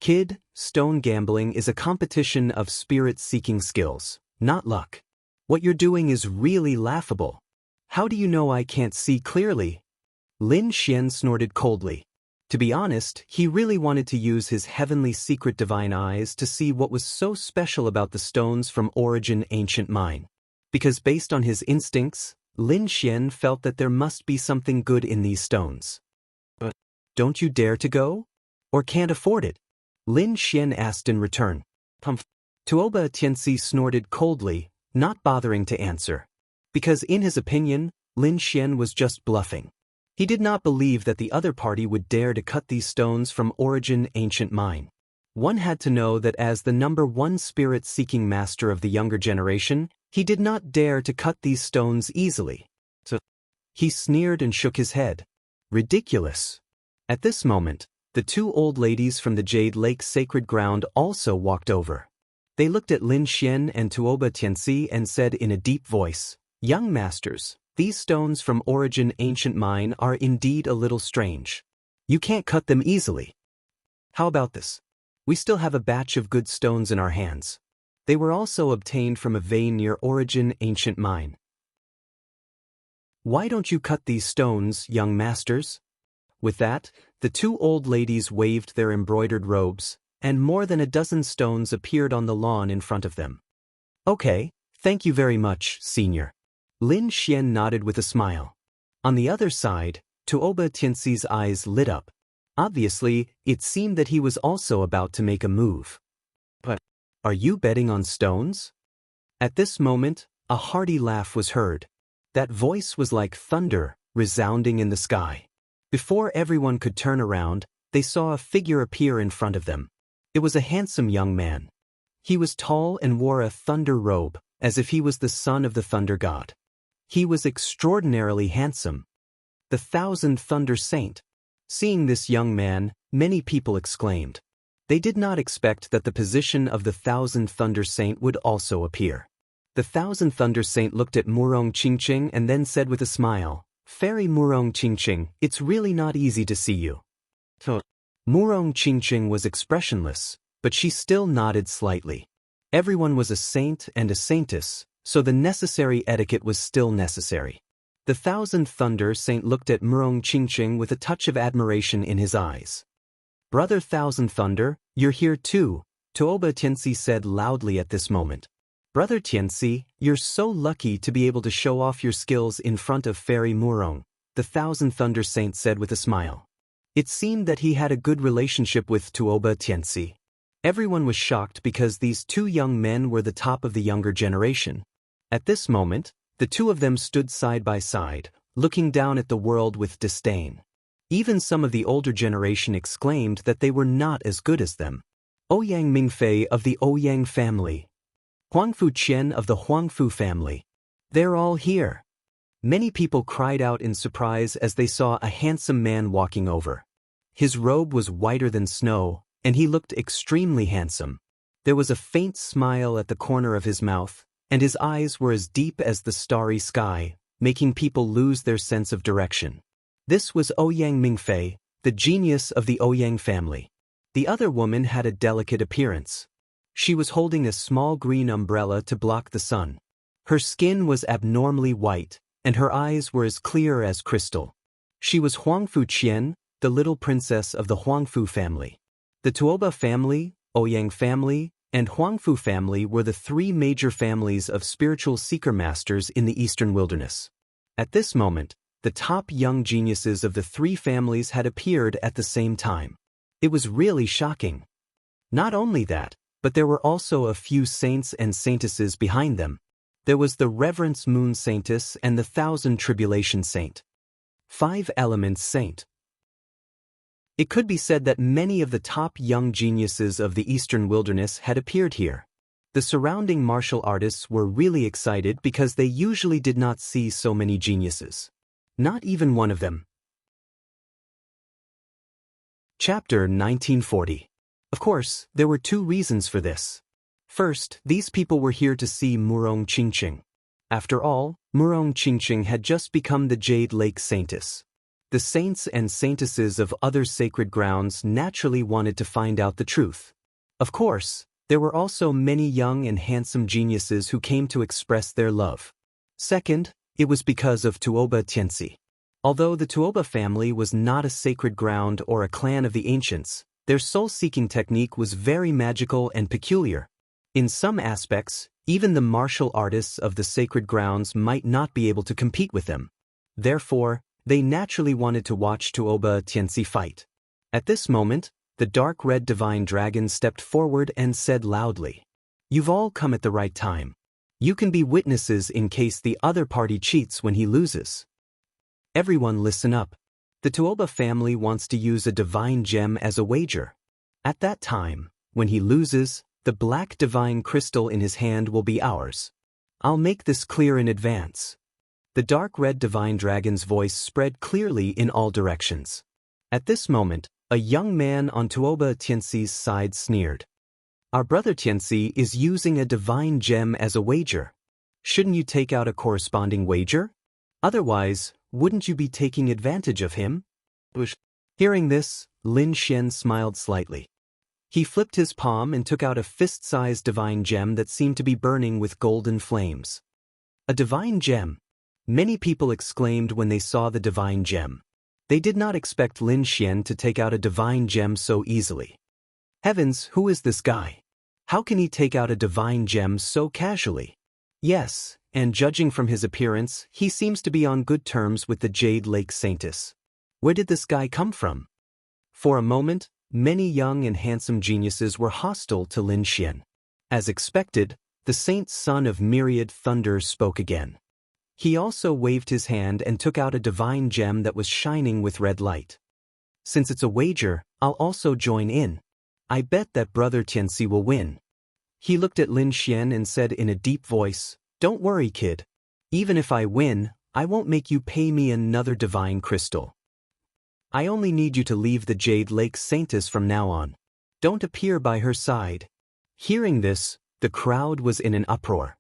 Kid, stone gambling is a competition of spirit-seeking skills, not luck. What you're doing is really laughable. How do you know I can't see clearly? Lin Xian snorted coldly. To be honest, he really wanted to use his heavenly secret divine eyes to see what was so special about the stones from Origin Ancient Mine. Because based on his instincts, Lin Xian felt that there must be something good in these stones. But don't you dare to go? Or can't afford it? Lin Xian asked in return. Tuoba Tianxi snorted coldly, not bothering to answer. Because in his opinion, Lin Xian was just bluffing. He did not believe that the other party would dare to cut these stones from Origin Ancient Mine. One had to know that as the #1 spirit-seeking master of the younger generation, he did not dare to cut these stones easily. So he sneered and shook his head. Ridiculous. At this moment, the 2 old ladies from the Jade Lake Sacred Ground also walked over. They looked at Lin Xian and Tuoba Tianxi and said in a deep voice, "Young masters, these stones from Origin Ancient Mine are indeed a little strange. You can't cut them easily. How about this? We still have a batch of good stones in our hands. They were also obtained from a vein near Origin Ancient Mine. Why don't you cut these stones, young masters?" With that, the 2 old ladies waved their embroidered robes, and more than a dozen stones appeared on the lawn in front of them. "Okay, thank you very much, senior." Lin Xian nodded with a smile. On the other side, Tuoba Tianxi's eyes lit up. Obviously, it seemed that he was also about to make a move. "But are you betting on stones?" At this moment, a hearty laugh was heard. That voice was like thunder, resounding in the sky. Before everyone could turn around, they saw a figure appear in front of them. It was a handsome young man. He was tall and wore a thunder robe, as if he was the son of the thunder god. He was extraordinarily handsome. The 1,000 Thunder Saint. Seeing this young man, many people exclaimed. They did not expect that the position of the 1,000 Thunder Saint would also appear. The 1,000 Thunder Saint looked at Murong Qingqing and then said with a smile, "Fairy Murong Qingqing, it's really not easy to see you." Murong Qingqing was expressionless, but she still nodded slightly. Everyone was a saint and a saintess, so the necessary etiquette was still necessary. The 1,000 Thunder Saint looked at Murong Qingqing with a touch of admiration in his eyes. "Brother 1,000 Thunder, you're here too," Tuoba Tianxi said loudly at this moment. "Brother Tianxi, you're so lucky to be able to show off your skills in front of Fairy Murong," the 1,000 Thunder Saint said with a smile. It seemed that he had a good relationship with Tuoba Tianxi. Everyone was shocked because these 2 young men were the top of the younger generation. At this moment, the 2 of them stood side by side, looking down at the world with disdain. Even some of the older generation exclaimed that they were not as good as them. Ouyang Mingfei of the Ouyang family. Huangfu Qian of the Huangfu family. They're all here. Many people cried out in surprise as they saw a handsome man walking over. His robe was whiter than snow, and he looked extremely handsome. There was a faint smile at the corner of his mouth, and his eyes were as deep as the starry sky, making people lose their sense of direction. This was Ouyang Mingfei, the genius of the Ouyang family. The other woman had a delicate appearance. She was holding a small green umbrella to block the sun. Her skin was abnormally white, and her eyes were as clear as crystal. She was Huangfu Qian, the little princess of the Huangfu family. The Tuoba family, Ouyang family, and Huangfu family were the 3 major families of spiritual seeker masters in the Eastern Wilderness. At this moment, the top young geniuses of the 3 families had appeared at the same time. It was really shocking. Not only that, but there were also a few saints and saintesses behind them. There was the Reverence Moon Saintess and the 1,000 Tribulation Saint. 5 Elements Saint. It could be said that many of the top young geniuses of the Eastern Wilderness had appeared here. The surrounding martial artists were really excited because they usually did not see so many geniuses. Not even one of them. Chapter 1940. Of course, there were 2 reasons for this. First, these people were here to see Murong Qingqing. After all, Murong Qingqing had just become the Jade Lake Saintess. The saints and saintesses of other sacred grounds naturally wanted to find out the truth. Of course, there were also many young and handsome geniuses who came to express their love. Second, it was because of Tuoba Tianxi. Although the Tuoba family was not a sacred ground or a clan of the ancients, their soul-seeking technique was very magical and peculiar. In some aspects, even the martial artists of the sacred grounds might not be able to compete with them. Therefore, they naturally wanted to watch Tuoba Tianxi fight. At this moment, the dark red divine dragon stepped forward and said loudly, "You've all come at the right time. You can be witnesses in case the other party cheats when he loses. Everyone listen up. The Tuoba family wants to use a divine gem as a wager. At that time, when he loses, the black divine crystal in his hand will be ours. I'll make this clear in advance." The dark red divine dragon's voice spread clearly in all directions. At this moment, a young man on Tuoba Tianxi's side sneered. "Our brother Tianxi is using a divine gem as a wager. Shouldn't you take out a corresponding wager? Otherwise, wouldn't you be taking advantage of him?" Hearing this, Lin Xian smiled slightly. He flipped his palm and took out a fist-sized divine gem that seemed to be burning with golden flames. A divine gem! Many people exclaimed when they saw the divine gem. They did not expect Lin Xian to take out a divine gem so easily. Heavens, who is this guy? How can he take out a divine gem so casually? Yes, and judging from his appearance, he seems to be on good terms with the Jade Lake Saintess. Where did this guy come from? For a moment, many young and handsome geniuses were hostile to Lin Xian. As expected, the saint's son of myriad thunder spoke again. He also waved his hand and took out a divine gem that was shining with red light. "Since it's a wager, I'll also join in. I bet that brother Tianxi will win." He looked at Lin Xian and said in a deep voice, "Don't worry, kid. Even if I win, I won't make you pay me another divine crystal. I only need you to leave the Jade Lake Saintess from now on. Don't appear by her side." Hearing this, the crowd was in an uproar.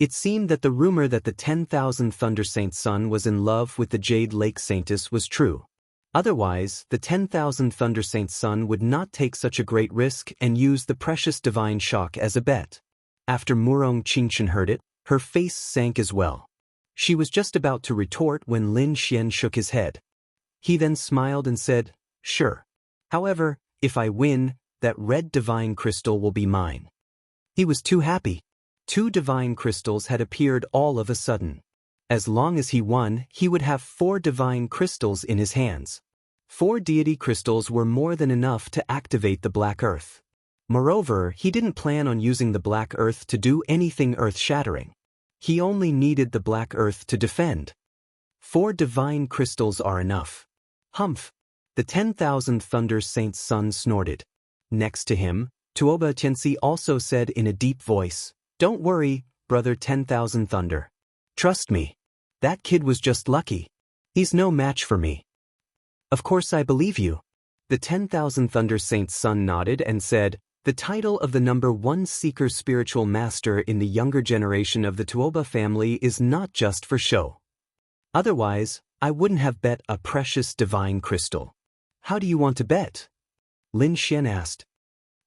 It seemed that the rumor that the 10,000 Thunder Saint's son was in love with the Jade Lake Saintess was true. Otherwise, the 10,000 Thunder Saint's son would not take such a great risk and use the precious divine shock as a bet. After Murong Qingqing heard it, her face sank as well. She was just about to retort when Lin Xian shook his head. He then smiled and said, "Sure. However, if I win, that red divine crystal will be mine." He was too happy. 2 divine crystals had appeared all of a sudden. As long as he won, he would have 4 divine crystals in his hands. 4 deity crystals were more than enough to activate the Black Earth. Moreover, he didn't plan on using the Black Earth to do anything earth-shattering. He only needed the Black Earth to defend. 4 divine crystals are enough. Humph! The 10,000 Thunder Saint's son snorted. Next to him, Tuoba Tianxi also said in a deep voice, "Don't worry, brother 10,000 Thunder. Trust me. That kid was just lucky. He's no match for me." "Of course I believe you." The 10,000 Thunder Saint's son nodded and said, "The title of the #1 Seeker Spiritual Master in the younger generation of the Tuoba family is not just for show. Otherwise, I wouldn't have bet a precious divine crystal." "How do you want to bet?" Lin Xian asked.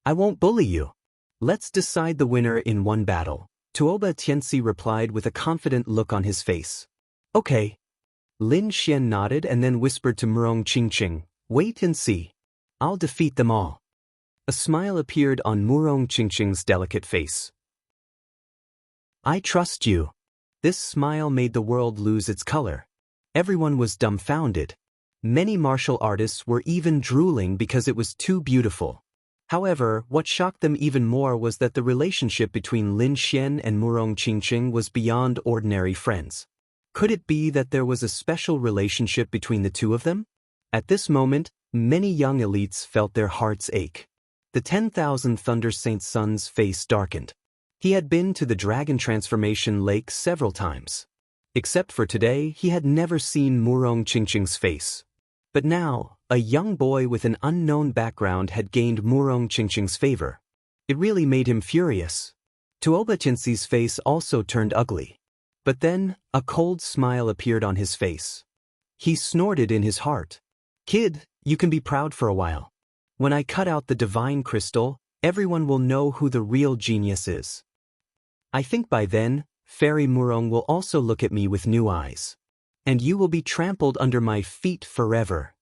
"I won't bully you. Let's decide the winner in one battle," Tuoba Tianxi replied with a confident look on his face. "Okay." Lin Xian nodded and then whispered to Murong Qingqing, "Wait and see. I'll defeat them all." A smile appeared on Murong Qingqing's delicate face. "I trust you." This smile made the world lose its color. Everyone was dumbfounded. Many martial artists were even drooling because it was too beautiful. However, what shocked them even more was that the relationship between Lin Xian and Murong Qingqing was beyond ordinary friends. Could it be that there was a special relationship between the two of them? At this moment, many young elites felt their hearts ache. The 10,000 Thunder Saint's son's face darkened. He had been to the Dragon Transformation Lake several times. Except for today, he had never seen Murong Qingqing's face. But now, a young boy with an unknown background had gained Murong Qingqing's favor. It really made him furious. Tuoba Tianxi's face also turned ugly. But then, a cold smile appeared on his face. He snorted in his heart. Kid, you can be proud for a while. When I cut out the divine crystal, everyone will know who the real genius is. I think by then, Fairy Murong will also look at me with new eyes. And you will be trampled under my feet forever.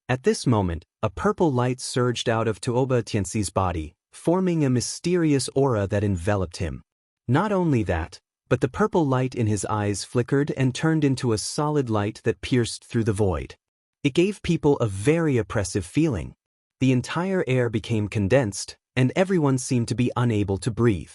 At this moment, a purple light surged out of Tuoba Tianxi's body, forming a mysterious aura that enveloped him. Not only that, but the purple light in his eyes flickered and turned into a solid light that pierced through the void. It gave people a very oppressive feeling. The entire air became condensed, and everyone seemed to be unable to breathe.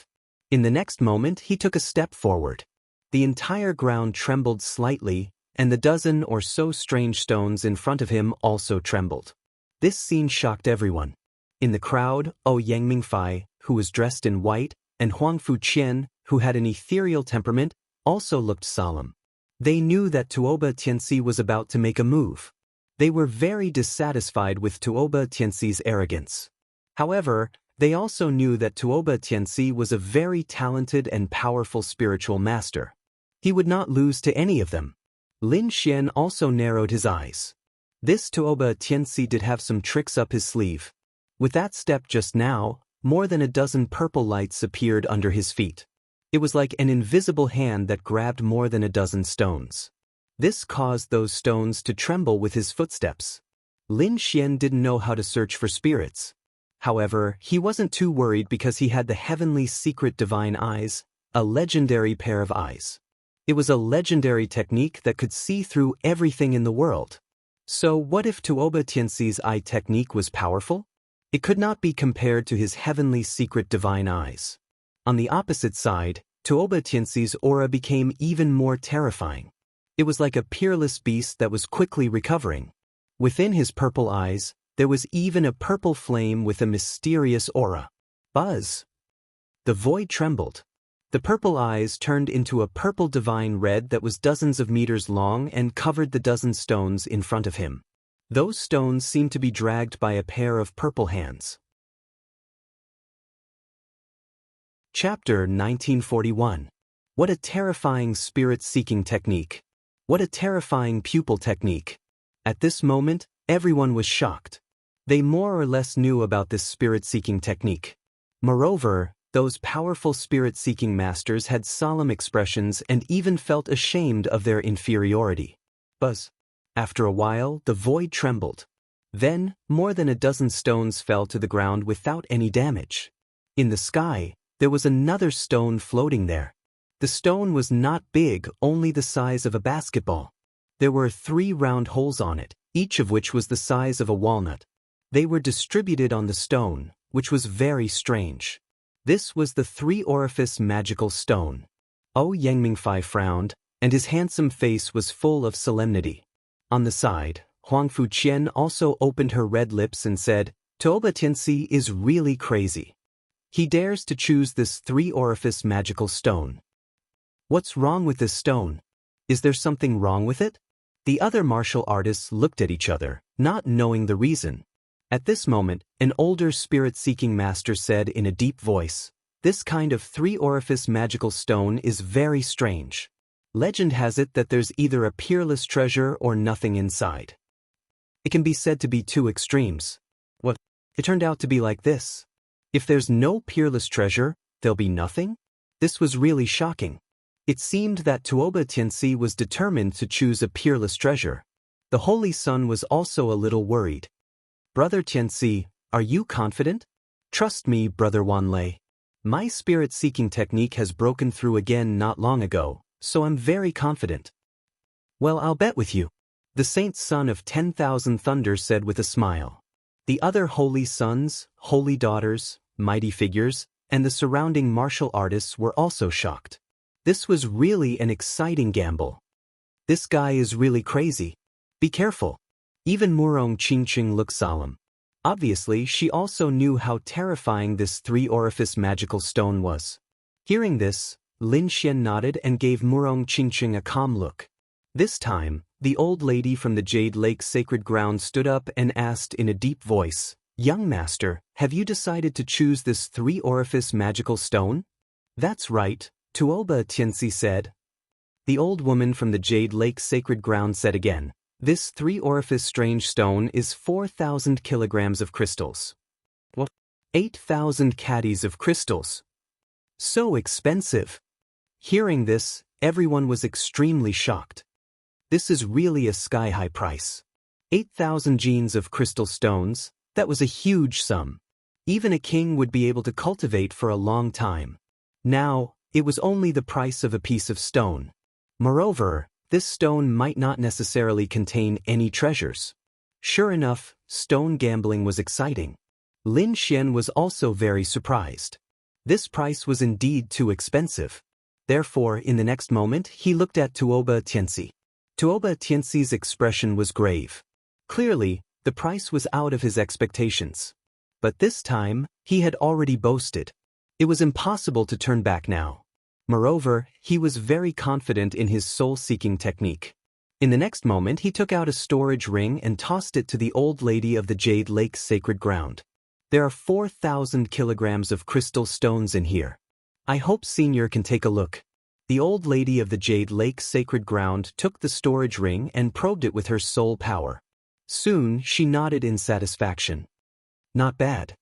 In the next moment, he took a step forward. The entire ground trembled slightly, and the dozen or so strange stones in front of him also trembled. This scene shocked everyone. In the crowd, Yang Mingfei, who was dressed in white, and Huang Fuqian, who had an ethereal temperament, also looked solemn. They knew that Tuoba Tianxi was about to make a move. They were very dissatisfied with Tuoba Tianxi's arrogance. However, they also knew that Tuoba Tianxi was a very talented and powerful spiritual master. He would not lose to any of them. Lin Xian also narrowed his eyes. This Tuoba Tianxi did have some tricks up his sleeve. With that step just now, more than a dozen purple lights appeared under his feet. It was like an invisible hand that grabbed more than a dozen stones. This caused those stones to tremble with his footsteps. Lin Xian didn't know how to search for spirits. However, he wasn't too worried because he had the heavenly secret divine eyes, a legendary pair of eyes. It was a legendary technique that could see through everything in the world. So what if Tuoba Tianxi's eye technique was powerful? It could not be compared to his heavenly secret divine eyes. On the opposite side, Tuoba Tianxi's aura became even more terrifying. It was like a peerless beast that was quickly recovering. Within his purple eyes, there was even a purple flame with a mysterious aura. Buzz! The void trembled. The purple eyes turned into a purple divine red that was dozens of meters long and covered the dozen stones in front of him. Those stones seemed to be dragged by a pair of purple hands. Chapter 1941. What a terrifying spirit-seeking technique. What a terrifying pupil technique. At this moment, everyone was shocked. They more or less knew about this spirit-seeking technique. Moreover, those powerful spirit-seeking masters had solemn expressions and even felt ashamed of their inferiority. Buzz. After a while, the void trembled. Then, more than a dozen stones fell to the ground without any damage. In the sky, there was another stone floating there. The stone was not big, only the size of a basketball. There were 3 round holes on it, each of which was the size of a walnut. They were distributed on the stone, which was very strange. This was the 3-orifice magical stone. Yang Mingfei frowned, and his handsome face was full of solemnity. On the side, Huang Fuqian also opened her red lips and said, Tuoba Tianxi is really crazy. He dares to choose this 3-orifice magical stone. What's wrong with this stone? Is there something wrong with it? The other martial artists looked at each other, not knowing the reason. At this moment, an older spirit-seeking master said in a deep voice, this kind of 3-orifice magical stone is very strange. Legend has it that there's either a peerless treasure or nothing inside. It can be said to be 2 extremes. What? It turned out to be like this. If there's no peerless treasure, there'll be nothing? This was really shocking. It seemed that Tuoba Tianxi was determined to choose a peerless treasure. The Holy Sun was also a little worried. Brother Tianxi, are you confident? Trust me, Brother Wanlei. My spirit-seeking technique has broken through again not long ago, so I'm very confident. Well, I'll bet with you. The Saint Son of 10,000 Thunders said with a smile. The other holy sons, holy daughters, mighty figures, and the surrounding martial artists were also shocked. This was really an exciting gamble. This guy is really crazy. Be careful. Even Murong Qingqing looked solemn. Obviously, she also knew how terrifying this 3-orifice magical stone was. Hearing this, Lin Xian nodded and gave Murong Qingqing a calm look. This time, the old lady from the Jade Lake Sacred Ground stood up and asked in a deep voice, Young master, have you decided to choose this 3-orifice magical stone? That's right, Tuoba Tianxi said. The old woman from the Jade Lake Sacred Ground said again, "This three-orifice strange stone is 4,000 kilograms of crystals." What? 8,000 caddies of crystals? So expensive. Hearing this, everyone was extremely shocked. This is really a sky-high price. 8,000 genes of crystal stones, that was a huge sum. Even a king would be able to cultivate for a long time. Now, it was only the price of a piece of stone. Moreover, this stone might not necessarily contain any treasures. Sure enough, stone gambling was exciting. Lin Xian was also very surprised. This price was indeed too expensive. Therefore, in the next moment, he looked at Tuoba Tianxi. Tuoba Tianxi's expression was grave. Clearly, the price was out of his expectations. But this time, he had already boasted. It was impossible to turn back now. Moreover, he was very confident in his soul-seeking technique. In the next moment, he took out a storage ring and tossed it to the old lady of the Jade Lake Sacred Ground. "There are 4,000 kilograms of crystal stones in here. I hope Senior can take a look." The old lady of the Jade Lake Sacred Ground took the storage ring and probed it with her soul power. Soon, she nodded in satisfaction. "Not bad.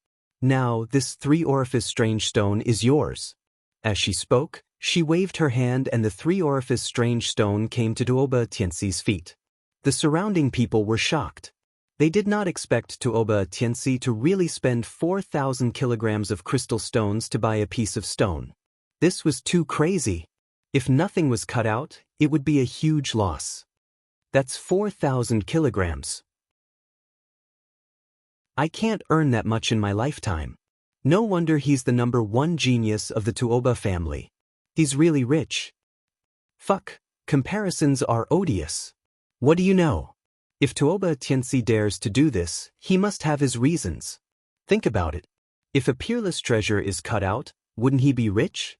Now, this three-orifice strange stone is yours." As she spoke, she waved her hand and the three-orifice strange stone came to Tuoba Tianxi's feet. The surrounding people were shocked. They did not expect Tuoba Tianxi to really spend 4,000 kilograms of crystal stones to buy a piece of stone. This was too crazy. If nothing was cut out, it would be a huge loss. That's 4,000 kilograms. I can't earn that much in my lifetime. No wonder he's the #1 genius of the Tuoba family. He's really rich. Fuck, comparisons are odious. What do you know? If Tuoba Tianxi dares to do this, he must have his reasons. Think about it. If a peerless treasure is cut out, wouldn't he be rich?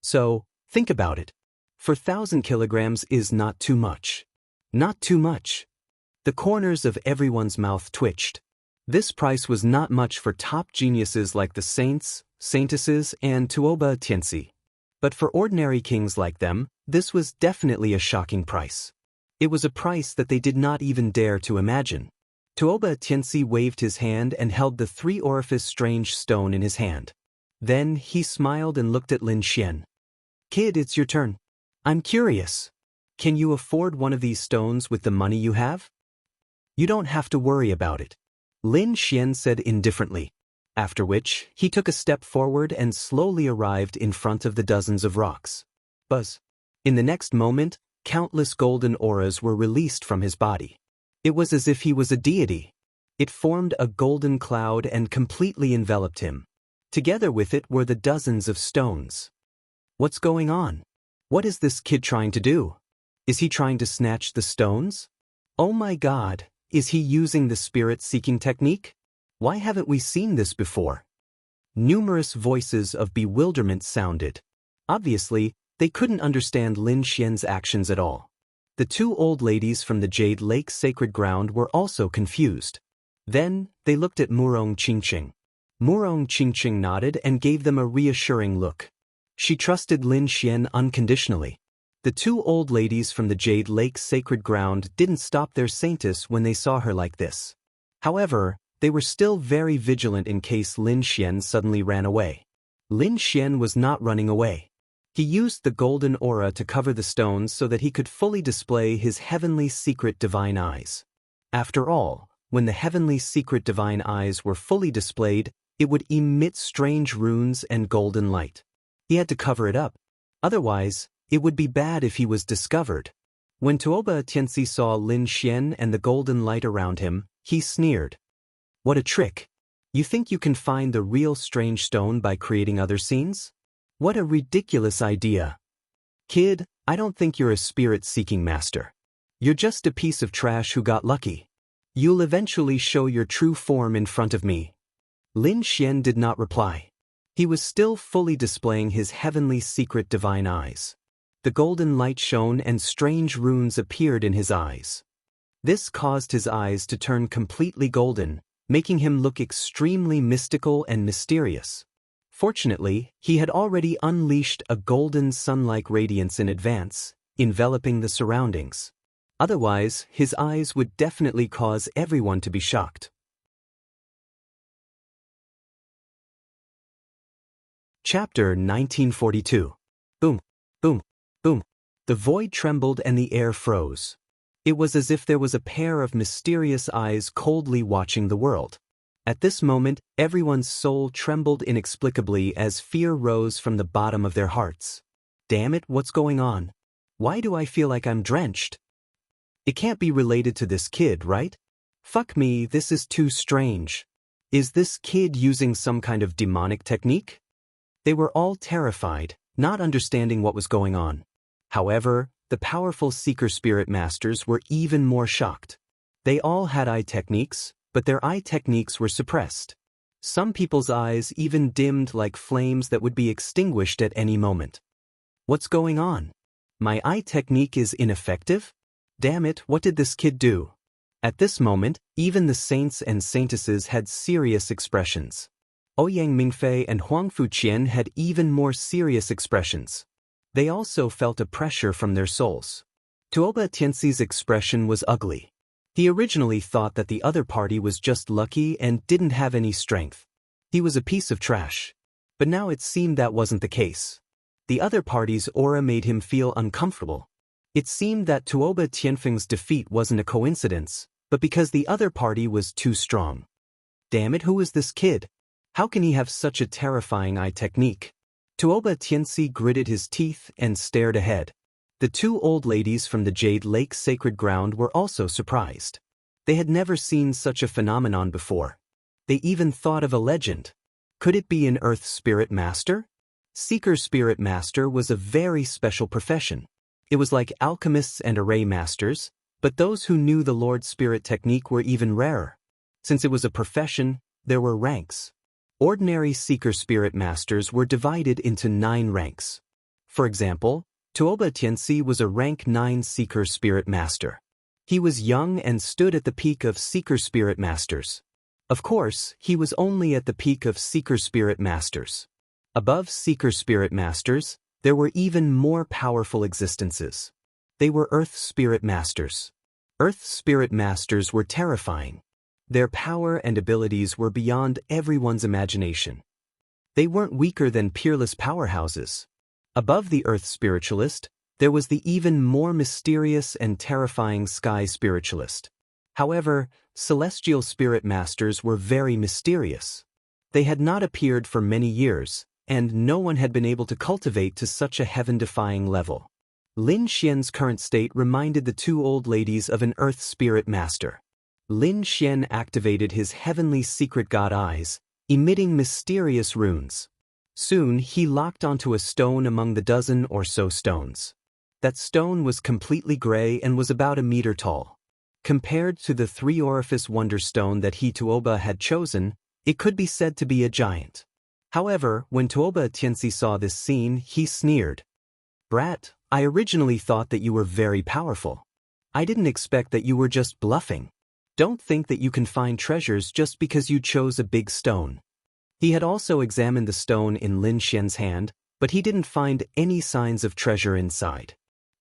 So, think about it. 4,000 kilograms is not too much. Not too much. The corners of everyone's mouth twitched. This price was not much for top geniuses like the saints, saintesses, and Tuoba Tianxi. But for ordinary kings like them, this was definitely a shocking price. It was a price that they did not even dare to imagine. Tuoba Tianxi waved his hand and held the three-orifice strange stone in his hand. Then he smiled and looked at Lin Xian. "Kid, it's your turn. I'm curious. Can you afford one of these stones with the money you have?" "You don't have to worry about it," Lin Xian said indifferently. After which, he took a step forward and slowly arrived in front of the dozens of rocks. Buzz. In the next moment, countless golden auras were released from his body. It was as if he was a deity. It formed a golden cloud and completely enveloped him. Together with it were the dozens of stones. What's going on? What is this kid trying to do? Is he trying to snatch the stones? Oh my God, is he using the spirit-seeking technique? Why haven't we seen this before? Numerous voices of bewilderment sounded. Obviously, they couldn't understand Lin Xian's actions at all. The two old ladies from the Jade Lake Sacred Ground were also confused. Then, they looked at Murong Qingqing. Murong Qingqing nodded and gave them a reassuring look. She trusted Lin Xian unconditionally. The two old ladies from the Jade Lake Sacred Ground didn't stop their saintess when they saw her like this. However, they were still very vigilant in case Lin Xian suddenly ran away. Lin Xian was not running away. He used the golden aura to cover the stones so that he could fully display his heavenly secret divine eyes. After all, when the heavenly secret divine eyes were fully displayed, it would emit strange runes and golden light. He had to cover it up. Otherwise, it would be bad if he was discovered. When Tuoba Tianxi saw Lin Xian and the golden light around him, he sneered. "What a trick. You think you can find the real strange stone by creating other scenes? What a ridiculous idea. Kid, I don't think you're a spirit-seeking master. You're just a piece of trash who got lucky. You'll eventually show your true form in front of me." Lin Xian did not reply. He was still fully displaying his heavenly secret divine eyes. The golden light shone and strange runes appeared in his eyes. This caused his eyes to turn completely golden, making him look extremely mystical and mysterious. Fortunately, he had already unleashed a golden sun-like radiance in advance, enveloping the surroundings. Otherwise, his eyes would definitely cause everyone to be shocked. Chapter 1942. Boom, boom, boom. The void trembled and the air froze. It was as if there was a pair of mysterious eyes coldly watching the world. At this moment, everyone's soul trembled inexplicably as fear rose from the bottom of their hearts. Damn it, what's going on? Why do I feel like I'm drenched? It can't be related to this kid, right? Fuck me, this is too strange. Is this kid using some kind of demonic technique? They were all terrified, not understanding what was going on. However, the powerful Seeker Spirit Masters were even more shocked. They all had eye techniques, but their eye techniques were suppressed. Some people's eyes even dimmed like flames that would be extinguished at any moment. What's going on? My eye technique is ineffective? Damn it, what did this kid do? At this moment, even the saints and saintesses had serious expressions. Ouyang Mingfei and Huang Fuqian had even more serious expressions. They also felt a pressure from their souls. Tuoba Tianxi's expression was ugly. He originally thought that the other party was just lucky and didn't have any strength. He was a piece of trash. But now it seemed that wasn't the case. The other party's aura made him feel uncomfortable. It seemed that Tuoba Tianfeng's defeat wasn't a coincidence, but because the other party was too strong. Damn it, who is this kid? How can he have such a terrifying eye technique? Tuoba Tianxi gritted his teeth and stared ahead. The two old ladies from the Jade Lake Sacred Ground were also surprised. They had never seen such a phenomenon before. They even thought of a legend. Could it be an Earth Spirit Master? Seeker Spirit Master was a very special profession. It was like alchemists and array masters, but those who knew the Lord Spirit technique were even rarer. Since it was a profession, there were ranks. Ordinary Seeker Spirit Masters were divided into 9 ranks. For example, Tuoba Tianxi was a rank 9 Seeker Spirit Master. He was young and stood at the peak of Seeker Spirit Masters. Of course, he was only at the peak of Seeker Spirit Masters. Above Seeker Spirit Masters, there were even more powerful existences. They were Earth Spirit Masters. Earth Spirit Masters were terrifying. Their power and abilities were beyond everyone's imagination. They weren't weaker than peerless powerhouses. Above the Earth Spiritualist, there was the even more mysterious and terrifying Sky Spiritualist. However, Celestial Spirit Masters were very mysterious. They had not appeared for many years, and no one had been able to cultivate to such a heaven-defying level. Lin Xian's current state reminded the two old ladies of an Earth Spirit Master. Lin Xian activated his heavenly secret god eyes, emitting mysterious runes. Soon he locked onto a stone among the dozen or so stones. That stone was completely gray and was about a meter tall. Compared to the 3-orifice wonder stone that he Tuoba had chosen, it could be said to be a giant. However, when Tuoba Tianxi saw this scene, he sneered. "Brat, I originally thought that you were very powerful. I didn't expect that you were just bluffing. Don't think that you can find treasures just because you chose a big stone." He had also examined the stone in Lin Xian's hand, but he didn't find any signs of treasure inside.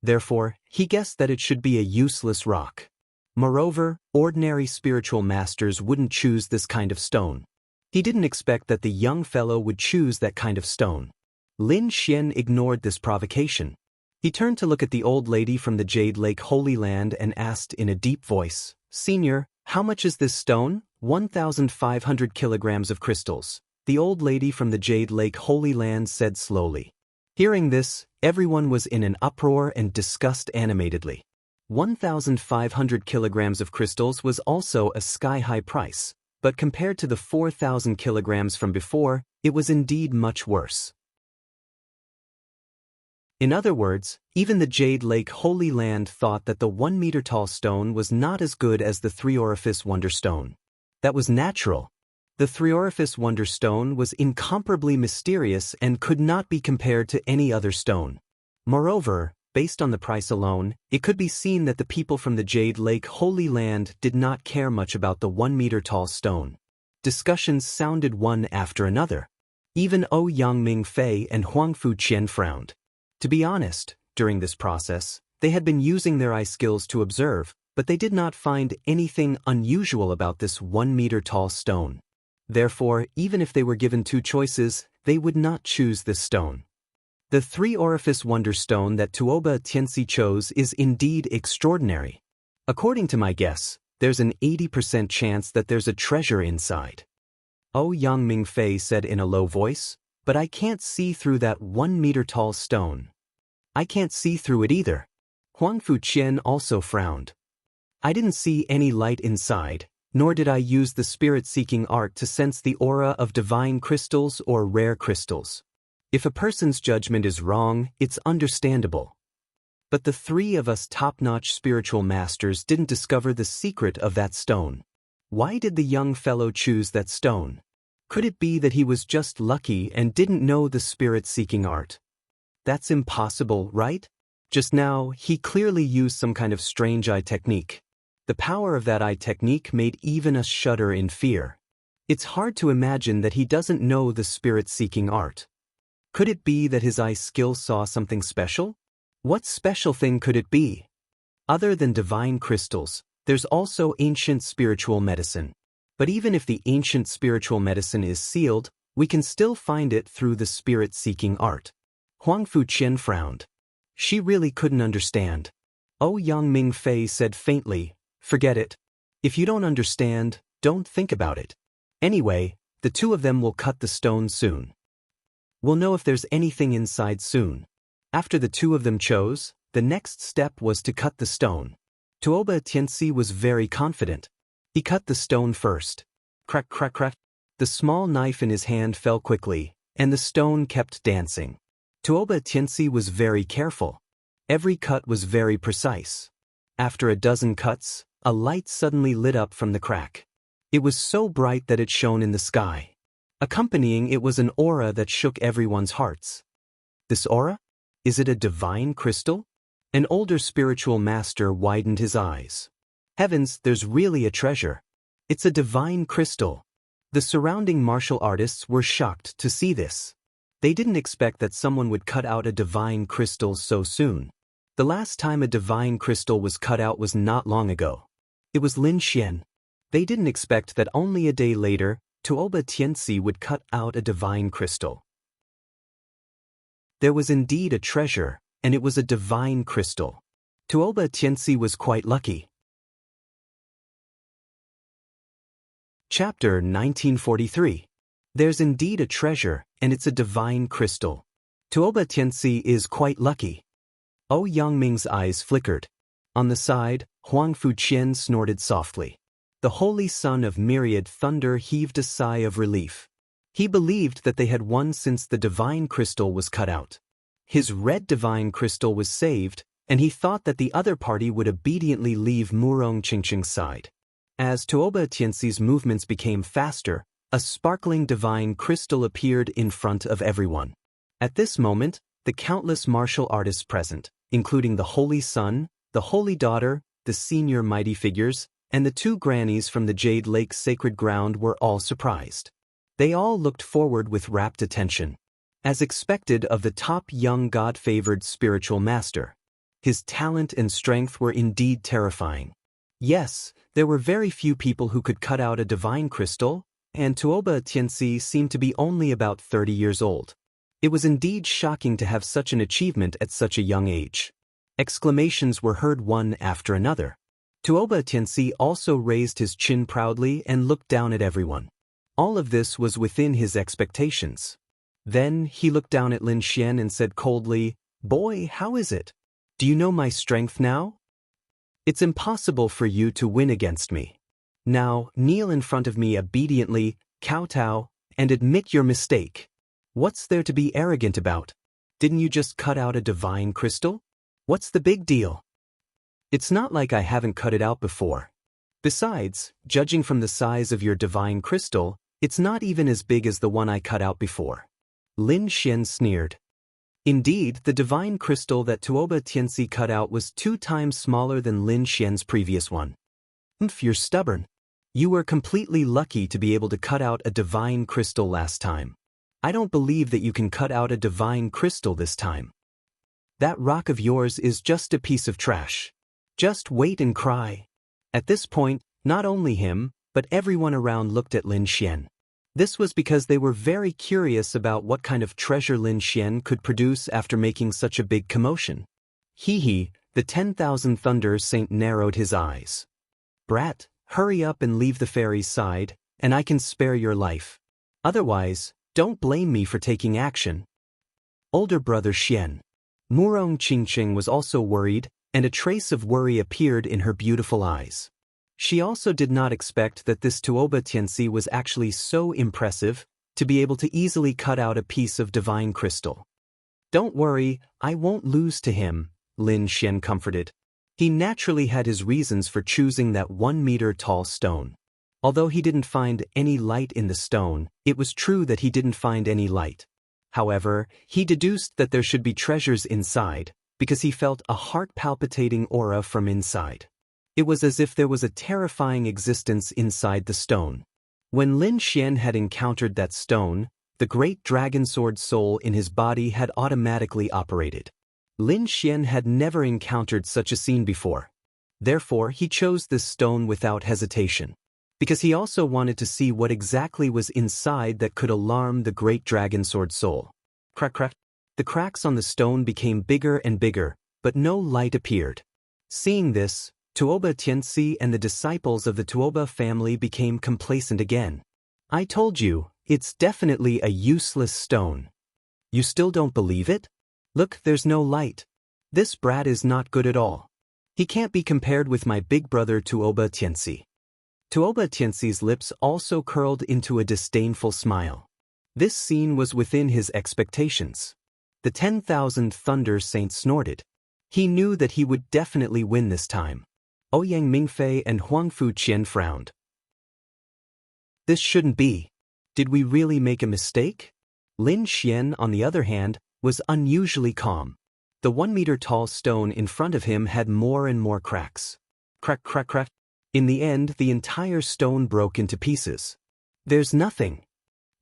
Therefore, he guessed that it should be a useless rock. Moreover, ordinary spiritual masters wouldn't choose this kind of stone. He didn't expect that the young fellow would choose that kind of stone. Lin Xian ignored this provocation. He turned to look at the old lady from the Jade Lake Holy Land and asked in a deep voice, "Senior, how much is this stone?" 1,500 kilograms of crystals, the old lady from the Jade Lake Holy Land said slowly. Hearing this, everyone was in an uproar and discussed animatedly. 1,500 kilograms of crystals was also a sky-high price, but compared to the 4,000 kilograms from before, it was indeed much worse. In other words, even the Jade Lake Holy Land thought that the 1-meter-tall stone was not as good as the 3-orifice wonder stone. That was natural. The 3-orifice wonder stone was incomparably mysterious and could not be compared to any other stone. Moreover, based on the price alone, it could be seen that the people from the Jade Lake Holy Land did not care much about the 1-meter-tall stone. Discussions sounded one after another. Even Ouyang Mingfei and Huang Fuqian frowned. To be honest, during this process, They had been using their eye skills to observe, but they did not find anything unusual about this 1-meter-tall stone. Therefore, even if they were given two choices, they would not choose this stone. The three-orifice wonder stone that Tuoba Tianxi chose is indeed extraordinary. According to my guess, there's an 80% chance that there's a treasure inside. Oh, Yang Mingfei said in a low voice, but I can't see through that 1-meter-tall stone. I can't see through it either. Huang Fuqian also frowned. I didn't see any light inside, nor did I use the spirit-seeking art to sense the aura of divine crystals or rare crystals. If a person's judgment is wrong, it's understandable. But the three of us top-notch spiritual masters didn't discover the secret of that stone. Why did the young fellow choose that stone? Could it be that he was just lucky and didn't know the spirit-seeking art? That's impossible, right? Just now, he clearly used some kind of strange eye technique. The power of that eye technique made even us shudder in fear. It's hard to imagine that he doesn't know the spirit-seeking art. Could it be that his eye skill saw something special? What special thing could it be? Other than divine crystals, there's also ancient spiritual medicine. But even if the ancient spiritual medicine is sealed, we can still find it through the spirit-seeking art. Huang Fuqian frowned. She really couldn't understand. Oh, Yang Mingfei said faintly, forget it. If you don't understand, don't think about it. Anyway, the two of them will cut the stone soon. We'll know if there's anything inside soon. After the two of them chose, the next step was to cut the stone. Tuoba Tianxi was very confident. He cut the stone first. Crack, crack, crack. The small knife in his hand fell quickly, and the stone kept dancing. Tuoba Tianxi was very careful. Every cut was very precise. After a dozen cuts, a light suddenly lit up from the crack. It was so bright that it shone in the sky. Accompanying it was an aura that shook everyone's hearts. This aura? Is it a divine crystal? An older spiritual master widened his eyes. Heavens, there's really a treasure. It's a divine crystal. The surrounding martial artists were shocked to see this. They didn't expect that someone would cut out a divine crystal so soon. The last time a divine crystal was cut out was not long ago. It was Lin Xian. They didn't expect that only a day later, Tuoba Tianxi would cut out a divine crystal. There was indeed a treasure, and it was a divine crystal. Tuoba Tianxi was quite lucky. Chapter 1943. There's indeed a treasure, and it's a divine crystal. Tuoba Tianxi is quite lucky. Oh, Yang Ming's eyes flickered. On the side, Huang Fuqian snorted softly. The holy son of myriad thunder heaved a sigh of relief. He believed that they had won since the divine crystal was cut out. His red divine crystal was saved, and he thought that the other party would obediently leave Murong Qingqing's side. As Tuoba Tianxi's movements became faster, a sparkling divine crystal appeared in front of everyone. At this moment, the countless martial artists present, including the Holy Son, the Holy Daughter, the senior mighty figures, and the two grannies from the Jade Lake sacred ground were all surprised. They all looked forward with rapt attention. As expected of the top young God-favored spiritual master. His talent and strength were indeed terrifying. Yes, there were very few people who could cut out a divine crystal, and Tuoba Tianxi seemed to be only about 30 years old. It was indeed shocking to have such an achievement at such a young age. Exclamations were heard one after another. Tuoba Tianxi also raised his chin proudly and looked down at everyone. All of this was within his expectations. Then he looked down at Lin Xian and said coldly, "Boy, how is it? Do you know my strength now? It's impossible for you to win against me. Now, kneel in front of me obediently, kowtow, and admit your mistake. What's there to be arrogant about? Didn't you just cut out a divine crystal? What's the big deal? It's not like I haven't cut it out before. Besides, judging from the size of your divine crystal, it's not even as big as the one I cut out before." Lin Xian sneered. Indeed, the divine crystal that Tuoba Tianxi cut out was 2 times smaller than Lin Xian's previous one. You're stubborn. You were completely lucky to be able to cut out a divine crystal last time. I don't believe that you can cut out a divine crystal this time. That rock of yours is just a piece of trash. Just wait and cry. At this point, not only him, but everyone around looked at Lin Xian. This was because they were very curious about what kind of treasure Lin Xian could produce after making such a big commotion. Hee, the 10,000 Thunder Saint narrowed his eyes. Brat, hurry up and leave the fairy's side, and I can spare your life. Otherwise, don't blame me for taking action. Older brother Xian. Murong Qingqing was also worried, and a trace of worry appeared in her beautiful eyes. She also did not expect that this Tuoba Tianxi was actually so impressive, to be able to easily cut out a piece of divine crystal. Don't worry, I won't lose to him, Lin Xian comforted. He naturally had his reasons for choosing that 1-meter-tall stone. Although he didn't find any light in the stone, it was true that he didn't find any light. However, he deduced that there should be treasures inside, because he felt a heart-palpitating aura from inside. It was as if there was a terrifying existence inside the stone. When Lin Xian had encountered that stone, the great dragon sword soul in his body had automatically operated. Lin Xian had never encountered such a scene before. Therefore, he chose this stone without hesitation. Because he also wanted to see what exactly was inside that could alarm the great dragon sword soul. Crack, crack. The cracks on the stone became bigger and bigger, but no light appeared. Seeing this, Tuoba Tianxi and the disciples of the Tuoba family became complacent again. I told you, it's definitely a useless stone. You still don't believe it? Look, there's no light. This brat is not good at all. He can't be compared with my big brother Tuoba Tianxi. Tuoba Tianxi's lips also curled into a disdainful smile. This scene was within his expectations. The 10,000 Thunder Saints snorted. He knew that he would definitely win this time. Ouyang Mingfei and Huangfu Qian frowned. This shouldn't be. Did we really make a mistake? Lin Xian, on the other hand, was unusually calm. The 1-meter-tall stone in front of him had more and more cracks. Crack, crack, crack. In the end, the entire stone broke into pieces. There's nothing.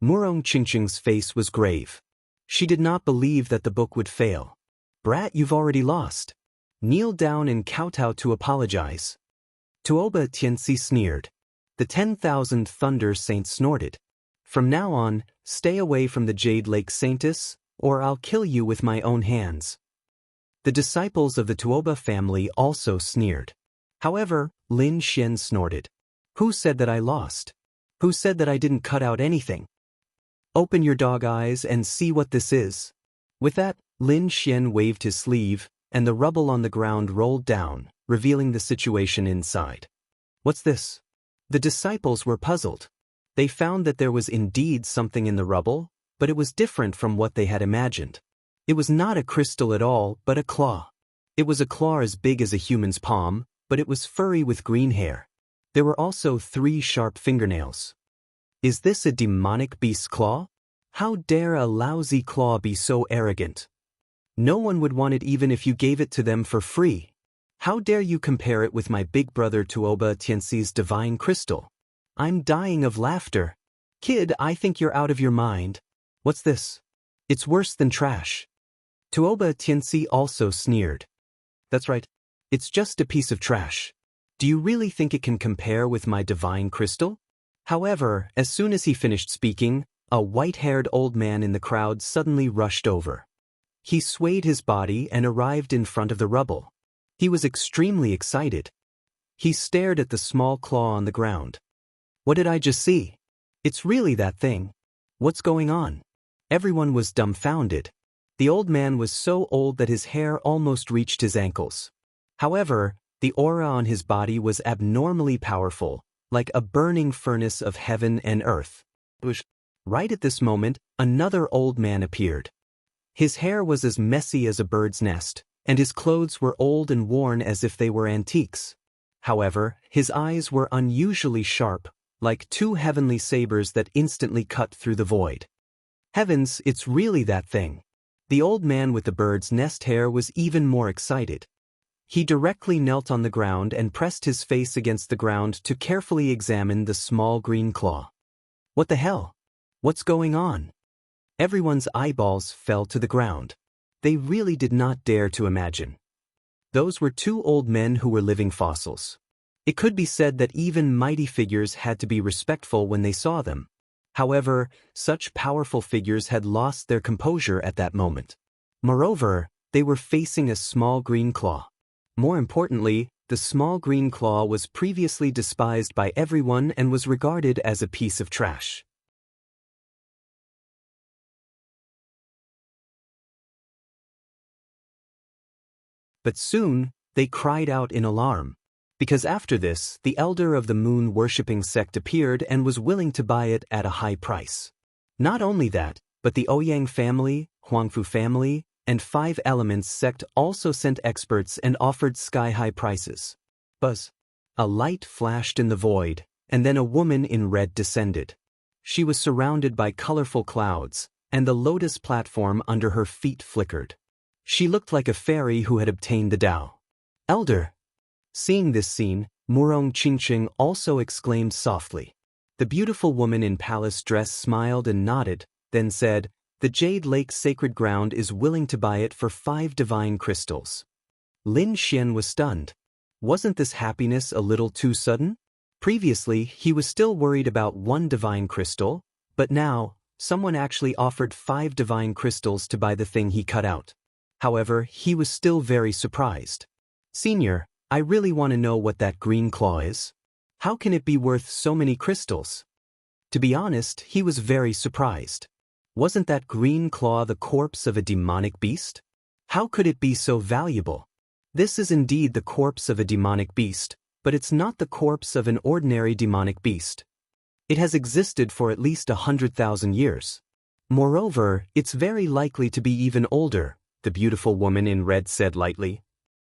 Murong Qingqing's face was grave. She did not believe that the book would fail. Brat, you've already lost. Kneel down and kowtow to apologize. Tuoba Tianxi sneered. The 10,000 Thunder Saints snorted. From now on, stay away from the Jade Lake Saintess, or I'll kill you with my own hands. The disciples of the Tuoba family also sneered. However, Lin Xian snorted. Who said that I lost? Who said that I didn't cut out anything? Open your dog eyes and see what this is. With that, Lin Xian waved his sleeve, and the rubble on the ground rolled down, revealing the situation inside. What's this? The disciples were puzzled. They found that there was indeed something in the rubble, but it was different from what they had imagined. It was not a crystal at all, but a claw. It was a claw as big as a human's palm, but it was furry with green hair. There were also 3 sharp fingernails. Is this a demonic beast's claw? How dare a lousy claw be so arrogant? No one would want it even if you gave it to them for free. How dare you compare it with my big brother Tuoba Tianxi's divine crystal? I'm dying of laughter. Kid, I think you're out of your mind. What's this? It's worse than trash. Tuoba Tianxi also sneered. That's right. It's just a piece of trash. Do you really think it can compare with my divine crystal? However, as soon as he finished speaking, a white-haired old man in the crowd suddenly rushed over. He swayed his body and arrived in front of the rubble. He was extremely excited. He stared at the small claw on the ground. What did I just see? It's really that thing. What's going on? Everyone was dumbfounded. The old man was so old that his hair almost reached his ankles. However, the aura on his body was abnormally powerful, like a burning furnace of heaven and earth. Right at this moment, another old man appeared. His hair was as messy as a bird's nest, and his clothes were old and worn as if they were antiques. However, his eyes were unusually sharp, like 2 heavenly sabers that instantly cut through the void. Heavens, it's really that thing. The old man with the bird's nest hair was even more excited. He directly knelt on the ground and pressed his face against the ground to carefully examine the small green claw. What the hell? What's going on? Everyone's eyeballs fell to the ground. they really did not dare to imagine. Those were two old men who were living fossils. It could be said that even mighty figures had to be respectful when they saw them. However, such powerful figures had lost their composure at that moment. Moreover, they were facing a small green claw. More importantly, the small green claw was previously despised by everyone and was regarded as a piece of trash. But soon, they cried out in alarm. Because after this, the elder of the moon-worshipping sect appeared and was willing to buy it at a high price. Not only that, but the Ouyang family, Huangfu family, and Five Elements sect also sent experts and offered sky-high prices. Buzz. A light flashed in the void, and then a woman in red descended. She was surrounded by colorful clouds, and the lotus platform under her feet flickered. She looked like a fairy who had obtained the Tao. Elder. Seeing this scene, Murong Qingqing also exclaimed softly. The beautiful woman in palace dress smiled and nodded, then said, "The Jade Lake Sacred Ground is willing to buy it for 5 divine crystals." Lin Xian was stunned. Wasn't this happiness a little too sudden? Previously, he was still worried about 1 divine crystal, but now, someone actually offered 5 divine crystals to buy the thing he cut out. However, he was still very surprised. "Senior, I really want to know what that green claw is. How can it be worth so many crystals?" To be honest, he was very surprised. Wasn't that green claw the corpse of a demonic beast? How could it be so valuable? This is indeed the corpse of a demonic beast, but it's not the corpse of an ordinary demonic beast. It has existed for at least 100,000 years. Moreover, it's very likely to be even older, the beautiful woman in red said lightly.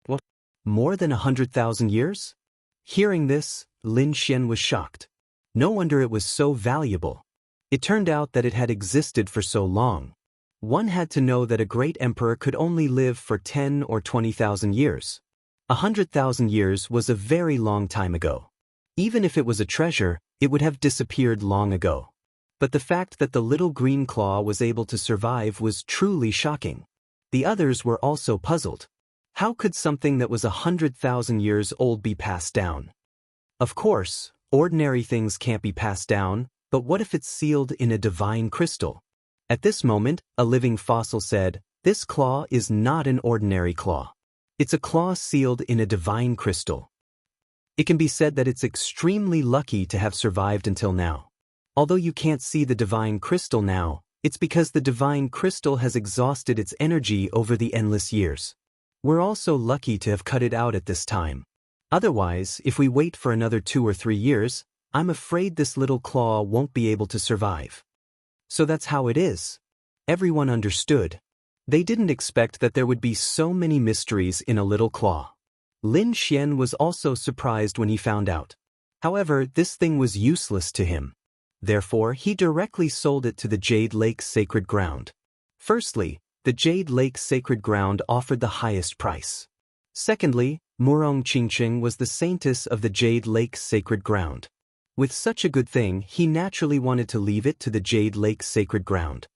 What? More than 100,000 years? Hearing this, Lin Xian was shocked. No wonder it was so valuable. It turned out that it had existed for so long. One had to know that a great emperor could only live for 10 or 20,000 years. 100,000 years was a very long time ago. Even if it was a treasure, it would have disappeared long ago. But the fact that the little green claw was able to survive was truly shocking. The others were also puzzled. How could something that was 100,000 years old be passed down? Of course, ordinary things can't be passed down, but what if it's sealed in a divine crystal? At this moment, a living fossil said, "This claw is not an ordinary claw. It's a claw sealed in a divine crystal." It can be said that it's extremely lucky to have survived until now. Although you can't see the divine crystal now, it's because the divine crystal has exhausted its energy over the endless years. We're also lucky to have cut it out at this time. Otherwise, if we wait for another 2 or 3 years, I'm afraid this little claw won't be able to survive. So that's how it is. Everyone understood. They didn't expect that there would be so many mysteries in a little claw. Lin Xian was also surprised when he found out. However, this thing was useless to him. Therefore, he directly sold it to the Jade Lake Sacred Ground. Firstly, the Jade Lake Sacred Ground offered the highest price. Secondly, Murong Qingqing was the saintess of the Jade Lake Sacred Ground. With such a good thing, he naturally wanted to leave it to the Jade Lake Sacred Ground.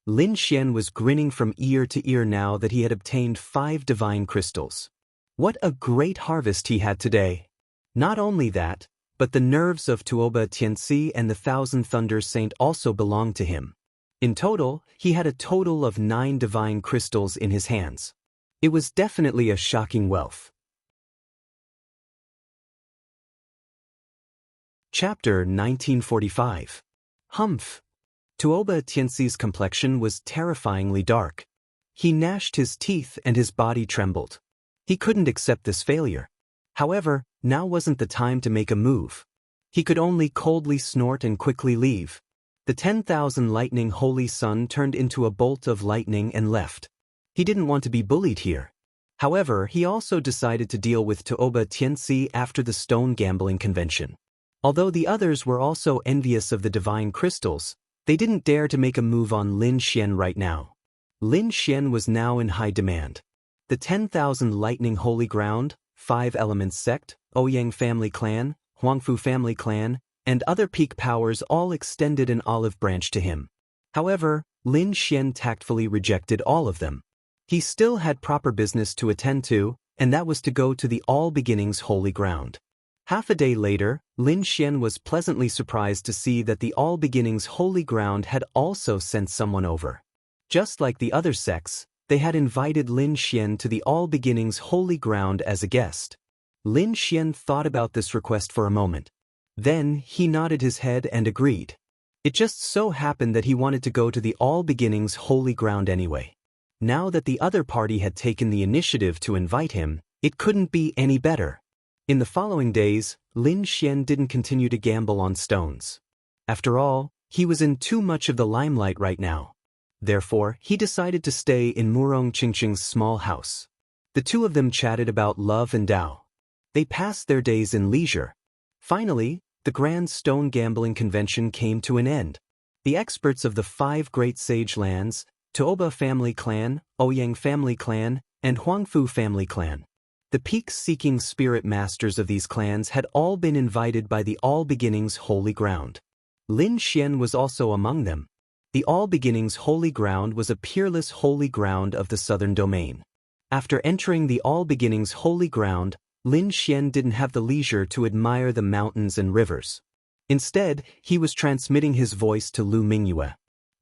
Lin Xian was grinning from ear to ear now that he had obtained 5 divine crystals. What a great harvest he had today! Not only that, but the nerves of Tuoba Tianci and the Thousand Thunder Saint also belonged to him. In total, he had a total of 9 divine crystals in his hands. It was definitely a shocking wealth. Chapter 1945. Humph. Tuoba Tianxi's complexion was terrifyingly dark. He gnashed his teeth and his body trembled. He couldn't accept this failure. However, now wasn't the time to make a move. He could only coldly snort and quickly leave. The 10,000 lightning holy sun turned into a bolt of lightning and left. He didn't want to be bullied here. However, he also decided to deal with Tuoba Tianci after the stone gambling convention. Although the others were also envious of the divine crystals, they didn't dare to make a move on Lin Xian right now. Lin Xian was now in high demand. The 10,000 lightning holy ground, 5 elements sect, Ouyang family clan, Huangfu family clan, and other peak powers all extended an olive branch to him. However, Lin Xian tactfully rejected all of them. He still had proper business to attend to, and that was to go to the All Beginnings Holy Ground. Half a day later, Lin Xian was pleasantly surprised to see that the All Beginnings Holy Ground had also sent someone over. Just like the other sects, they had invited Lin Xian to the All Beginnings Holy Ground as a guest. Lin Xian thought about this request for a moment. Then he nodded his head and agreed. It just so happened that he wanted to go to the All Beginnings Holy Ground anyway. Now that the other party had taken the initiative to invite him, it couldn't be any better. In the following days, Lin Xian didn't continue to gamble on stones. After all, he was in too much of the limelight right now. Therefore, he decided to stay in Murong Qingqing's small house. The two of them chatted about love and Tao. They passed their days in leisure. Finally, the Grand Stone Gambling Convention came to an end. The experts of the 5 great sage lands, Tuoba family clan, Ouyang family clan, and Huangfu family clan. The peak-seeking spirit masters of these clans had all been invited by the All Beginnings Holy Ground. Lin Xian was also among them. The All Beginnings Holy Ground was a peerless holy ground of the southern domain. After entering the All Beginnings Holy Ground, Lin Xian didn't have the leisure to admire the mountains and rivers. Instead, he was transmitting his voice to Lu Mingyue.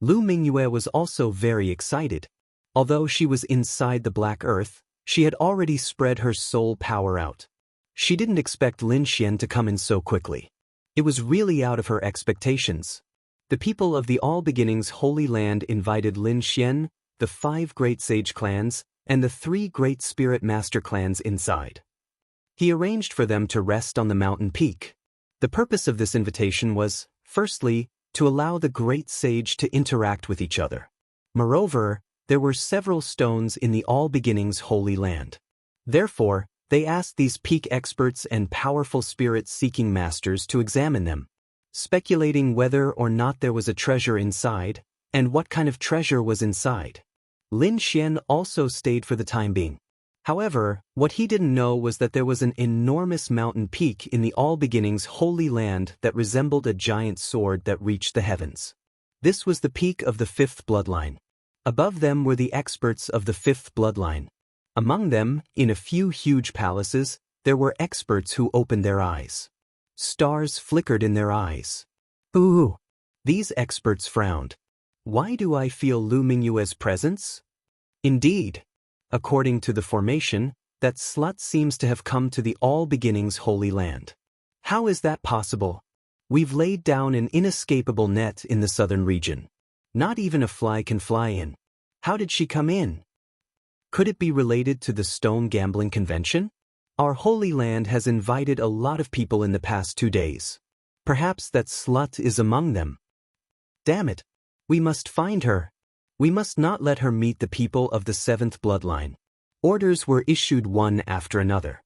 Lu Mingyue was also very excited. Although she was inside the Black Earth, she had already spread her soul power out. She didn't expect Lin Xian to come in so quickly. It was really out of her expectations. The people of the All Beginnings Holy Land invited Lin Xian, the 5 great sage clans, and the 3 great spirit master clans inside. He arranged for them to rest on the mountain peak. The purpose of this invitation was, firstly, to allow the great sage to interact with each other. Moreover, there were several stones in the All Beginnings Holy Land. Therefore, they asked these peak experts and powerful spirit-seeking masters to examine them, speculating whether or not there was a treasure inside, and what kind of treasure was inside. Lin Xian also stayed for the time being. However, what he didn't know was that there was an enormous mountain peak in the All Beginnings Holy Land that resembled a giant sword that reached the heavens. This was the peak of the 5th bloodline. Above them were the experts of the 5th bloodline. Among them, in a few huge palaces, there were experts who opened their eyes. Stars flickered in their eyes. Ooh! These experts frowned. Why do I feel Lu Mingyue's presence? Indeed. According to the formation, that slut seems to have come to the All Beginnings Holy Land. How is that possible? We've laid down an inescapable net in the southern region. Not even a fly can fly in. How did she come in? Could it be related to the Stone Gambling Convention? Our Holy Land has invited a lot of people in the past 2 days. Perhaps that slut is among them. Damn it! We must find her. We must not let her meet the people of the 7th bloodline. Orders were issued one after another.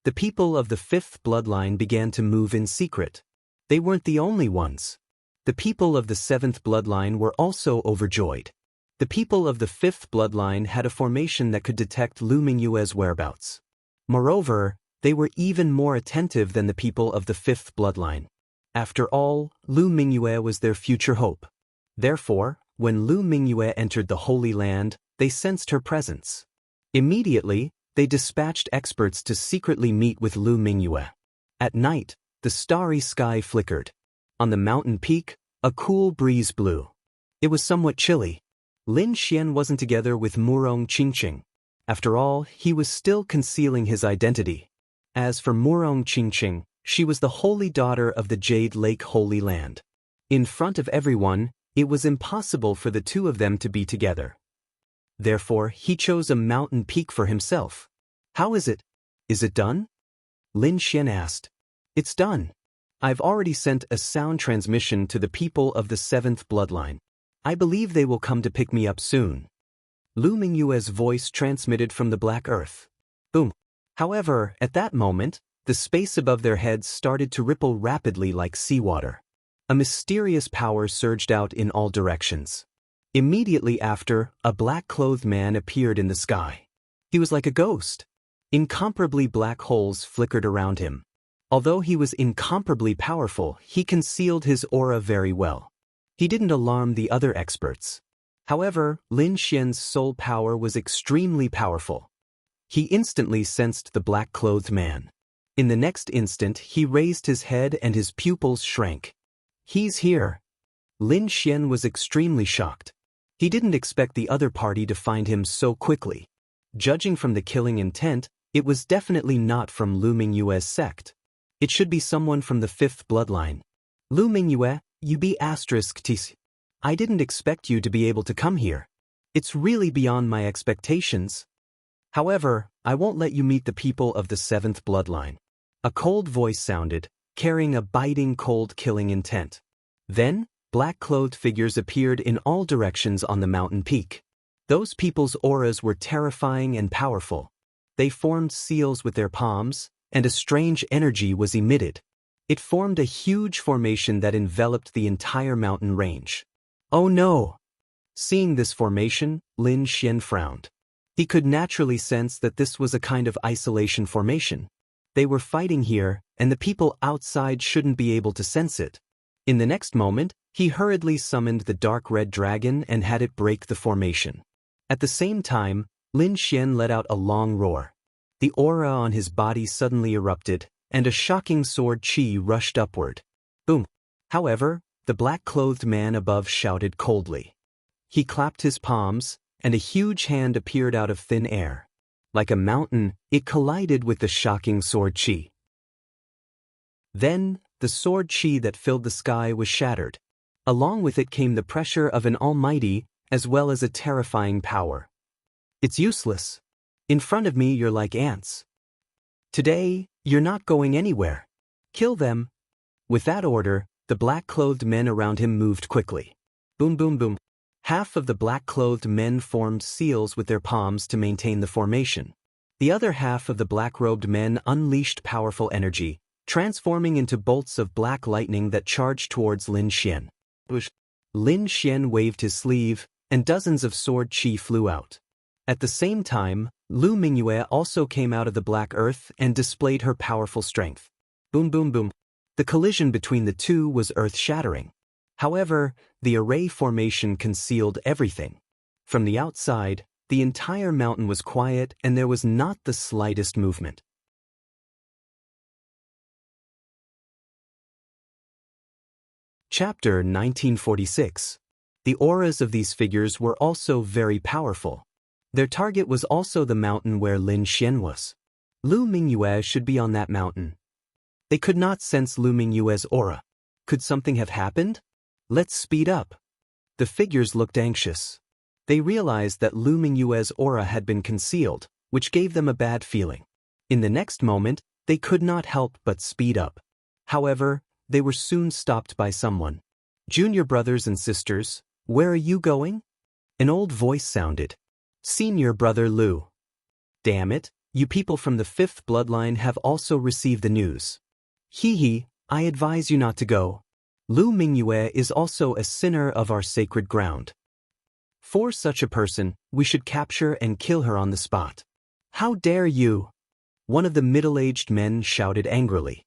The people of the 5th bloodline began to move in secret. They weren't the only ones. The people of the 7th bloodline were also overjoyed. The people of the 5th bloodline had a formation that could detect Lu Mingyue's whereabouts. Moreover, they were even more attentive than the people of the 5th bloodline. After all, Lu Mingyue was their future hope. Therefore, when Lu Mingyue entered the Holy Land, they sensed her presence. Immediately, they dispatched experts to secretly meet with Lu Mingyue. At night, the starry sky flickered. On the mountain peak, a cool breeze blew. It was somewhat chilly. Lin Xian wasn't together with Murong Qingqing. After all, he was still concealing his identity. As for Murong Qingqing, she was the holy daughter of the Jade Lake Holy Land. In front of everyone, it was impossible for the two of them to be together. Therefore, he chose a mountain peak for himself. How is it? Is it done? Lin Xian asked. It's done. I've already sent a sound transmission to the people of the 7th bloodline. I believe they will come to pick me up soon. Lu Mingyue's voice transmitted from the Black Earth. Boom. However, at that moment, the space above their heads started to ripple rapidly like seawater. A mysterious power surged out in all directions. Immediately after, a black-clothed man appeared in the sky. He was like a ghost. Incomparably black holes flickered around him. Although he was incomparably powerful, he concealed his aura very well. He didn't alarm the other experts. However, Lin Xian's soul power was extremely powerful. He instantly sensed the black-clothed man. In the next instant, he raised his head and his pupils shrank. "He's here." Lin Xian was extremely shocked. He didn't expect the other party to find him so quickly. Judging from the killing intent, it was definitely not from Lu Mingyue's sect. It should be someone from the fifth bloodline. "Lu Mingyue, you be *tis. I didn't expect you to be able to come here. It's really beyond my expectations. However, I won't let you meet the people of the seventh bloodline." A cold voice sounded, carrying a biting cold killing intent. Then, black-clothed figures appeared in all directions on the mountain peak. Those people's auras were terrifying and powerful. They formed seals with their palms, and a strange energy was emitted. It formed a huge formation that enveloped the entire mountain range. "Oh no!" Seeing this formation, Lin Xian frowned. He could naturally sense that this was a kind of isolation formation. They were fighting here, and the people outside shouldn't be able to sense it. In the next moment, he hurriedly summoned the dark red dragon and had it break the formation. At the same time, Lin Xian let out a long roar. The aura on his body suddenly erupted, and a shocking sword chi rushed upward. Boom! However, the black-clothed man above shouted coldly. He clapped his palms, and a huge hand appeared out of thin air. Like a mountain, it collided with the shocking sword chi. Then, the sword chi that filled the sky was shattered. Along with it came the pressure of an almighty, as well as a terrifying power. "It's useless. In front of me you're like ants. Today, you're not going anywhere. Kill them." With that order, the black-clothed men around him moved quickly. Boom boom boom. Half of the black-clothed men formed seals with their palms to maintain the formation. The other half of the black-robed men unleashed powerful energy, transforming into bolts of black lightning that charged towards Lin Xian. Lin Xian waved his sleeve, and dozens of sword chi flew out. At the same time, Lu Mingyue also came out of the black earth and displayed her powerful strength. Boom boom boom. The collision between the two was earth-shattering. However, the array formation concealed everything. From the outside, the entire mountain was quiet and there was not the slightest movement. Chapter 1946. The auras of these figures were also very powerful. Their target was also the mountain where Lin Xian was. Lu Mingyue should be on that mountain. They could not sense Lu Mingyue's aura. Could something have happened? Let's speed up. The figures looked anxious. They realized that Lu Mingyue's aura had been concealed, which gave them a bad feeling. In the next moment, they could not help but speed up. However, they were soon stopped by someone. "Junior brothers and sisters, where are you going?" An old voice sounded. "Senior brother Lu." "Damn it, you people from the fifth bloodline have also received the news. Hee, I advise you not to go. Lu Mingyue is also a sinner of our sacred ground. For such a person, we should capture and kill her on the spot." "How dare you?" One of the middle-aged men shouted angrily.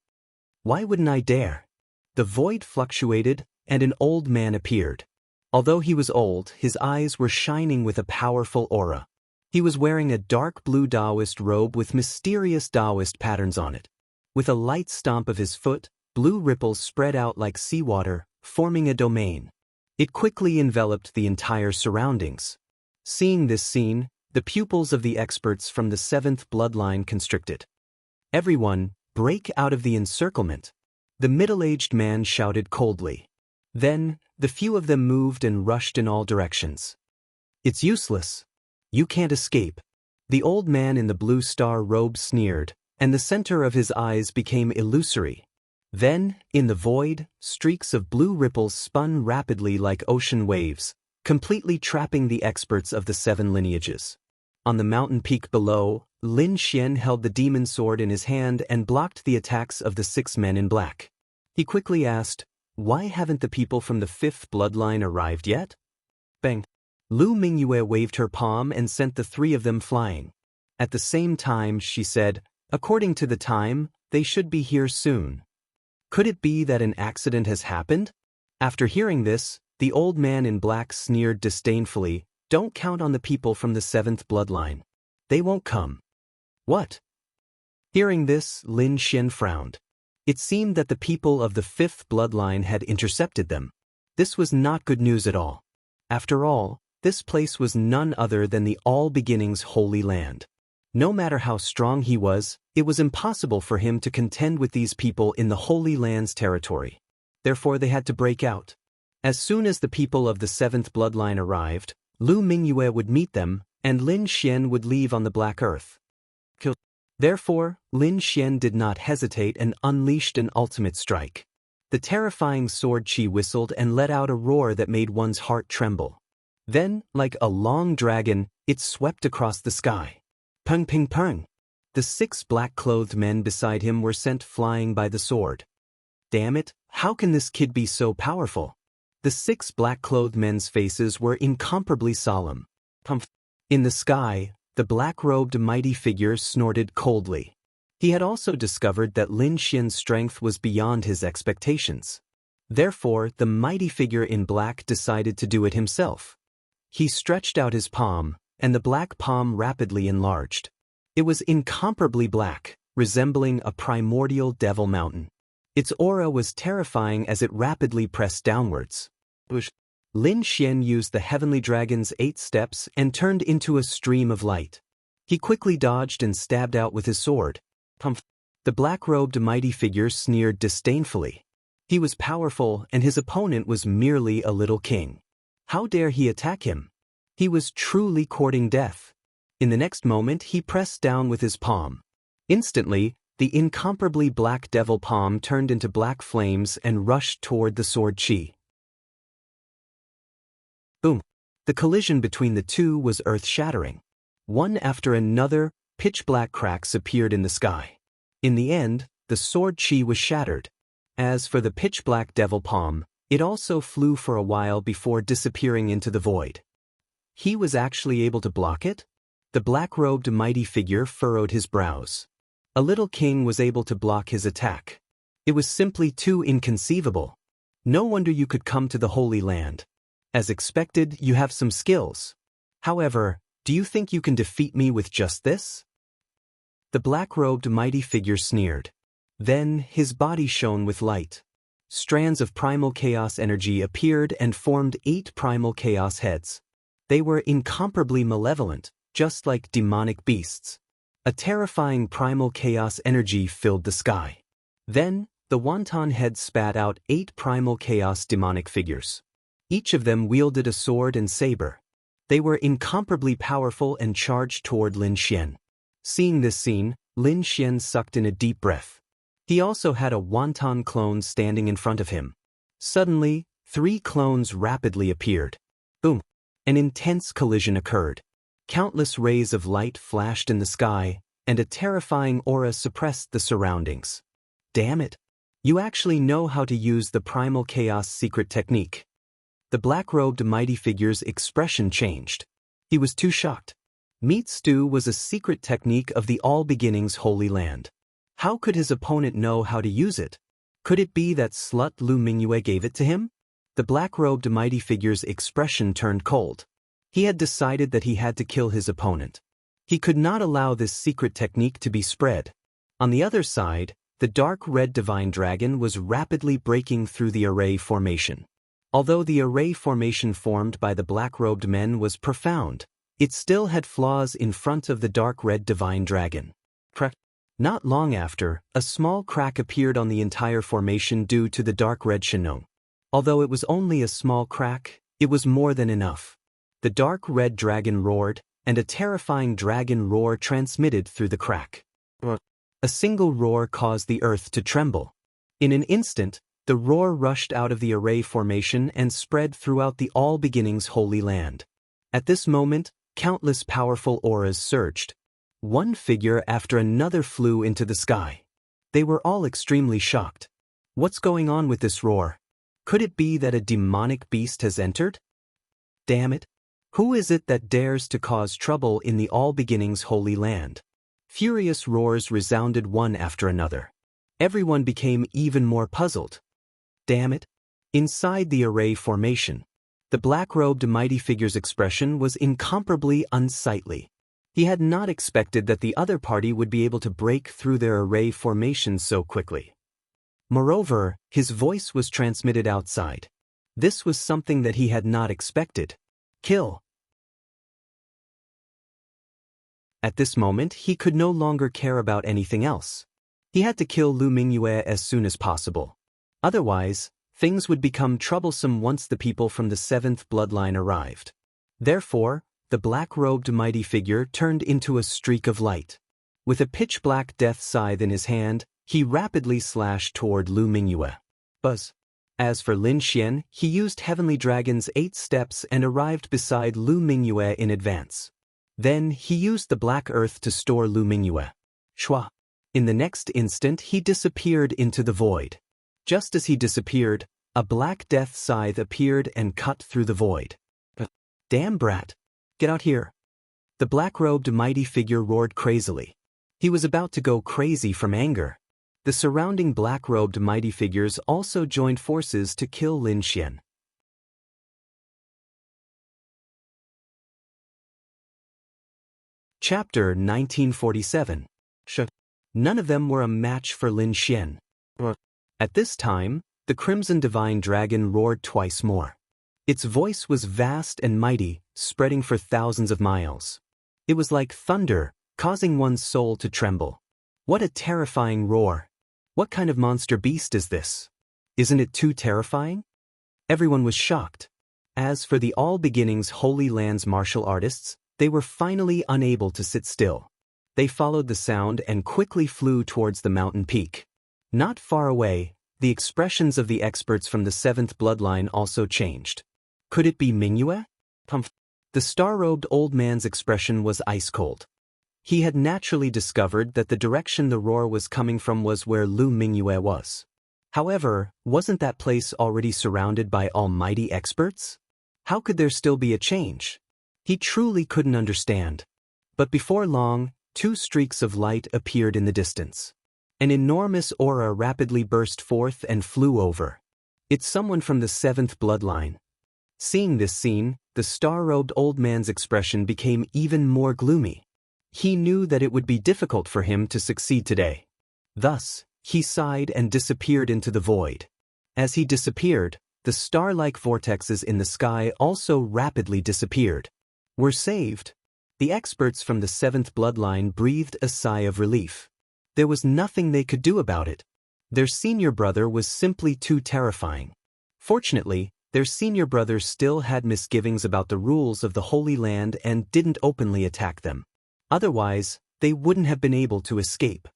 "Why wouldn't I dare?" The void fluctuated, and an old man appeared. Although he was old, his eyes were shining with a powerful aura. He was wearing a dark blue Taoist robe with mysterious Taoist patterns on it. With a light stomp of his foot, blue ripples spread out like seawater, forming a domain. It quickly enveloped the entire surroundings. Seeing this scene, the pupils of the experts from the seventh bloodline constricted. "Everyone, break out of the encirclement." The middle-aged man shouted coldly. Then, the few of them moved and rushed in all directions. "It's useless. You can't escape." The old man in the blue star robe sneered, and the center of his eyes became illusory. Then, in the void, streaks of blue ripples spun rapidly like ocean waves, completely trapping the experts of the seven lineages. On the mountain peak below, Lin Xian held the demon sword in his hand and blocked the attacks of the 6 men in black. He quickly asked, "Why haven't the people from the fifth bloodline arrived yet?" Bang! Lu Mingyue waved her palm and sent the 3 of them flying. At the same time, she said, "According to the time, they should be here soon." Could it be that an accident has happened? After hearing this, The old man in black sneered disdainfully, "Don't count on the people from the 7th bloodline. They won't come." "What?" Hearing this, Lin Xian frowned. It seemed that the people of the 5th bloodline had intercepted them. This was not good news at all. After all, this place was none other than the All Beginnings Holy Land. No matter how strong he was, it was impossible for him to contend with these people in the Holy Land's territory. Therefore they had to break out. As soon as the people of the 7th bloodline arrived, Lu Mingyue would meet them, and Lin Xian would leave on the Black Earth. Therefore, Lin Xian did not hesitate and unleashed an ultimate strike. The terrifying sword chi whistled and let out a roar that made one's heart tremble. Then, like a long dragon, it swept across the sky. Peng ping peng! The 6 black-clothed men beside him were sent flying by the sword. Damn it, how can this kid be so powerful? The 6 black-clothed men's faces were incomparably solemn. In the sky, the black-robed mighty figure snorted coldly. He had also discovered that Lin Xian's strength was beyond his expectations. Therefore, the mighty figure in black decided to do it himself. He stretched out his palm, and the black palm rapidly enlarged. It was incomparably black, resembling a primordial devil mountain. Its aura was terrifying as it rapidly pressed downwards. Lin Xian used the heavenly dragon's 8 steps and turned into a stream of light. He quickly dodged and stabbed out with his sword. The black-robed mighty figure sneered disdainfully. He was powerful and his opponent was merely a little king. How dare he attack him? He was truly courting death. In the next moment he pressed down with his palm. Instantly, the incomparably black devil palm turned into black flames and rushed toward the sword chi. Boom! The collision between the two was earth-shattering. One after another, pitch-black cracks appeared in the sky. In the end, the sword chi was shattered. As for the pitch-black devil palm, it also flew for a while before disappearing into the void. He was actually able to block it? The black-robed mighty figure furrowed his brows. A little king was able to block his attack. It was simply too inconceivable. No wonder you could come to the Holy Land. As expected, you have some skills. However, do you think you can defeat me with just this? The black-robed mighty figure sneered. Then, his body shone with light. Strands of primal chaos energy appeared and formed 8 primal chaos heads. They were incomparably malevolent, just like demonic beasts. A terrifying primal chaos energy filled the sky. Then, the wonton head spat out 8 primal chaos demonic figures. Each of them wielded a sword and saber. They were incomparably powerful and charged toward Lin Xian. Seeing this scene, Lin Xian sucked in a deep breath. He also had a wonton clone standing in front of him. Suddenly, 3 clones rapidly appeared. Boom! An intense collision occurred. Countless rays of light flashed in the sky, and a terrifying aura suppressed the surroundings. Damn it! You actually know how to use the primal chaos secret technique. The black-robed mighty figure's expression changed. He was too shocked. Meat stew was a secret technique of the All Beginnings Holy Land. How could his opponent know how to use it? Could it be that slut Lu Mingyue gave it to him? The black-robed mighty figure's expression turned cold. He had decided that he had to kill his opponent. He could not allow this secret technique to be spread. On the other side, the dark red divine dragon was rapidly breaking through the array formation. Although the array formation formed by the black-robed men was profound, it still had flaws in front of the dark red divine dragon. Not long after, a small crack appeared on the entire formation due to the dark red Shinong. Although it was only a small crack, it was more than enough. The dark red dragon roared, and a terrifying dragon roar transmitted through the crack. A single roar caused the earth to tremble. In an instant, the roar rushed out of the array formation and spread throughout the All Beginnings Holy Land. At this moment, countless powerful auras surged. One figure after another flew into the sky. They were all extremely shocked. What's going on with this roar? Could it be that a demonic beast has entered? Damn it! Who is it that dares to cause trouble in the All Beginnings Holy Land? Furious roars resounded one after another. Everyone became even more puzzled. Damn it! Inside the array formation, the black-robed mighty figure's expression was incomparably unsightly. He had not expected that the other party would be able to break through their array formation so quickly. Moreover, his voice was transmitted outside. This was something that he had not expected. Kill. At this moment, he could no longer care about anything else. He had to kill Lu Mingyue as soon as possible. Otherwise, things would become troublesome once the people from the 7th bloodline arrived. Therefore, the black-robed mighty figure turned into a streak of light. With a pitch-black death scythe in his hand, he rapidly slashed toward Lu Mingyue. Buzz. As for Lin Xian, he used Heavenly Dragon's 8 steps and arrived beside Lu Mingyue in advance. Then, he used the black earth to store Lu Mingyue. Shua. In the next instant, he disappeared into the void. Just as he disappeared, a black death scythe appeared and cut through the void. Damn brat! Get out here! The black-robed mighty figure roared crazily. He was about to go crazy from anger. The surrounding black-robed mighty figures also joined forces to kill Lin Xian. Chapter 1947. None of them were a match for Lin Xian. At this time, the Crimson Divine Dragon roared twice more. Its voice was vast and mighty, spreading for thousands of miles. It was like thunder, causing one's soul to tremble. What a terrifying roar! What kind of monster beast is this? Isn't it too terrifying? Everyone was shocked. As for the All Beginnings Holy Land's martial artists, they were finally unable to sit still. They followed the sound and quickly flew towards the mountain peak. Not far away, the expressions of the experts from the 7th bloodline also changed. Could it be Mingyue? The star-robed old man's expression was ice-cold. He had naturally discovered that the direction the roar was coming from was where Lu Mingyue was. However, wasn't that place already surrounded by almighty experts? How could there still be a change? He truly couldn't understand. But before long, 2 streaks of light appeared in the distance. An enormous aura rapidly burst forth and flew over. It's someone from the 7th bloodline. Seeing this scene, the star-robed old man's expression became even more gloomy. He knew that it would be difficult for him to succeed today. Thus, he sighed and disappeared into the void. As he disappeared, the star-like vortexes in the sky also rapidly disappeared. We're saved. The experts from the 7th bloodline breathed a sigh of relief. There was nothing they could do about it. Their senior brother was simply too terrifying. Fortunately, their senior brother still had misgivings about the rules of the Holy Land and didn't openly attack them. Otherwise, they wouldn't have been able to escape.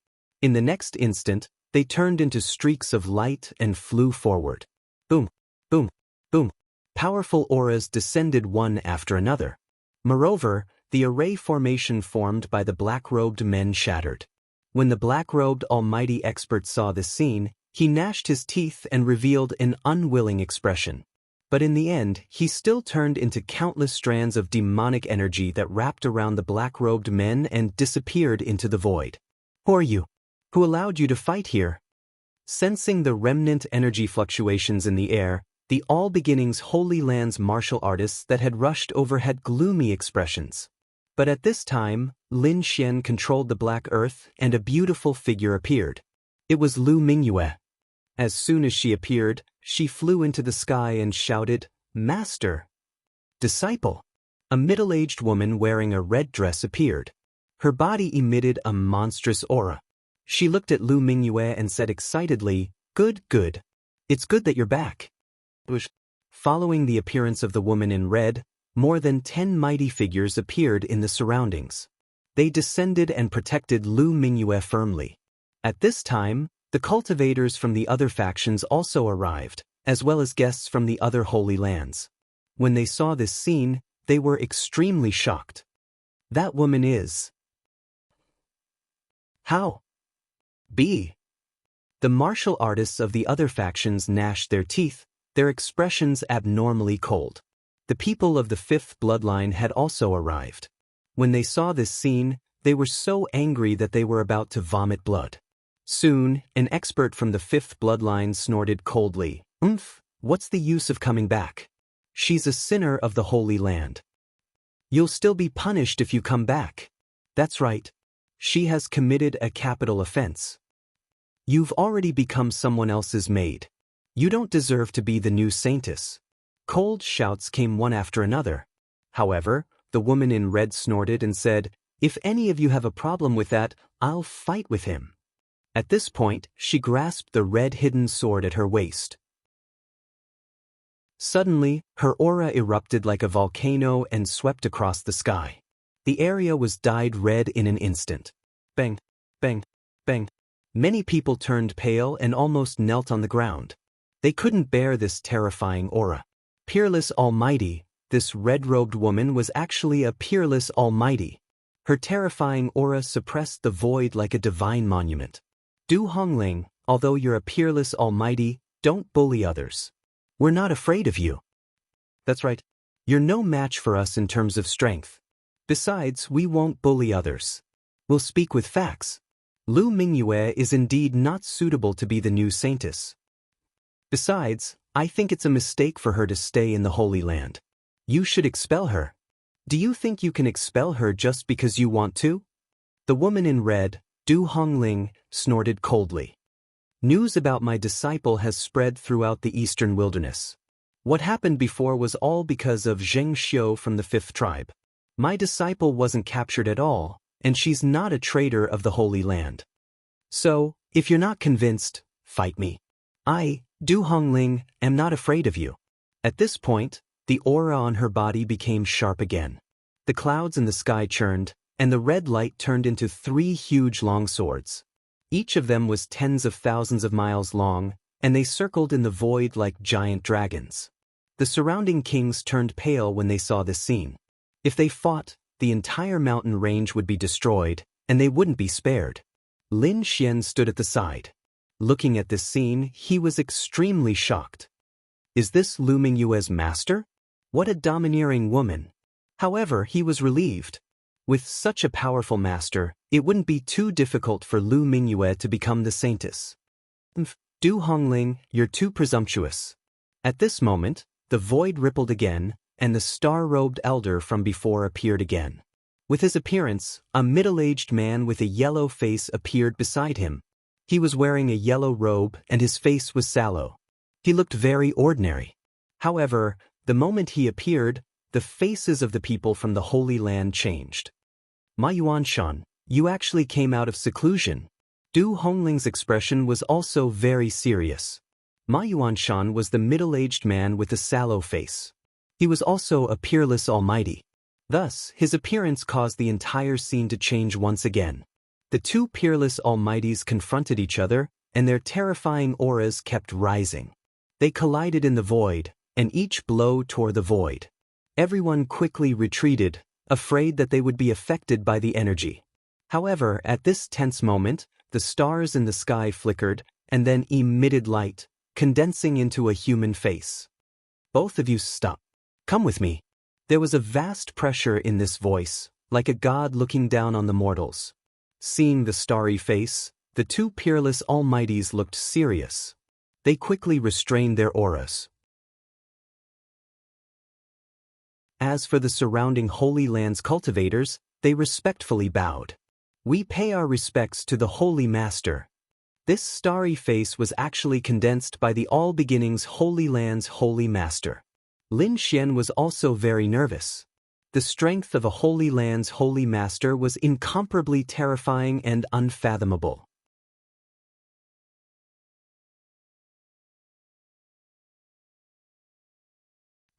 In the next instant, they turned into streaks of light and flew forward. Boom, boom, boom. Powerful auras descended one after another. Moreover, the array formation formed by the black-robed men shattered. When the black-robed almighty expert saw this scene, he gnashed his teeth and revealed an unwilling expression. But in the end, he still turned into countless strands of demonic energy that wrapped around the black-robed men and disappeared into the void. Who are you? Who allowed you to fight here? Sensing the remnant energy fluctuations in the air, the All Beginnings Holy Land's martial artists that had rushed over had gloomy expressions. But at this time, Lin Xian controlled the black earth and a beautiful figure appeared. It was Lu Mingyue. As soon as she appeared, she flew into the sky and shouted, "Master!" Disciple! A middle-aged woman wearing a red dress appeared. Her body emitted a monstrous aura. She looked at Lu Mingyue and said excitedly, "Good, good. It's good that you're back." Following the appearance of the woman in red, more than 10 mighty figures appeared in the surroundings. They descended and protected Lu Mingyue firmly. At this time, the cultivators from the other factions also arrived, as well as guests from the other holy lands. When they saw this scene, they were extremely shocked. That woman is... How? B. The martial artists of the other factions gnashed their teeth, their expressions abnormally cold. The people of the 5th bloodline had also arrived. When they saw this scene, they were so angry that they were about to vomit blood. Soon, an expert from the 5th bloodline snorted coldly, "Oomph, What's the use of coming back? She's a sinner of the Holy Land. You'll still be punished if you come back. That's right. She has committed a capital offense. You've already become someone else's maid. You don't deserve to be the new saintess. Cold shouts came one after another. However, the woman in red snorted and said, "If any of you have a problem with that, I'll fight with him." At this point, she grasped the red hidden sword at her waist. Suddenly, her aura erupted like a volcano and swept across the sky. The area was dyed red in an instant. Bang, bang, bang. Many people turned pale and almost knelt on the ground. They couldn't bear this terrifying aura. Peerless Almighty, this red-robed woman was actually a peerless Almighty. Her terrifying aura suppressed the void like a divine monument. Du Hongling, although you're a peerless Almighty, don't bully others. We're not afraid of you. That's right. You're no match for us in terms of strength. Besides, we won't bully others. We'll speak with facts. Lu Mingyue is indeed not suitable to be the new saintess. Besides, I think it's a mistake for her to stay in the Holy Land. You should expel her. Do you think you can expel her just because you want to? The woman in red, Du Hongling, snorted coldly. News about my disciple has spread throughout the eastern wilderness. What happened before was all because of Zheng Xiu from the 5th tribe. My disciple wasn't captured at all, and she's not a traitor of the Holy Land. So, if you're not convinced, fight me. I, Du Hongling, am not afraid of you. At this point, the aura on her body became sharp again. The clouds in the sky churned, and the red light turned into 3 huge long swords. Each of them was tens of thousands of miles long, and they circled in the void like giant dragons. The surrounding kings turned pale when they saw this scene. If they fought, the entire mountain range would be destroyed, and they wouldn't be spared. Lin Xian stood at the side. Looking at this scene, he was extremely shocked. Is this Lu Mingyue's master? What a domineering woman. However, he was relieved. With such a powerful master, it wouldn't be too difficult for Lu Mingyue to become the saintess. Du Hongling, you're too presumptuous. At this moment, the void rippled again, and the star-robed elder from before appeared again. With his appearance, a middle-aged man with a yellow face appeared beside him. He was wearing a yellow robe and his face was sallow. He looked very ordinary. However, the moment he appeared, the faces of the people from the Holy Land changed. Ma Yuanshan, you actually came out of seclusion. Du Hongling's expression was also very serious. Ma Yuanshan was the middle-aged man with the sallow face. He was also a peerless Almighty. Thus, his appearance caused the entire scene to change once again. The 2 peerless Almighties confronted each other, and their terrifying auras kept rising. They collided in the void, and each blow tore the void. Everyone quickly retreated, afraid that they would be affected by the energy. However, at this tense moment, the stars in the sky flickered, and then emitted light, condensing into a human face. Both of you stop. Come with me. There was a vast pressure in this voice, like a god looking down on the mortals. Seeing the starry face, the 2 peerless Almighties looked serious. They quickly restrained their auras. As for the surrounding Holy Land's cultivators, they respectfully bowed. We pay our respects to the Holy Master. This starry face was actually condensed by the All Beginnings Holy Land's Holy Master. Lin Xian was also very nervous. The strength of a Holy Land's Holy Master was incomparably terrifying and unfathomable.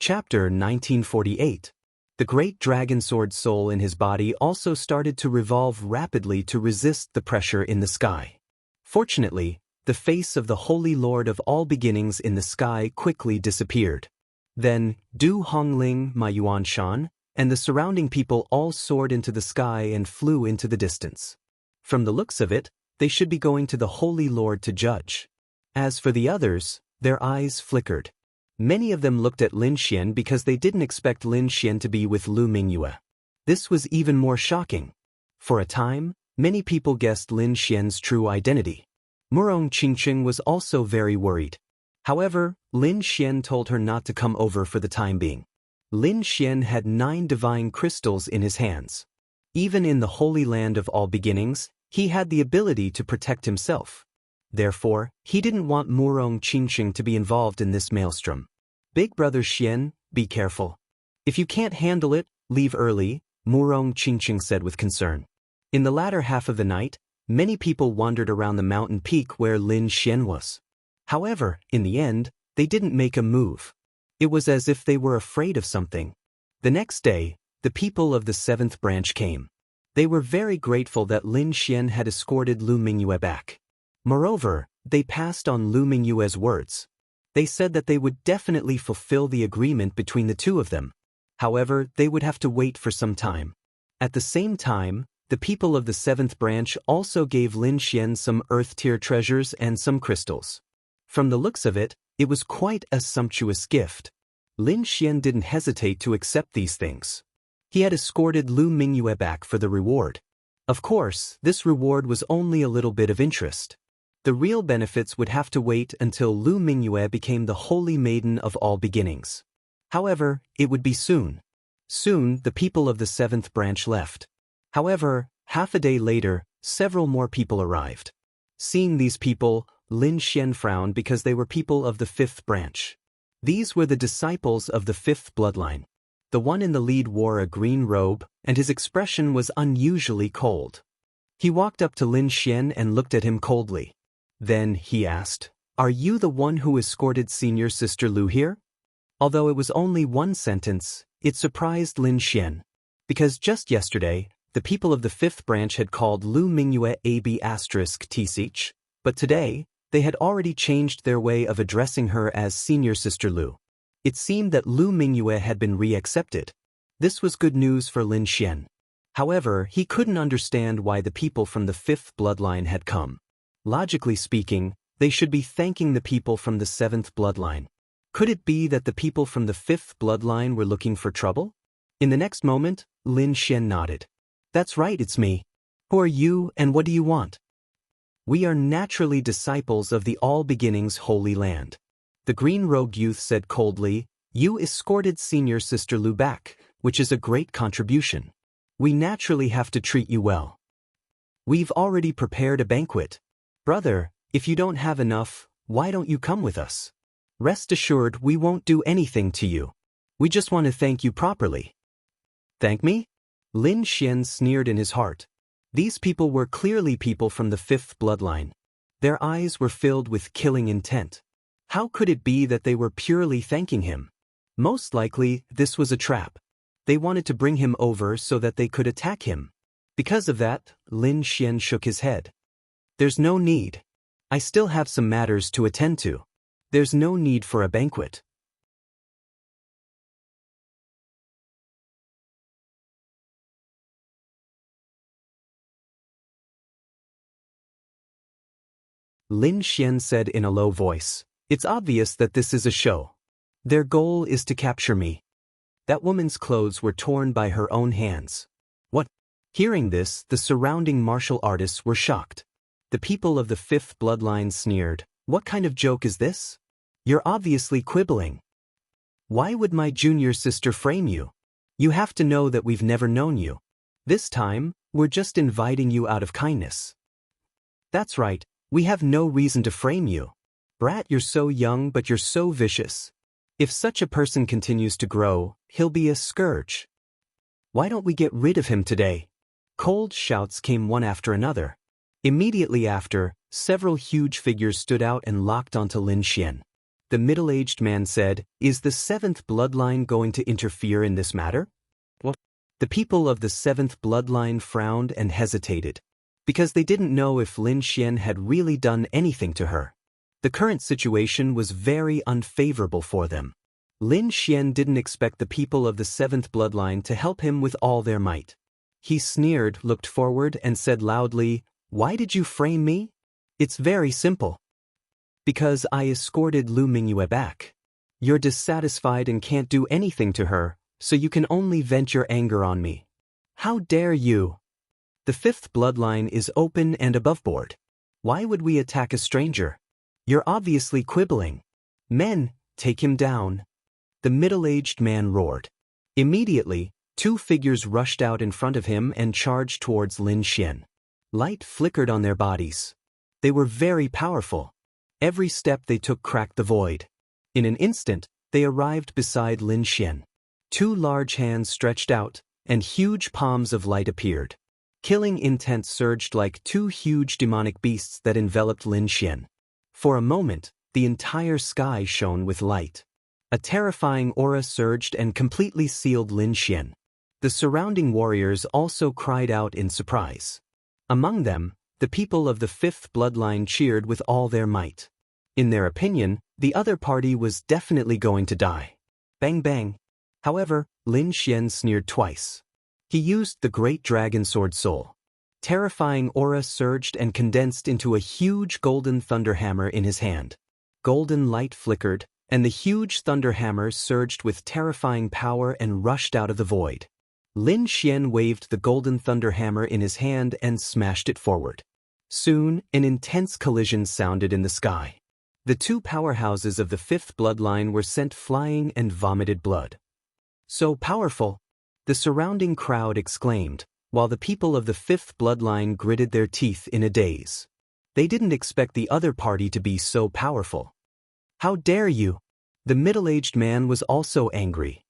Chapter 1948. The great dragon sword soul in his body also started to revolve rapidly to resist the pressure in the sky. Fortunately, the face of the Holy Lord of all beginnings in the sky quickly disappeared. Then, Du Hongling, Ma Yuanshan, and the surrounding people all soared into the sky and flew into the distance. From the looks of it, they should be going to the Holy Lord to judge. As for the others, their eyes flickered. Many of them looked at Lin Xian because they didn't expect Lin Xian to be with Lu Mingyue. This was even more shocking. For a time, many people guessed Lin Xian's true identity. Murong Qingqing was also very worried. However, Lin Xian told her not to come over for the time being. Lin Xian had 9 divine crystals in his hands. Even in the Holy Land of All Beginnings, he had the ability to protect himself. Therefore, he didn't want Murong Qingqing to be involved in this maelstrom. Big brother Xian, be careful. If you can't handle it, leave early, Murong Qingqing said with concern. In the latter half of the night, many people wandered around the mountain peak where Lin Xian was. However, in the end, they didn't make a move. It was as if they were afraid of something. The next day, the people of the 7th branch came. They were very grateful that Lin Xian had escorted Lu Mingyue back. Moreover, they passed on Lu Mingyue's words. They said that they would definitely fulfill the agreement between the two of them. However, they would have to wait for some time. At the same time, the people of the 7th branch also gave Lin Xian some earth-tier treasures and some crystals. From the looks of it, it was quite a sumptuous gift. Lin Xian didn't hesitate to accept these things. He had escorted Lu Mingyue back for the reward. Of course, this reward was only a little bit of interest. The real benefits would have to wait until Lu Mingyue became the Holy Maiden of All Beginnings. However, it would be soon. Soon, the people of the 7th branch left. However, half a day later, several more people arrived. Seeing these people, Lin Xian frowned because they were people of the 5th branch. These were the disciples of the 5th bloodline. The one in the lead wore a green robe, and his expression was unusually cold. He walked up to Lin Xian and looked at him coldly. Then, he asked, "Are you the one who escorted senior sister Lu here?" Although it was only one sentence, it surprised Lin Xian. Because just yesterday, the people of the 5th branch had called Lu Mingyue AB*Tsich, but today, they had already changed their way of addressing her as senior sister Lu. It seemed that Lu Mingyue had been re-accepted. This was good news for Lin Xian. However, he couldn't understand why the people from the 5th bloodline had come. Logically speaking, they should be thanking the people from the 7th bloodline. Could it be that the people from the 5th bloodline were looking for trouble? In the next moment, Lin Xian nodded. "That's right, it's me. Who are you and what do you want?" "We are naturally disciples of the All Beginnings Holy Land." The green-robed youth said coldly, "You escorted senior sister Lu back, which is a great contribution. We naturally have to treat you well. We've already prepared a banquet. Brother, if you don't have enough, why don't you come with us? Rest assured we won't do anything to you. We just want to thank you properly." "Thank me?" Lin Xian sneered in his heart. These people were clearly people from the 5th bloodline. Their eyes were filled with killing intent. How could it be that they were purely thanking him? Most likely, this was a trap. They wanted to bring him over so that they could attack him. Because of that, Lin Xian shook his head. "There's no need. I still have some matters to attend to. There's no need for a banquet." Lin Xian said in a low voice, "It's obvious that this is a show. Their goal is to capture me." That woman's clothes were torn by her own hands. What? Hearing this, the surrounding martial artists were shocked. The people of the 5th bloodline sneered, "What kind of joke is this? You're obviously quibbling. Why would my junior sister frame you? You have to know that we've never known you. This time, we're just inviting you out of kindness." "That's right, we have no reason to frame you. Brat, you're so young but you're so vicious. If such a person continues to grow, he'll be a scourge. Why don't we get rid of him today?" Cold shouts came one after another. Immediately after, several huge figures stood out and locked onto Lin Xian. The middle-aged man said, "Is the 7th bloodline going to interfere in this matter?" What? The people of the 7th bloodline frowned and hesitated, because they didn't know if Lin Xian had really done anything to her. The current situation was very unfavorable for them. Lin Xian didn't expect the people of the 7th bloodline to help him with all their might. He sneered, looked forward, and said loudly, "Why did you frame me? It's very simple. Because I escorted Lu Mingyue back. You're dissatisfied and can't do anything to her, so you can only vent your anger on me. How dare you? The 5th bloodline is open and above board. Why would we attack a stranger? You're obviously quibbling. Men, take him down. The middle-aged man roared. Immediately, two figures rushed out in front of him and charged towards Lin Xian. Light flickered on their bodies. They were very powerful. Every step they took cracked the void. In an instant, they arrived beside Lin Xian. Two large hands stretched out, and huge palms of light appeared. Killing intent surged like two huge demonic beasts that enveloped Lin Xian. For a moment, the entire sky shone with light. A terrifying aura surged and completely sealed Lin Xian. The surrounding warriors also cried out in surprise. Among them, the people of the fifth bloodline cheered with all their might. In their opinion, the other party was definitely going to die. Bang bang. However, Lin Xian sneered twice. He used the Great Dragon Sword Soul. Terrifying aura surged and condensed into a huge golden thunder hammer in his hand. Golden light flickered, and the huge thunder hammer surged with terrifying power and rushed out of the void. Lin Xian waved the golden thunder hammer in his hand and smashed it forward. Soon, an intense collision sounded in the sky. The two powerhouses of the fifth bloodline were sent flying and vomited blood. So powerful! The surrounding crowd exclaimed, while the people of the fifth bloodline gritted their teeth in a daze. They didn't expect the other party to be so powerful. How dare you! The middle-aged man was also angry.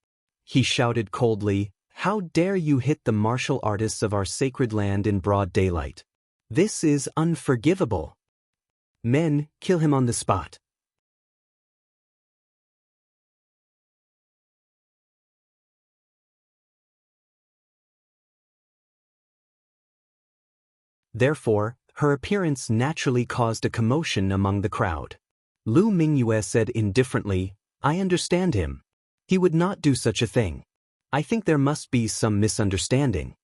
He shouted coldly, "How dare you hit the martial artists of our sacred land in broad daylight? This is unforgivable. Men, kill him on the spot." Therefore, her appearance naturally caused a commotion among the crowd. Lu Mingyue said indifferently, "I understand him. He would not do such a thing. I think there must be some misunderstanding."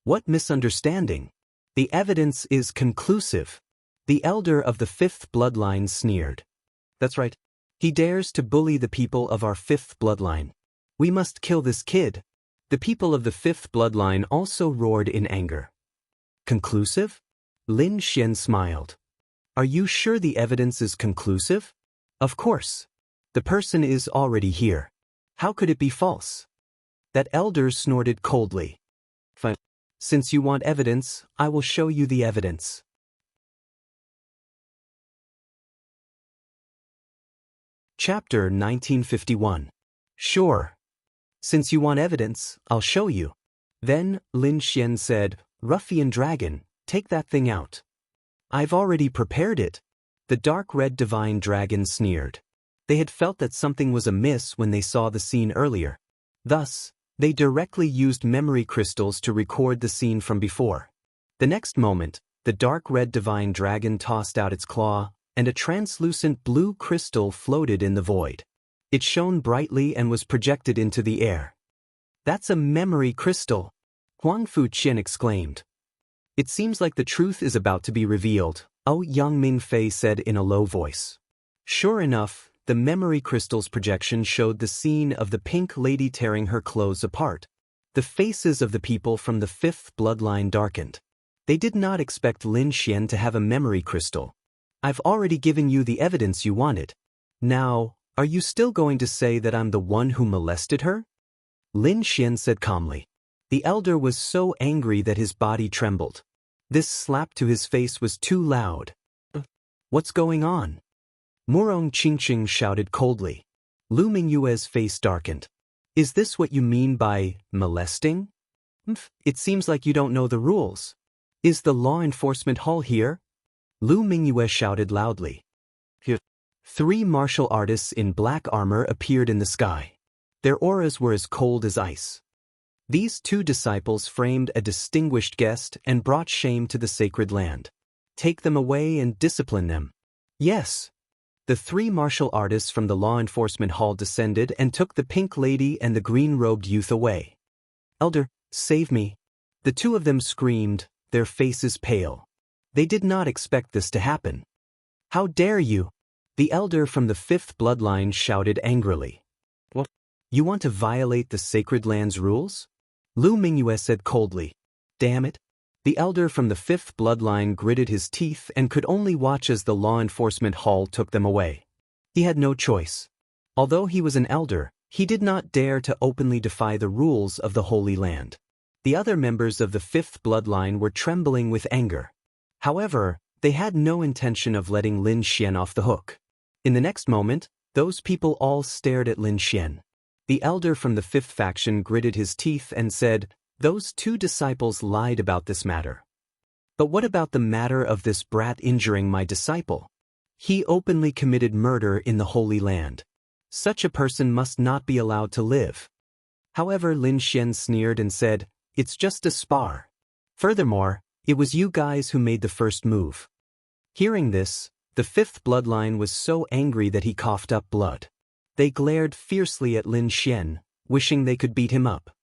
What misunderstanding? The evidence is conclusive. The elder of the fifth bloodline sneered. That's right. He dares to bully the people of our fifth bloodline. We must kill this kid. The people of the fifth bloodline also roared in anger. Conclusive? Lin Xian smiled. Are you sure the evidence is conclusive? Of course. The person is already here. How could it be false? That elder snorted coldly. Fine. Since you want evidence, I will show you the evidence. Chapter 1951. Sure. Since you want evidence, I'll show you. Then, Lin Xian said, "Ruffian dragon, take that thing out." "I've already prepared it." The dark red divine dragon sneered. They had felt that something was amiss when they saw the scene earlier. Thus, they directly used memory crystals to record the scene from before. The next moment, the dark red divine dragon tossed out its claw, and a translucent blue crystal floated in the void. It shone brightly and was projected into the air. "That's a memory crystal," Huang Fuqian exclaimed. "It seems like the truth is about to be revealed," Yang Mingfei said in a low voice. Sure enough, the memory crystal's projection showed the scene of the pink lady tearing her clothes apart. The faces of the people from the fifth bloodline darkened. They did not expect Lin Xian to have a memory crystal. "I've already given you the evidence you wanted. Now, are you still going to say that I'm the one who molested her?" Lin Xian said calmly. The elder was so angry that his body trembled. This slap to his face was too loud. "What's going on?" Murong Qingqing shouted coldly. Lu Mingyue's face darkened. "Is this what you mean by molesting? It seems like you don't know the rules. Is the law enforcement hall here?" Lu Mingyue shouted loudly. Here. 3 martial artists in black armor appeared in the sky. Their auras were as cold as ice. These 2 disciples framed a distinguished guest and brought shame to the sacred land. "Take them away and discipline them." "Yes." The 3 martial artists from the law enforcement hall descended and took the pink lady and the green-robed youth away. "Elder, save me." The 2 of them screamed, their faces pale. They did not expect this to happen. "How dare you!" The elder from the fifth bloodline shouted angrily. "What? You want to violate the sacred land's rules?" Lu Mingyue said coldly. "Damn it." The elder from the fifth bloodline gritted his teeth and could only watch as the law enforcement hall took them away. He had no choice. Although he was an elder, he did not dare to openly defy the rules of the Holy Land. The other members of the fifth bloodline were trembling with anger. However, they had no intention of letting Lin Xian off the hook. In the next moment, those people all stared at Lin Xian. The elder from the fifth faction gritted his teeth and said, "Those two disciples lied about this matter. But what about the matter of this brat injuring my disciple? He openly committed murder in the Holy Land. Such a person must not be allowed to live." However, Lin Xian sneered and said, "It's just a spar. Furthermore, it was you guys who made the first move." Hearing this, the fifth bloodline was so angry that he coughed up blood. They glared fiercely at Lin Xian, wishing they could beat him up.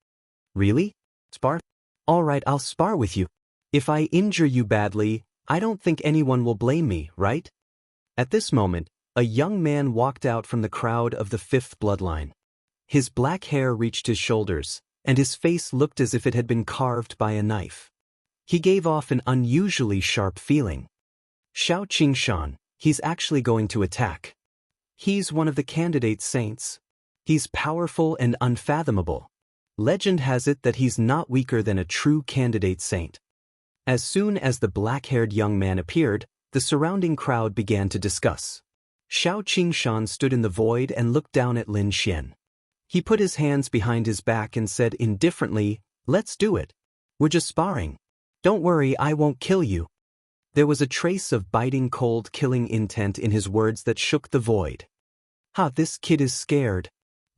"Really? Spar? All right, I'll spar with you. If I injure you badly, I don't think anyone will blame me, right?" At this moment, a young man walked out from the crowd of the fifth bloodline. His black hair reached his shoulders, and his face looked as if it had been carved by a knife. He gave off an unusually sharp feeling. "Xiao Qingshan, he's actually going to attack. He's one of the candidate saints. He's powerful and unfathomable. Legend has it that he's not weaker than a true candidate saint." As soon as the black-haired young man appeared, the surrounding crowd began to discuss. Xiao Qingshan stood in the void and looked down at Lin Xian. He put his hands behind his back and said indifferently, "Let's do it. We're just sparring. Don't worry, I won't kill you." There was a trace of biting cold killing intent in his words that shook the void. "Ha, this kid is scared.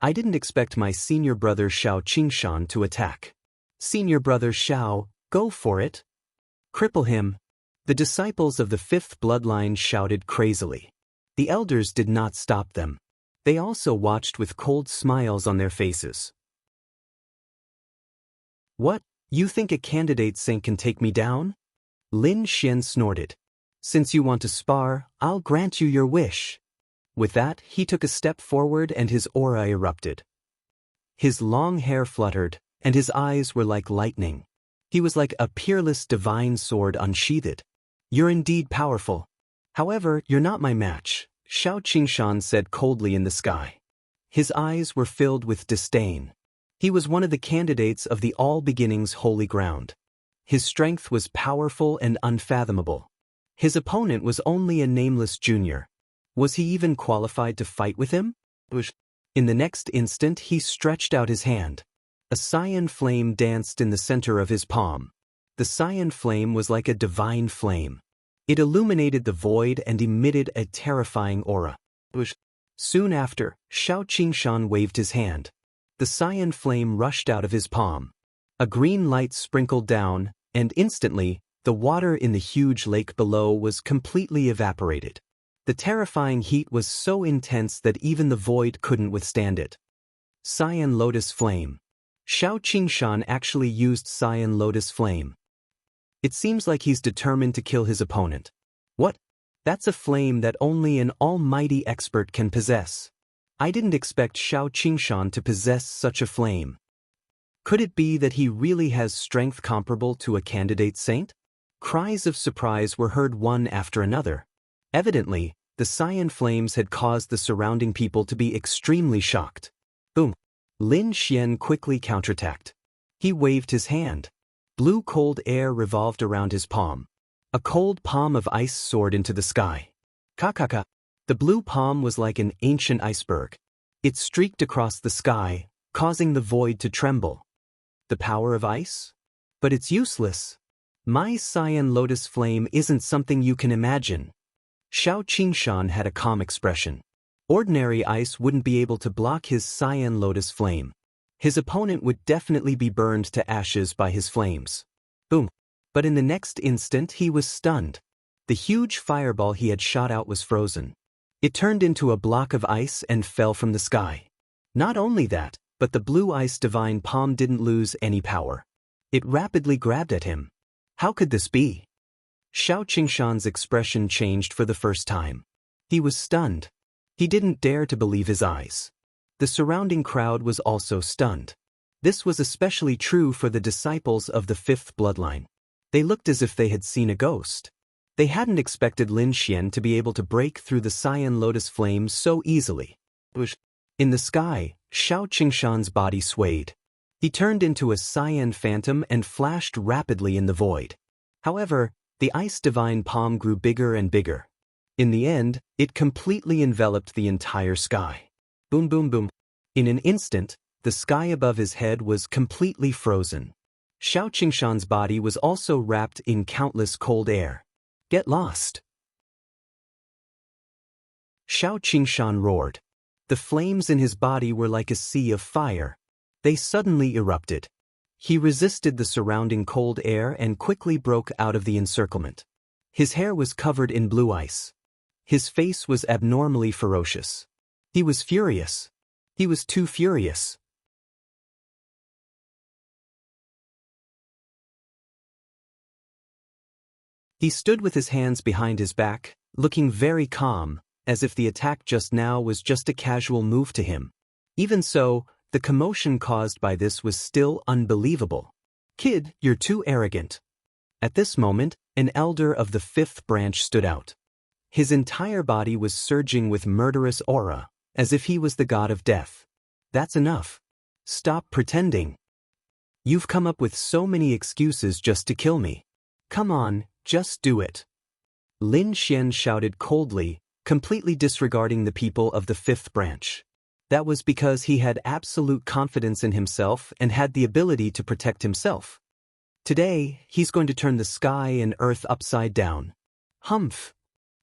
I didn't expect my senior brother Xiao Qingshan to attack. Senior brother Xiao, go for it. Cripple him." The disciples of the fifth bloodline shouted crazily. The elders did not stop them. They also watched with cold smiles on their faces. "What, you think a candidate saint can take me down?" Lin Xian snorted. "Since you want to spar, I'll grant you your wish." With that, he took a step forward and his aura erupted. His long hair fluttered, and his eyes were like lightning. He was like a peerless divine sword unsheathed. "You're indeed powerful. However, you're not my match," Xiao Qingshan said coldly in the sky. His eyes were filled with disdain. He was one of the candidates of the All Beginnings Holy Ground. His strength was powerful and unfathomable. His opponent was only a nameless junior. Was he even qualified to fight with him? In the next instant he stretched out his hand. A cyan flame danced in the center of his palm. The cyan flame was like a divine flame. It illuminated the void and emitted a terrifying aura. Soon after, Xiao Qingshan waved his hand. The cyan flame rushed out of his palm. A green light sprinkled down, and instantly, the water in the huge lake below was completely evaporated. The terrifying heat was so intense that even the void couldn't withstand it. Cyan Lotus Flame. Xiao Qingshan actually used Cyan Lotus Flame. It seems like he's determined to kill his opponent. What? That's a flame that only an almighty expert can possess. I didn't expect Xiao Qingshan to possess such a flame. Could it be that he really has strength comparable to a candidate saint? Cries of surprise were heard one after another. Evidently, the cyan flames had caused the surrounding people to be extremely shocked. Boom! Lin Xian quickly counterattacked. He waved his hand. Blue cold air revolved around his palm. A cold palm of ice soared into the sky. Ka-ka-ka. The blue palm was like an ancient iceberg. It streaked across the sky, causing the void to tremble. The power of ice? But it's useless. My cyan lotus flame isn't something you can imagine. Xiao Qingshan had a calm expression. Ordinary ice wouldn't be able to block his cyan lotus flame. His opponent would definitely be burned to ashes by his flames. Boom! But in the next instant he was stunned. The huge fireball he had shot out was frozen. It turned into a block of ice and fell from the sky. Not only that, but the blue ice divine palm didn't lose any power. It rapidly grabbed at him. How could this be? Xiao Qingshan's expression changed for the first time. He was stunned. He didn't dare to believe his eyes. The surrounding crowd was also stunned. This was especially true for the disciples of the fifth bloodline. They looked as if they had seen a ghost. They hadn't expected Lin Xian to be able to break through the cyan lotus flames so easily. In the sky, Xiao Qingshan's body swayed. He turned into a cyan phantom and flashed rapidly in the void. However, the ice divine palm grew bigger and bigger. In the end, it completely enveloped the entire sky. Boom, boom, boom. In an instant, the sky above his head was completely frozen. Xiao Qingshan's body was also wrapped in countless cold air. Get lost! Xiao Qingshan roared. The flames in his body were like a sea of fire. They suddenly erupted. He resisted the surrounding cold air and quickly broke out of the encirclement. His hair was covered in blue ice. His face was abnormally ferocious. He was furious. He was too furious. He stood with his hands behind his back, looking very calm, as if the attack just now was just a casual move to him. Even so, the commotion caused by this was still unbelievable. Kid, you're too arrogant. At this moment, an elder of the fifth branch stood out. His entire body was surging with murderous aura, as if he was the god of death. That's enough. Stop pretending. You've come up with so many excuses just to kill me. Come on, just do it. Lin Xian shouted coldly, completely disregarding the people of the fifth branch. That was because he had absolute confidence in himself and had the ability to protect himself. Today, he's going to turn the sky and earth upside down. Humph!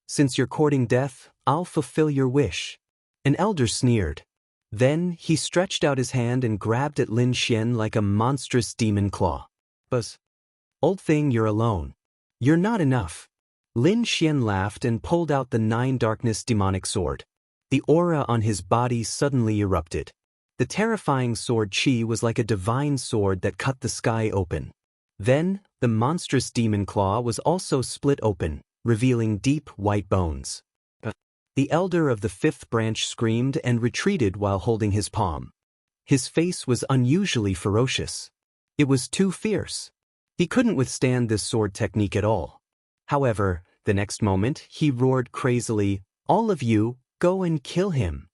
Since you're courting death, I'll fulfill your wish. An elder sneered. Then, he stretched out his hand and grabbed at Lin Xian like a monstrous demon claw. Buzz. Old thing, you're alone. You're not enough. Lin Xian laughed and pulled out the 9 darkness demonic sword. The aura on his body suddenly erupted. The terrifying sword Qi was like a divine sword that cut the sky open. Then, the monstrous demon claw was also split open, revealing deep white bones. The elder of the fifth branch screamed and retreated while holding his palm. His face was unusually ferocious. It was too fierce. He couldn't withstand this sword technique at all. However, the next moment, he roared crazily, "All of you, go and kill him."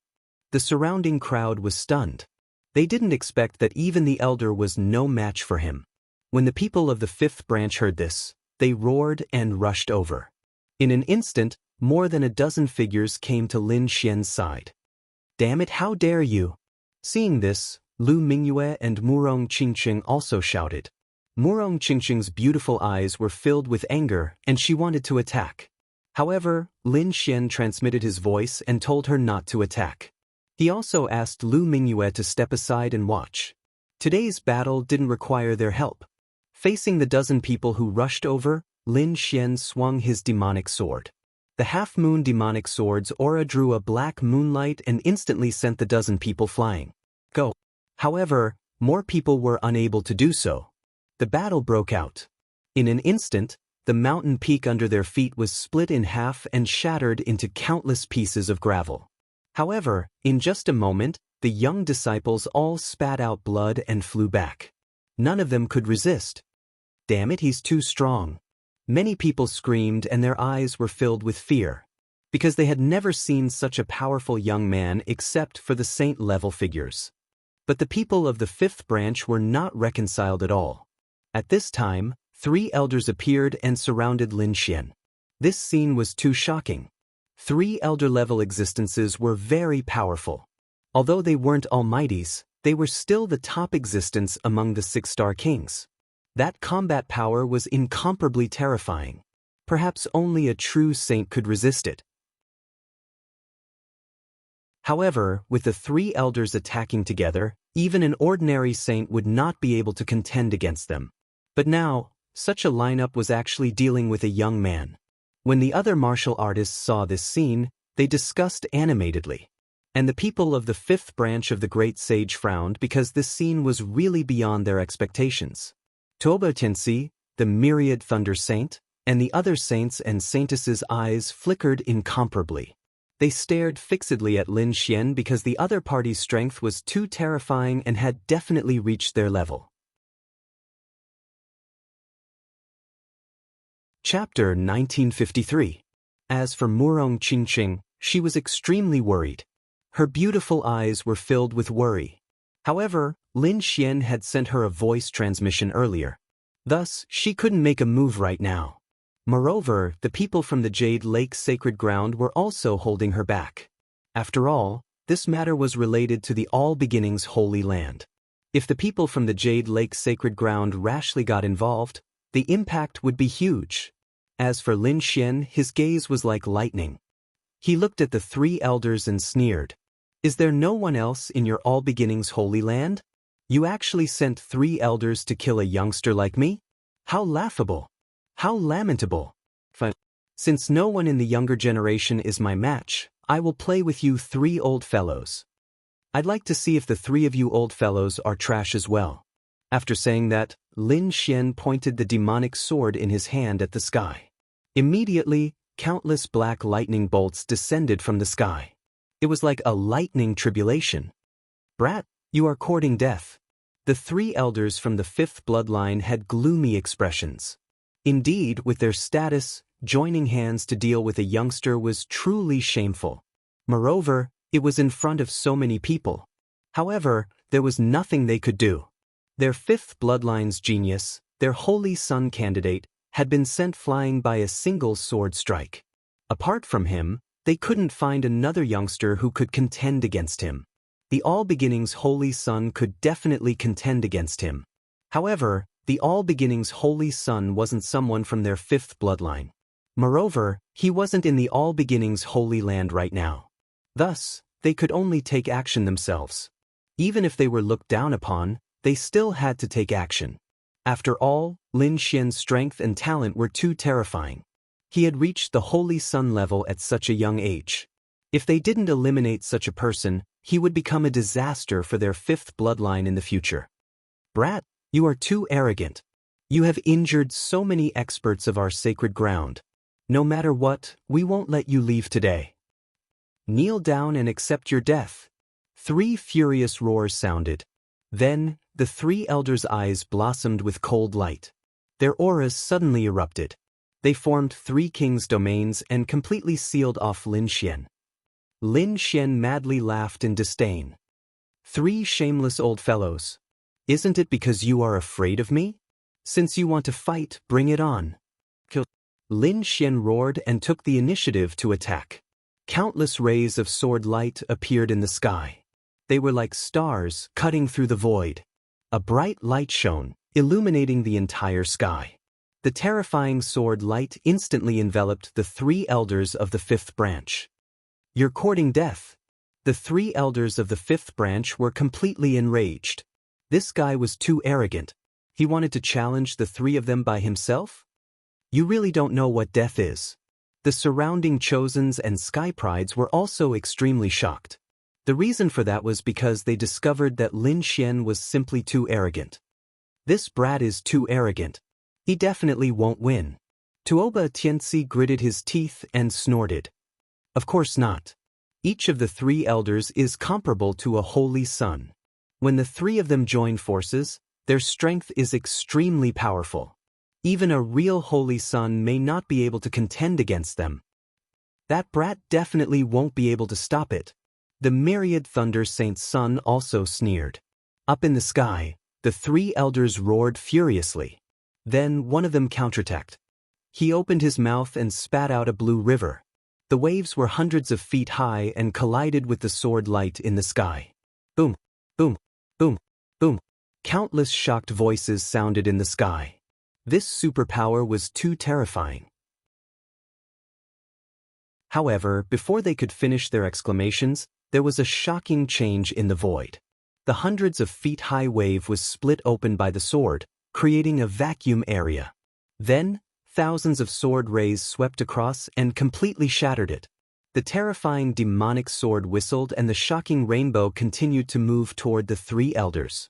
The surrounding crowd was stunned. They didn't expect that even the elder was no match for him. When the people of the fifth branch heard this, they roared and rushed over. In an instant, more than a dozen figures came to Lin Xian's side. Damn it, how dare you! Seeing this, Lu Mingyue and Murong Qingqing also shouted. Murong Qingqing's beautiful eyes were filled with anger and she wanted to attack. However, Lin Xian transmitted his voice and told her not to attack. He also asked Lu Mingyue to step aside and watch. Today's battle didn't require their help. Facing the dozen people who rushed over, Lin Xian swung his demonic sword. The half-moon demonic sword's aura drew a black moonlight and instantly sent the dozen people flying. Go. However, more people were unable to do so. The battle broke out. In an instant, the mountain peak under their feet was split in half and shattered into countless pieces of gravel. However, in just a moment, the young disciples all spat out blood and flew back. None of them could resist. Damn it, he's too strong. Many people screamed and their eyes were filled with fear, because they had never seen such a powerful young man except for the saint-level figures. But the people of the fifth branch were not reconciled at all. At this time, 3 elders appeared and surrounded Lin Xian. This scene was too shocking. 3 elder-level existences were very powerful. Although they weren't almighties, they were still the top existence among the 6-star kings. That combat power was incomparably terrifying. Perhaps only a true saint could resist it. However, with the 3 elders attacking together, even an ordinary saint would not be able to contend against them. But now, such a lineup was actually dealing with a young man. When the other martial artists saw this scene, they discussed animatedly. And the people of the 5th branch of the Great Sage frowned because this scene was really beyond their expectations. Toba Tensi, the myriad thunder saint, and the other saints and saintesses' eyes flickered incomparably. They stared fixedly at Lin Xian because the other party's strength was too terrifying and had definitely reached their level. Chapter 1953. As for Murong Qingqing, she was extremely worried. Her beautiful eyes were filled with worry. However, Lin Xian had sent her a voice transmission earlier. Thus, she couldn't make a move right now. Moreover, the people from the Jade Lake Sacred Ground were also holding her back. After all, this matter was related to the All Beginnings Holy Land. If the people from the Jade Lake Sacred Ground rashly got involved, the impact would be huge. As for Lin Xian, his gaze was like lightning. He looked at the three elders and sneered. Is there no one else in your All Beginnings Holy Land? You actually sent 3 elders to kill a youngster like me? How laughable! How lamentable! Since no one in the younger generation is my match, I will play with you 3 old fellows. I'd like to see if the 3 of you old fellows are trash as well. After saying that, Lin Xian pointed the demonic sword in his hand at the sky. Immediately, countless black lightning bolts descended from the sky. It was like a lightning tribulation. Brat, you are courting death. The 3 elders from the 5th bloodline had gloomy expressions. Indeed, with their status, joining hands to deal with a youngster was truly shameful. Moreover, it was in front of so many people. However, there was nothing they could do. Their 5th bloodline's genius, their holy son candidate, had been sent flying by a single sword strike. Apart from him, they couldn't find another youngster who could contend against him. The All Beginnings Holy Son could definitely contend against him. However, the All Beginnings Holy Son wasn't someone from their 5th bloodline. Moreover, he wasn't in the All Beginnings Holy Land right now. Thus, they could only take action themselves. Even if they were looked down upon, they still had to take action. After all, Lin Xian's strength and talent were too terrifying. He had reached the Holy Sun level at such a young age. If they didn't eliminate such a person, he would become a disaster for their 5th bloodline in the future. Brat, you are too arrogant. You have injured so many experts of our sacred ground. No matter what, we won't let you leave today. Kneel down and accept your death. 3 furious roars sounded. Then, the 3 elders' eyes blossomed with cold light. Their auras suddenly erupted. They formed 3 kings' domains and completely sealed off Lin Xian. Lin Xian madly laughed in disdain. 3 shameless old fellows. Isn't it because you are afraid of me? Since you want to fight, bring it on. Lin Xian roared and took the initiative to attack. Countless rays of sword light appeared in the sky. They were like stars cutting through the void. A bright light shone, illuminating the entire sky. The terrifying sword light instantly enveloped the 3 elders of the 5th branch. You're courting death. The 3 elders of the 5th branch were completely enraged. This guy was too arrogant. He wanted to challenge the 3 of them by himself? You really don't know what death is. The surrounding Chosens and Sky Prides were also extremely shocked. The reason for that was because they discovered that Lin Xian was simply too arrogant. This brat is too arrogant. He definitely won't win. Tuoba Tianzi gritted his teeth and snorted. Of course not. Each of the 3 elders is comparable to a holy sun. When the 3 of them join forces, their strength is extremely powerful. Even a real holy sun may not be able to contend against them. That brat definitely won't be able to stop it. The myriad Thunder Saint's son also sneered. Up in the sky, the 3 elders roared furiously. Then one of them counterattacked. He opened his mouth and spat out a blue river. The waves were hundreds of feet high and collided with the sword light in the sky. Boom, boom, boom, boom. Countless shocked voices sounded in the sky. This superpower was too terrifying. However, before they could finish their exclamations, there was a shocking change in the void. The hundreds of feet high wave was split open by the sword, creating a vacuum area. Then, thousands of sword rays swept across and completely shattered it. The terrifying demonic sword whistled and the shocking rainbow continued to move toward the 3 elders.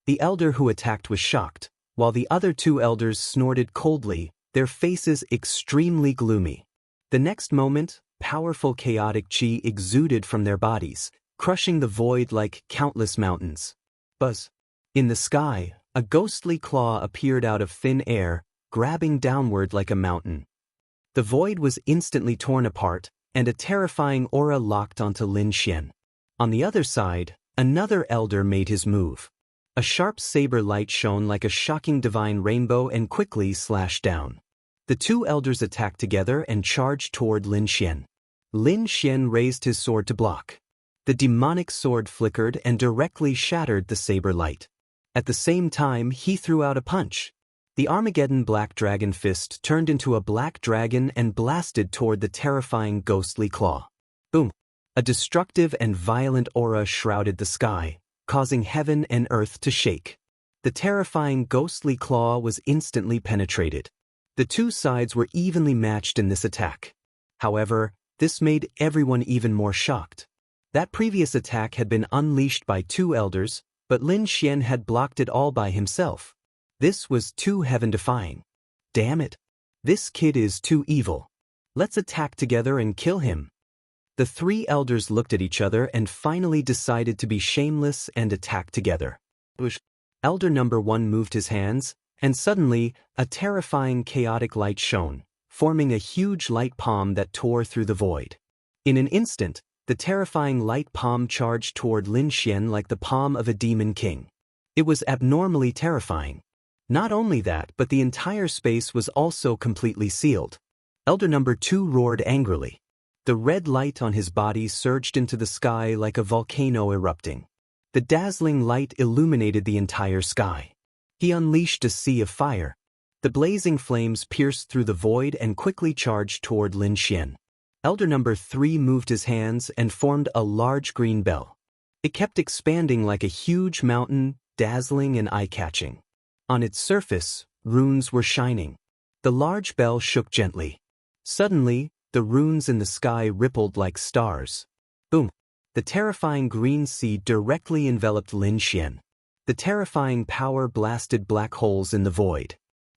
The elder who attacked was shocked, while the other 2 elders snorted coldly, their faces extremely gloomy. The next moment, powerful chaotic chi exuded from their bodies, crushing the void like countless mountains. Buzz. In the sky, a ghostly claw appeared out of thin air, grabbing downward like a mountain. The void was instantly torn apart, and a terrifying aura locked onto Lin Xian. On the other side, another elder made his move. A sharp saber light shone like a shocking divine rainbow and quickly slashed down. The two elders attacked together and charged toward Lin Xian. Lin Xian raised his sword to block. The demonic sword flickered and directly shattered the saber light. At the same time, he threw out a punch. The Armageddon Black Dragon Fist turned into a black dragon and blasted toward the terrifying ghostly claw. Boom! A destructive and violent aura shrouded the sky, causing heaven and earth to shake. The terrifying ghostly claw was instantly penetrated. The two sides were evenly matched in this attack. However, this made everyone even more shocked. That previous attack had been unleashed by two elders, but Lin Xian had blocked it all by himself. This was too heaven-defying. Damn it! This kid is too evil. Let's attack together and kill him. The three elders looked at each other and finally decided to be shameless and attack together. Elder number 1 moved his hands, and suddenly, a terrifying chaotic light shone, forming a huge light palm that tore through the void. In an instant, the terrifying light palm charged toward Lin Xian like the palm of a demon king. It was abnormally terrifying. Not only that, but the entire space was also completely sealed. Elder number 2 roared angrily. The red light on his body surged into the sky like a volcano erupting. The dazzling light illuminated the entire sky. He unleashed a sea of fire. The blazing flames pierced through the void and quickly charged toward Lin Xian. Elder number 3 moved his hands and formed a large green bell. It kept expanding like a huge mountain, dazzling and eye-catching. On its surface, runes were shining. The large bell shook gently. Suddenly, the runes in the sky rippled like stars. Boom! The terrifying green sea directly enveloped Lin Xian. The terrifying power blasted black holes in the void.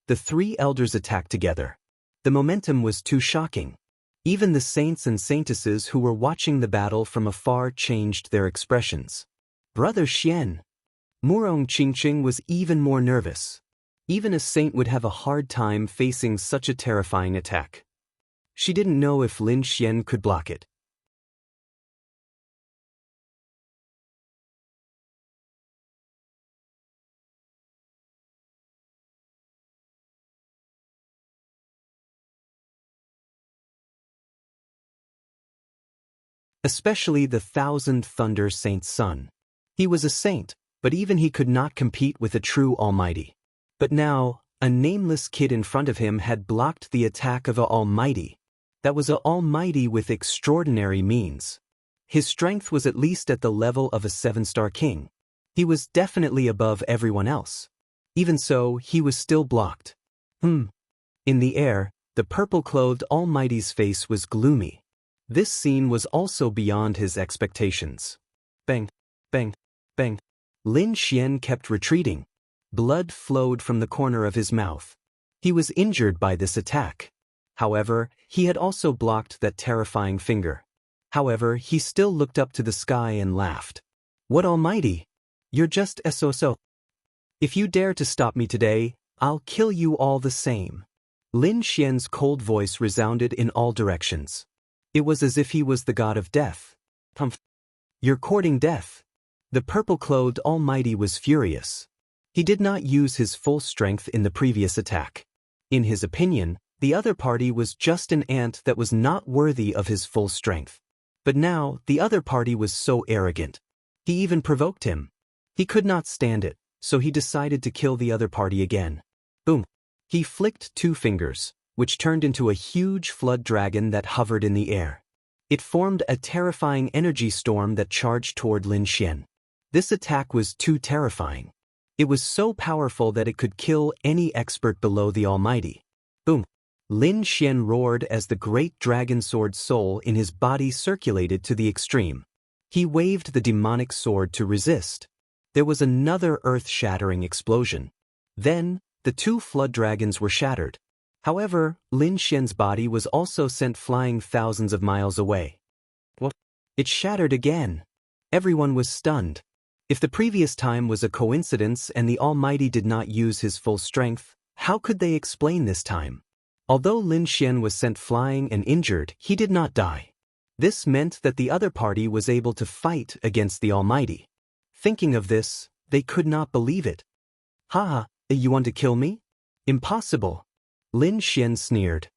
The three elders attacked together. The momentum was too shocking. Even the saints and saintesses who were watching the battle from afar changed their expressions. Brother Xian. Murong Qingqing was even more nervous. Even a saint would have a hard time facing such a terrifying attack. She didn't know if Lin Xian could block it. Especially the Thousand Thunder Saint's son. He was a saint, but even he could not compete with a true Almighty. But now, a nameless kid in front of him had blocked the attack of a Almighty. That was a Almighty with extraordinary means. His strength was at least at the level of a 7-star king. He was definitely above everyone else. Even so, he was still blocked. In the air, the purple-clothed Almighty's face was gloomy. This scene was also beyond his expectations. Bang, bang, bang. Lin Xian kept retreating. Blood flowed from the corner of his mouth. He was injured by this attack. However, he had also blocked that terrifying finger. However, he still looked up to the sky and laughed. What Almighty? You're just so. If you dare to stop me today, I'll kill you all the same. Lin Xian's cold voice resounded in all directions. It was as if he was the god of death. You're courting death. The purple-clothed Almighty was furious. He did not use his full strength in the previous attack. In his opinion, the other party was just an ant that was not worthy of his full strength. But now, the other party was so arrogant. He even provoked him. He could not stand it, so he decided to kill the other party again. Boom! He flicked 2 fingers, which turned into a huge flood dragon that hovered in the air. It formed a terrifying energy storm that charged toward Lin Xian. This attack was too terrifying. It was so powerful that it could kill any expert below the Almighty. Boom! Lin Xian roared as the great dragon sword soul in his body circulated to the extreme. He waved the demonic sword to resist. There was another earth-shattering explosion. Then, the 2 flood dragons were shattered. However, Lin Xian's body was also sent flying thousands of miles away. What? It shattered again. Everyone was stunned. If the previous time was a coincidence and the Almighty did not use his full strength, how could they explain this time? Although Lin Xian was sent flying and injured, he did not die. This meant that the other party was able to fight against the Almighty. Thinking of this, they could not believe it. Haha, you want to kill me? Impossible. Lin Xian sneered.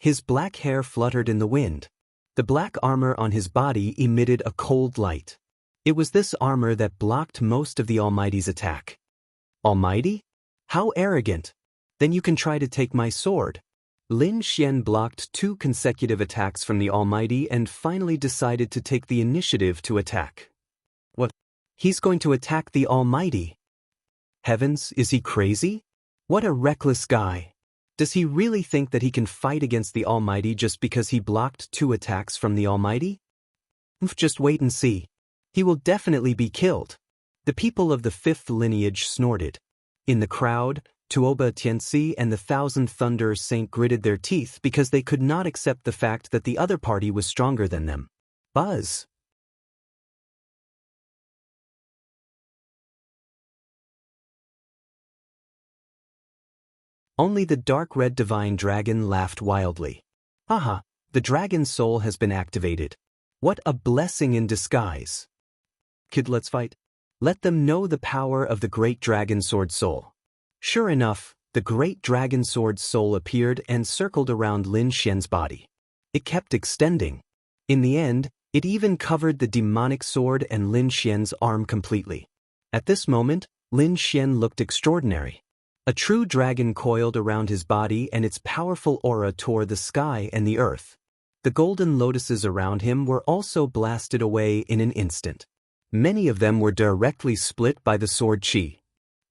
His black hair fluttered in the wind. The black armor on his body emitted a cold light. It was this armor that blocked most of the Almighty's attack. Almighty? How arrogant! Then you can try to take my sword. Lin Xian blocked 2 consecutive attacks from the Almighty and finally decided to take the initiative to attack. What? He's going to attack the Almighty? Heavens, is he crazy? What a reckless guy. Does he really think that he can fight against the Almighty just because he blocked 2 attacks from the Almighty? Just wait and see. He will definitely be killed. The people of the 5th lineage snorted. In the crowd, Tuoba Tianxi and the Thousand Thunder Saint gritted their teeth because they could not accept the fact that the other party was stronger than them. Buzz. Only the dark red divine dragon laughed wildly. Haha, the dragon's soul has been activated. What a blessing in disguise. Kid, let's fight. Let them know the power of the great dragon sword soul. Sure enough, the great dragon sword soul appeared and circled around Lin Xian's body. It kept extending. In the end, it even covered the demonic sword and Lin Xian's arm completely. At this moment, Lin Xian looked extraordinary. A true dragon coiled around his body and its powerful aura tore the sky and the earth. The golden lotuses around him were also blasted away in an instant. Many of them were directly split by the sword chi.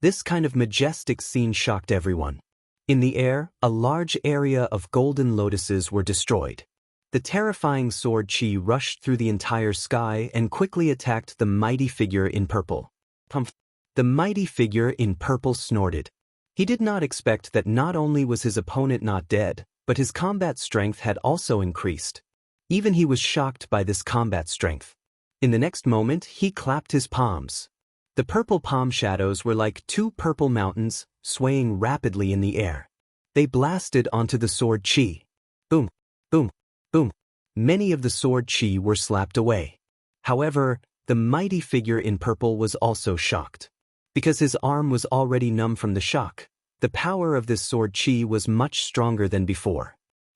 This kind of majestic scene shocked everyone. In the air, a large area of golden lotuses were destroyed. The terrifying sword chi rushed through the entire sky and quickly attacked the mighty figure in purple. Pumph! The mighty figure in purple snorted. He did not expect that not only was his opponent not dead, but his combat strength had also increased. Even he was shocked by this combat strength. In the next moment, he clapped his palms. The purple palm shadows were like 2 purple mountains, swaying rapidly in the air. They blasted onto the sword chi. Boom, boom, boom. Many of the sword chi were slapped away. However, the mighty figure in purple was also shocked. Because his arm was already numb from the shock, the power of this sword chi was much stronger than before.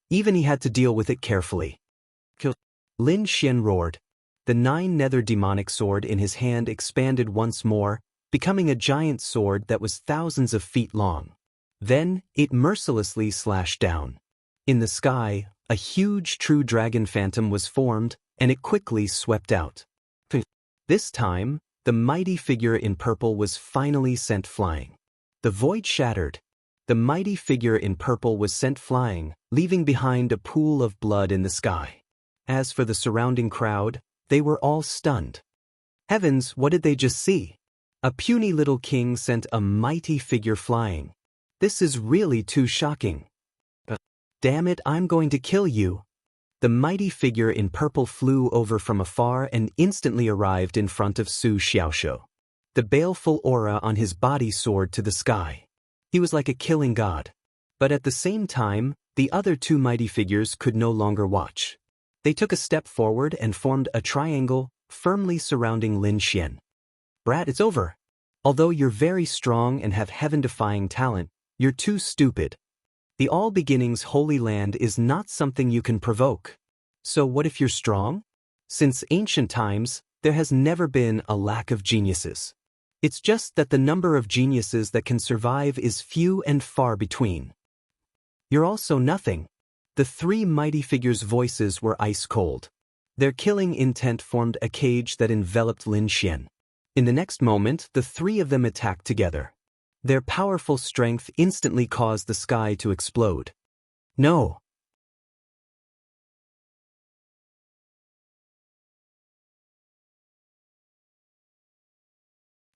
Even he had to deal with it carefully. Kill! Lin Xian roared. The 9 nether demonic sword in his hand expanded once more, becoming a giant sword that was thousands of feet long. Then, it mercilessly slashed down. In the sky, a huge true dragon phantom was formed, and it quickly swept out. This time, the mighty figure in purple was finally sent flying. The void shattered. The mighty figure in purple was sent flying, leaving behind a pool of blood in the sky. As for the surrounding crowd, they were all stunned. Heavens, what did they just see? A puny little king sent a mighty figure flying. This is really too shocking. Damn it, I'm going to kill you. The mighty figure in purple flew over from afar and instantly arrived in front of Su Xiaoshu. The baleful aura on his body soared to the sky. He was like a killing god. But at the same time, the other 2 mighty figures could no longer watch. They took a step forward and formed a triangle, firmly surrounding Lin Xian. Brat, it's over. Although you're very strong and have heaven-defying talent, you're too stupid. The All Beginnings Holy Land is not something you can provoke. So what if you're strong? Since ancient times, there has never been a lack of geniuses. It's just that the number of geniuses that can survive is few and far between. You're also nothing. The 3 mighty figures' voices were ice cold. Their killing intent formed a cage that enveloped Lin Xian. In the next moment, the 3 of them attacked together. Their powerful strength instantly caused the sky to explode. No!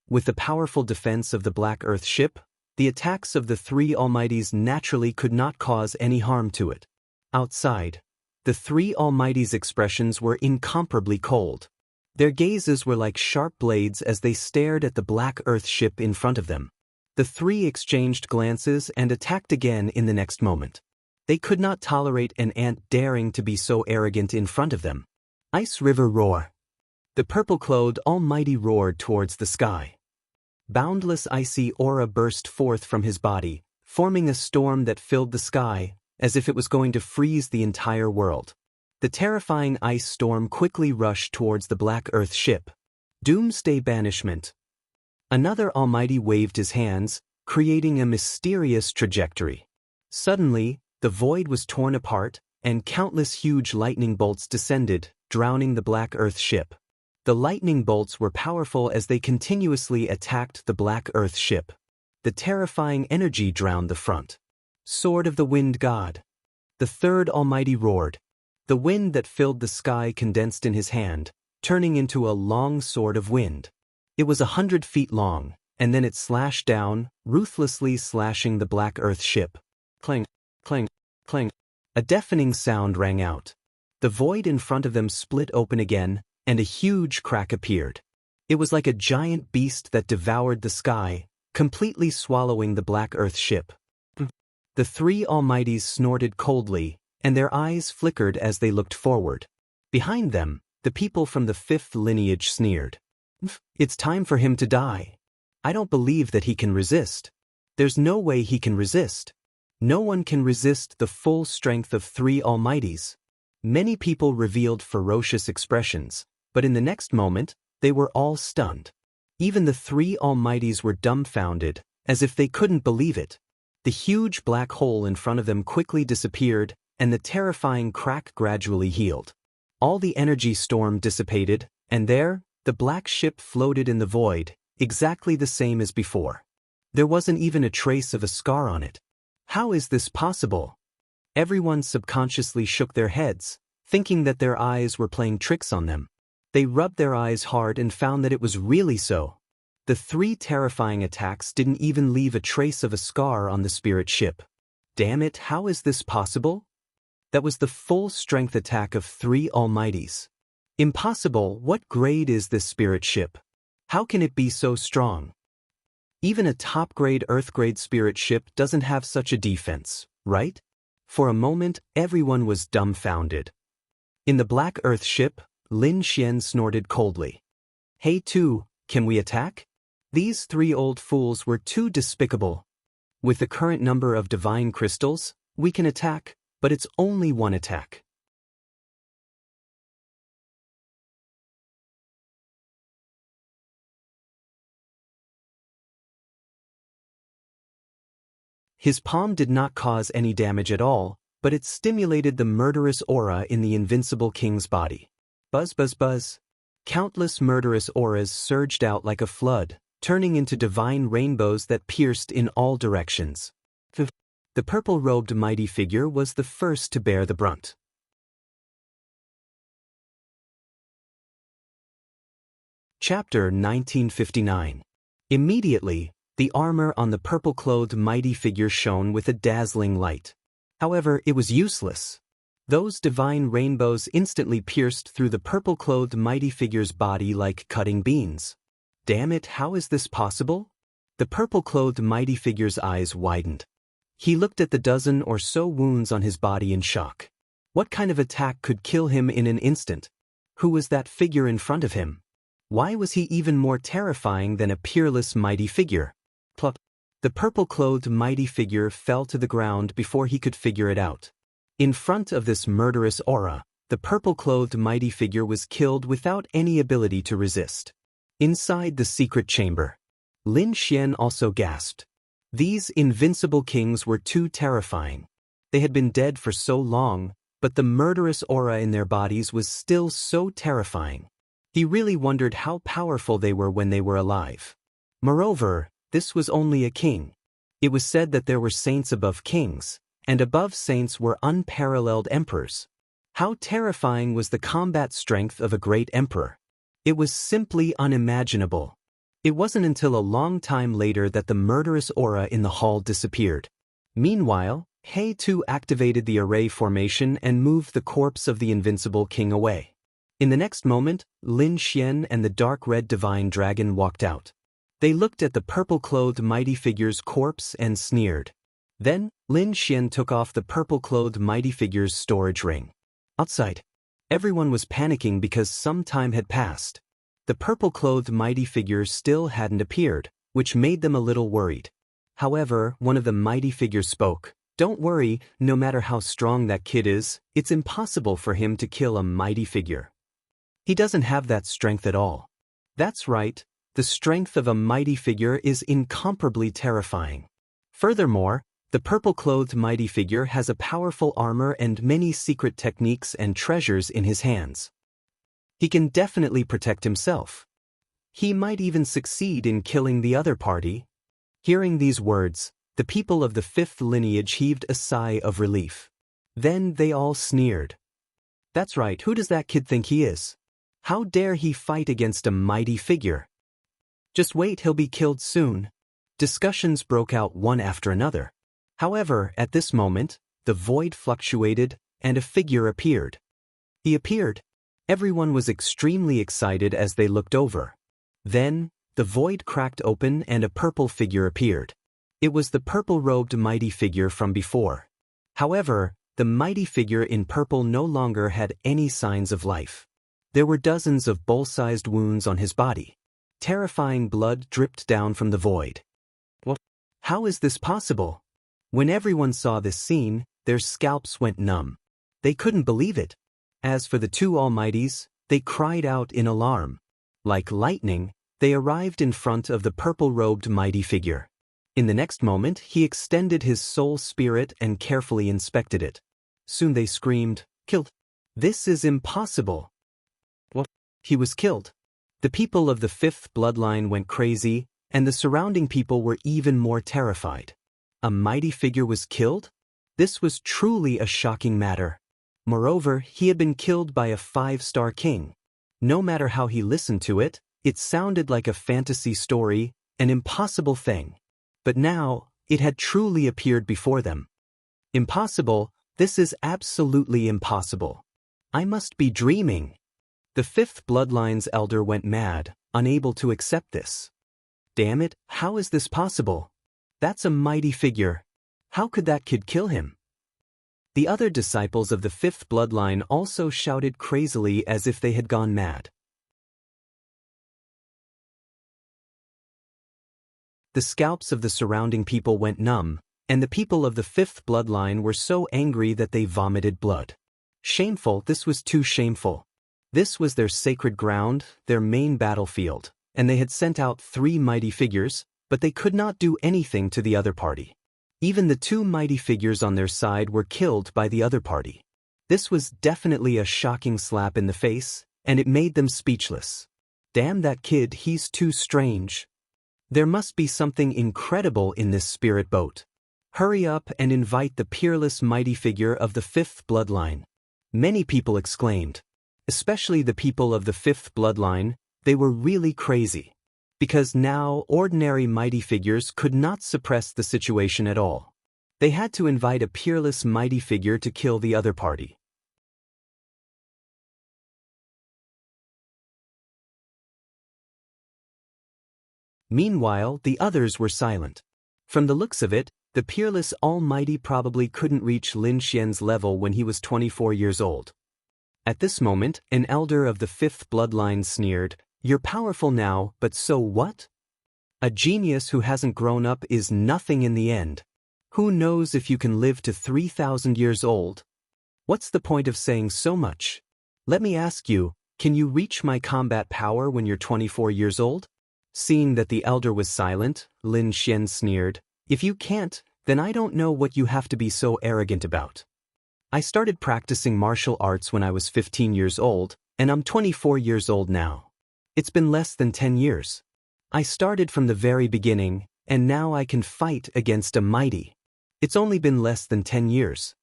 With the powerful defense of the Black Earth ship, the attacks of the 3 Almighties naturally could not cause any harm to it. Outside, the 3 Almighties' expressions were incomparably cold. Their gazes were like sharp blades as they stared at the Black Earth ship in front of them. The three exchanged glances and attacked again in the next moment. They could not tolerate an ant daring to be so arrogant in front of them. Ice River Roar. The purple-clothed Almighty roared towards the sky. Boundless icy aura burst forth from his body, forming a storm that filled the sky, as if it was going to freeze the entire world. The terrifying ice storm quickly rushed towards the Black Earth ship. Doomsday Banishment. Another Almighty waved his hands, creating a mysterious trajectory. Suddenly, the void was torn apart, and countless huge lightning bolts descended, drowning the Black Earth ship. The lightning bolts were powerful as they continuously attacked the Black Earth ship. The terrifying energy drowned the front. Sword of the Wind God. The third Almighty roared. The wind that filled the sky condensed in his hand, turning into a long sword of wind. It was 100 feet long, and then it slashed down, ruthlessly slashing the Black Earth ship. Clang, clang, clang. A deafening sound rang out. The void in front of them split open again, and a huge crack appeared. It was like a giant beast that devoured the sky, completely swallowing the Black Earth ship. The three Almighties snorted coldly, and their eyes flickered as they looked forward. Behind them, the people from the fifth lineage sneered. It's time for him to die. I don't believe that he can resist. There's no way he can resist. No one can resist the full strength of three Almighties. Many people revealed ferocious expressions, but in the next moment, they were all stunned. Even the three Almighties were dumbfounded, as if they couldn't believe it. The huge black hole in front of them quickly disappeared, and the terrifying crack gradually healed. All the energy storm dissipated, and there, the black ship floated in the void, exactly the same as before. There wasn't even a trace of a scar on it. How is this possible? Everyone subconsciously shook their heads, thinking that their eyes were playing tricks on them. They rubbed their eyes hard and found that it was really so. The three terrifying attacks didn't even leave a trace of a scar on the spirit ship. Damn it, how is this possible? That was the full strength attack of three Almighties. Impossible. What grade is this spirit ship? How can it be so strong? Even a top-grade Earth-grade spirit ship doesn't have such a defense, right? For a moment, everyone was dumbfounded. In the Black Earth ship, Lin Xian snorted coldly. Hey two, can we attack? These three old fools were too despicable. With the current number of divine crystals, we can attack, but it's only one attack. His palm did not cause any damage at all, but it stimulated the murderous aura in the invincible king's body. Buzz buzz buzz. Countless murderous auras surged out like a flood, turning into divine rainbows that pierced in all directions. The purple-robed mighty figure was the first to bear the brunt. Chapter 1959. Immediately, the armor on the purple-clothed mighty figure shone with a dazzling light. However, it was useless. Those divine rainbows instantly pierced through the purple-clothed mighty figure's body like cutting beans. Damn it, how is this possible? The purple-clothed mighty figure's eyes widened. He looked at the dozen or so wounds on his body in shock. What kind of attack could kill him in an instant? Who was that figure in front of him? Why was he even more terrifying than a peerless mighty figure? Plop. The purple-clothed mighty figure fell to the ground before he could figure it out. In front of this murderous aura, the purple-clothed mighty figure was killed without any ability to resist. Inside the secret chamber, Lin Xian also gasped. These invincible kings were too terrifying. They had been dead for so long, but the murderous aura in their bodies was still so terrifying. He really wondered how powerful they were when they were alive. Moreover, this was only a king. It was said that there were saints above kings, and above saints were unparalleled emperors. How terrifying was the combat strength of a great emperor? It was simply unimaginable. It wasn't until a long time later that the murderous aura in the hall disappeared. Meanwhile, He Tu activated the array formation and moved the corpse of the invincible king away. In the next moment, Lin Xian and the dark red divine dragon walked out. They looked at the purple-clothed mighty figure's corpse and sneered. Then, Lin Xian took off the purple-clothed mighty figure's storage ring. Outside, everyone was panicking because some time had passed. The purple-clothed mighty figure still hadn't appeared, which made them a little worried. However, one of the mighty figures spoke. Don't worry, no matter how strong that kid is, it's impossible for him to kill a mighty figure. He doesn't have that strength at all. That's right, the strength of a mighty figure is incomparably terrifying. Furthermore, the purple-clothed mighty figure has a powerful armor and many secret techniques and treasures in his hands. He can definitely protect himself. He might even succeed in killing the other party. Hearing these words, the people of the fifth lineage heaved a sigh of relief. Then they all sneered. That's right, who does that kid think he is? How dare he fight against a mighty figure? Just wait, he'll be killed soon. Discussions broke out one after another. However, at this moment, the void fluctuated, and a figure appeared. He appeared. Everyone was extremely excited as they looked over. Then, the void cracked open and a purple figure appeared. It was the purple-robed mighty figure from before. However, the mighty figure in purple no longer had any signs of life. There were dozens of bowl-sized wounds on his body. Terrifying blood dripped down from the void. What? How is this possible? When everyone saw this scene, their scalps went numb. They couldn't believe it. As for the two Almighties, they cried out in alarm. Like lightning, they arrived in front of the purple-robed mighty figure. In the next moment, he extended his soul spirit and carefully inspected it. Soon they screamed, "Killed! This is impossible!" What? He was killed. The people of the fifth bloodline went crazy, and the surrounding people were even more terrified. A mighty figure was killed? This was truly a shocking matter. Moreover, he had been killed by a 5-star king. No matter how he listened to it, it sounded like a fantasy story, an impossible thing. But now, it had truly appeared before them. Impossible, this is absolutely impossible. I must be dreaming. The fifth bloodline's elder went mad, unable to accept this. Damn it, how is this possible? That's a mighty figure. How could that kid kill him? The other disciples of the fifth bloodline also shouted crazily as if they had gone mad. The scalps of the surrounding people went numb, and the people of the fifth bloodline were so angry that they vomited blood. Shameful, this was too shameful. This was their sacred ground, their main battlefield, and they had sent out 3 mighty figures, but they could not do anything to the other party. Even the 2 mighty figures on their side were killed by the other party. This was definitely a shocking slap in the face, and it made them speechless. Damn that kid, he's too strange. There must be something incredible in this spirit boat. Hurry up and invite the peerless mighty figure of the fifth bloodline. Many people exclaimed. Especially the people of the fifth bloodline, they were really crazy. Because now ordinary mighty figures could not suppress the situation at all. They had to invite a peerless mighty figure to kill the other party. Meanwhile, the others were silent. From the looks of it, the peerless Almighty probably couldn't reach Lin Xian's level when he was 24 years old. At this moment, an elder of the fifth bloodline sneered, "You're powerful now, but so what? A genius who hasn't grown up is nothing in the end. Who knows if you can live to 3,000 years old? What's the point of saying so much? Let me ask you, can you reach my combat power when you're 24 years old?" Seeing that the elder was silent, Lin Xian sneered, "If you can't, then I don't know what you have to be so arrogant about. I started practicing martial arts when I was 15 years old, and I'm 24 years old now. It's been less than 10 years. I started from the very beginning, and now I can fight against a mighty. It's only been less than 10 years.